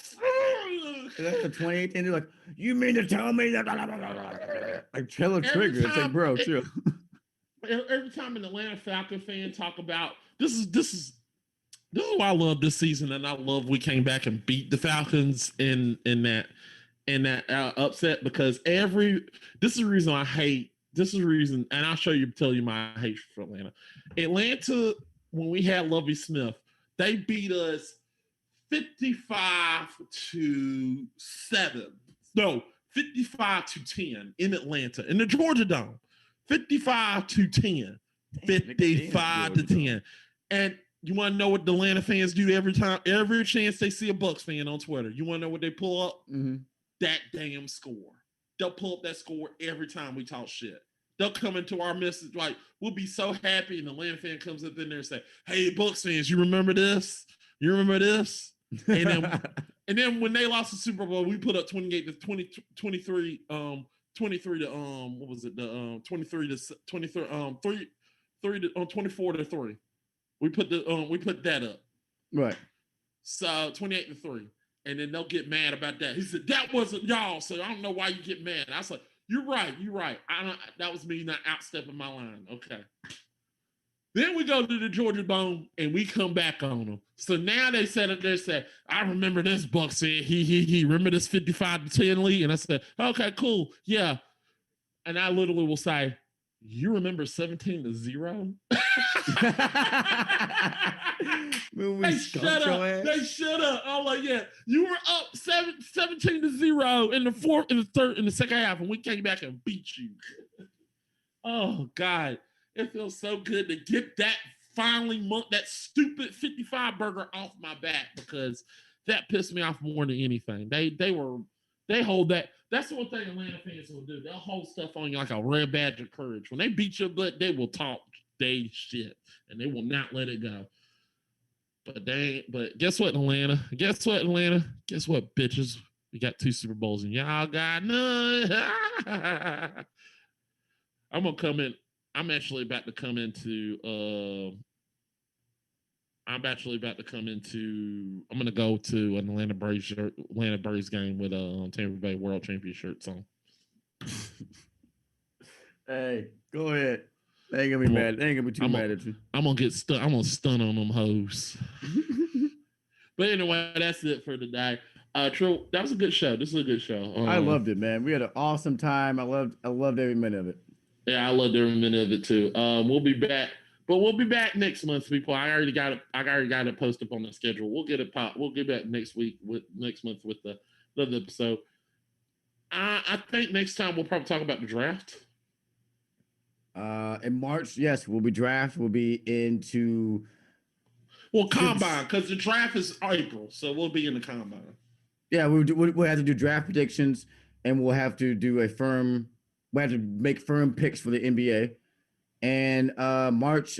That's the 28, and they're like, "You mean to tell me that?" Like Triller Trigger. It's like, bro, chill. Every time an Atlanta Falcon fan talk about this is why I love this season, and I love we came back and beat the Falcons in that upset, because this is the reason I hate. This is the reason, and I'll tell you my hate for Atlanta. Atlanta, when we had Lovie Smith, they beat us 55-7. No, 55-10 in Atlanta, in the Georgia Dome. 55-10. 55-10. And you want to know what the Atlanta fans do every chance they see a Bucks fan on Twitter? You want to know what they pull up? Mm-hmm. That damn score. They'll pull up that score every time we talk shit. They'll come into our message like, we'll be so happy, and the Atlanta fan comes up in there and say, "Hey, Bucks fans, you remember this? You remember this?" And then when they lost the Super Bowl, we put up 23 to what was it? The 23 to 23 24-3. We put that up. Right. So 28-3. And then they'll get mad about that. He said, "That wasn't y'all, so I don't know why you get mad." I was like, You're right. That was me not outstepping my line. Okay. Then we go to the Georgia Dome and we come back on them. So now they said, "I remember this Buck said he remember this 55-10 lead." And I said, "Okay, cool. Yeah." And I literally will say, "You remember 17-0?" They shut up. They shut up. I'm like, "Yeah, you were up 17-0 in the second half, and we came back and beat you." Oh God, it feels so good to get that that stupid 55 burger off my back, because that pissed me off more than anything. They hold that. That's the one thing Atlanta fans will do. They'll hold stuff on you like a red badge of courage. When they beat your butt, they will talk they shit, and they will not let it go. But guess what, Atlanta? Guess what, bitches? We got 2 Super Bowls and y'all got none. I'm gonna come in. I'm about to come into. I'm gonna go to an Atlanta Braves game with Tampa Bay World Champion shirts on. Hey, go ahead. They ain't gonna be mad. They ain't gonna be too mad at you. I'm gonna get stunned. I'm gonna stun on them hoes. But anyway, that's it for today. True, that was a good show. This is a good show. I loved it, man. We had an awesome time. I loved every minute of it. Yeah, I loved every minute of it too. We'll be back, but we'll be back next month, people. I already got it posted up on the schedule. We'll get back next month with the other episode. I think next time we'll probably talk about the draft. In March, yes, we'll be draft. We'll be into combine, because the draft is April, so we'll be in the combine. Yeah, we'll have to do draft predictions, and we'll have to do we have to make firm picks for the NBA. And March,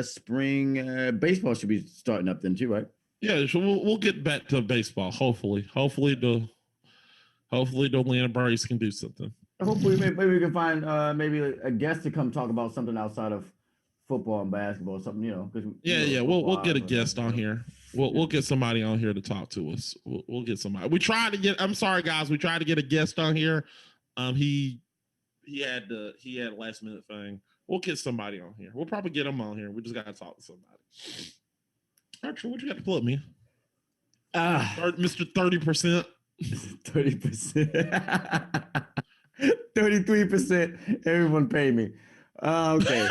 spring baseball should be starting up then too, right? Yeah, so we'll get back to baseball. Hopefully the Atlanta Braves can do something. Hopefully, maybe we can find maybe a guest to come talk about something outside of football and basketball or something, Yeah. We'll get a guest on here. We'll get somebody on here to talk to us. We'll get somebody. We tried to get. I'm sorry, guys. We tried to get a guest on here. He had a last minute thing. We'll get somebody on here. We'll probably get him on here. We just gotta talk to somebody. Actually, what you got to plug me? Mr. 30%. 30%. 33%. Everyone pay me. Okay.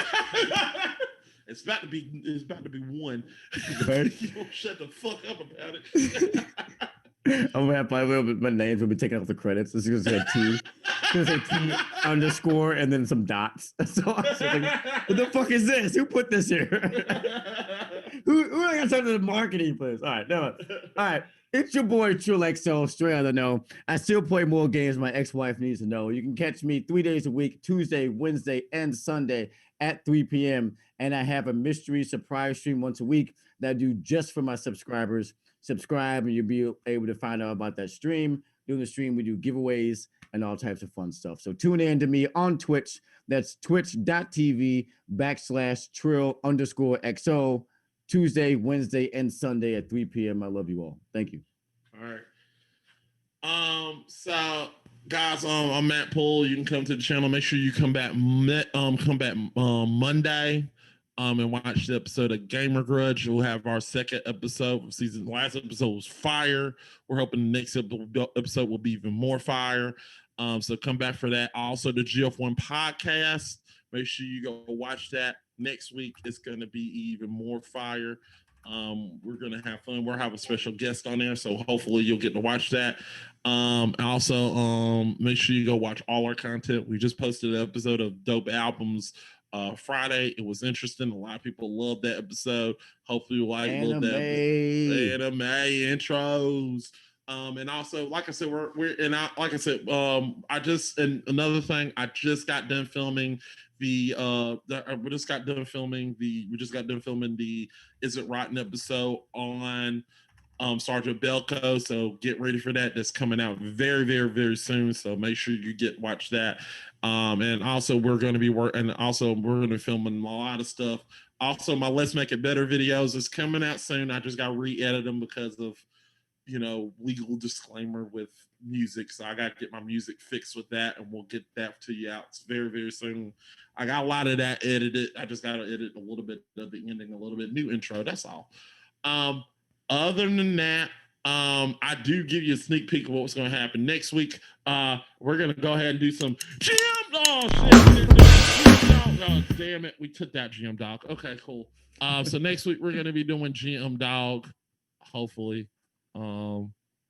It's about to be one. Right? You don't shut the fuck up about it. I'm gonna have my names will be taken off the credits. It's gonna say T. It's gonna say T underscore and then some dots. So I was like, what the fuck is this? Who put this here? who got something to marketing, please? All right, no. All right. It's your boy Trill XO, straight out of the know. I still play more games my ex-wife needs to know. You can catch me 3 days a week, Tuesday, Wednesday, and Sunday at 3 p.m. And I have a mystery surprise stream once a week that I do just for my subscribers. Subscribe and you'll be able to find out about that stream. During the stream, we do giveaways and all types of fun stuff. So tune in to me on Twitch. That's twitch.tv/Trill_XO. Tuesday, Wednesday, and Sunday at 3 p.m. I love you all. Thank you. All right. So guys, I'm Matt Poole. You can come to the channel. Make sure you come back Monday, and watch the episode of Gamer Grudge. We'll have our second episode of season. The last episode was fire. We're hoping the next episode will be even more fire. So come back for that. Also, the gf1 podcast. Make sure you go watch that. Next week it's going to be even more fire. We're going to have fun. We'll have a special guest on there, so hopefully you'll get to watch that. Also, make sure you go watch all our content. We just posted an episode of Dope Albums Friday. It was interesting. A lot of people loved that episode. Hopefully you like anime intros. And also, like I said, I just got done filming the Is It Rotten episode on Sergeant Belko. So get ready for that. That's coming out very, very, very soon. So make sure you watch that. And also we're going to be filming a lot of stuff. Also, my Let's Make It Better videos is coming out soon. I just got to re-edit them because of legal disclaimer with music. So I got to get my music fixed with that, and we'll get that to you out very, very soon. I got a lot of that edited. I just got to edit a little bit of the ending, a little bit new intro. That's all. Other than that, I do give you a sneak peek of what's going to happen next week. We're going to go ahead and do some GM. Oh, shit. Oh, damn it. We took that GM Dog. Okay, cool. So next week we're going to be doing GM Dog, hopefully.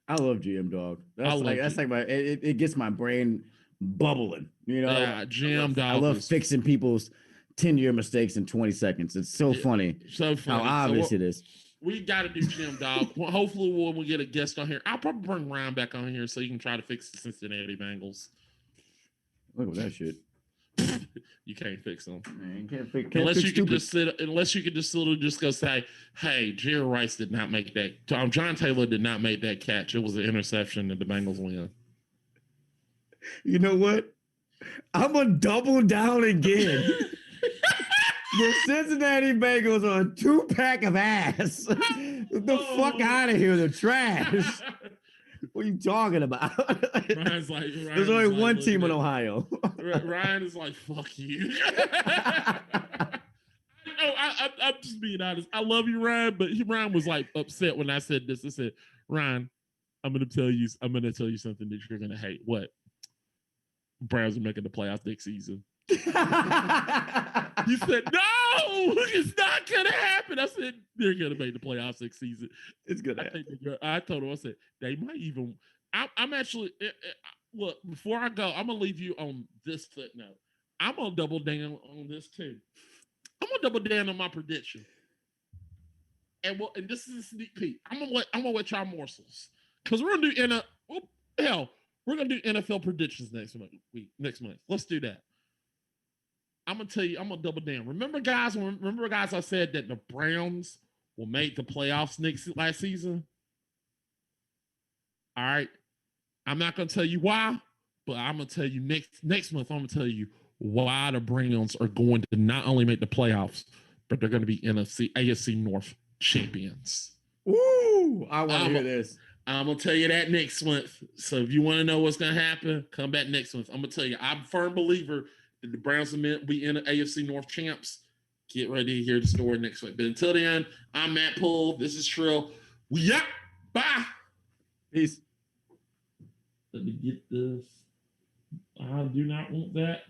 I love GM Dog. That's like my it gets my brain bubbling. Yeah, GM Dog. I love fixing people's 10-year mistakes in 20 seconds. It's so funny. So funny. How obvious it is. We got to do GM Dog. Well, hopefully when we get a guest on here, I'll probably bring Ryan back on here so you can try to fix the Cincinnati Bengals. Look at that shit. You can't fix them. Man, can't fix unless you stupid. can just sit. Unless you could just go say, "Hey, Jerry Rice did not make that. John Taylor did not make that catch. It was an interception, and the Bengals win." You know what? I'm gonna double down again. The Cincinnati Bengals are a 2-pack of ass. Get the fuck out of here. They're trash. What are you talking about? There's only one team in Ohio. Ryan is like, fuck you. I'm just being honest. I love you, Ryan, but Ryan was like upset when I said this. I said, Ryan, I'm gonna tell you something that you're gonna hate. What? Browns are making the playoffs next season. He said, no, it's not gonna happen. I said, they're gonna make the playoffs next season. It's gonna I told him, I said, they might even. I'm actually look, before I go, I'm gonna leave you on this footnote. I'm gonna double down on this too. I'm gonna double down on my prediction. And this is a sneak peek. I'm gonna let y'all morsels. Because we're gonna do we're gonna do NFL predictions next month. Let's do that. I'm gonna tell you, I'm gonna double down. Remember, guys, I said that the Browns will make the playoffs last season? All right. I'm not gonna tell you why, but I'm gonna tell you next month, I'm gonna tell you why the Browns are going to not only make the playoffs, but they're going to be AFC North champions. Ooh, I want to hear this. I'm gonna tell you that next month. So if you want to know what's gonna happen, come back next month. I'm gonna tell you. I'm a firm believer that the Browns will be in the AFC North champs. Get ready to hear the story next week. But until then, I'm Matt Poole. This is Trill. We out. Bye. Peace. Let me get this. I do not want that.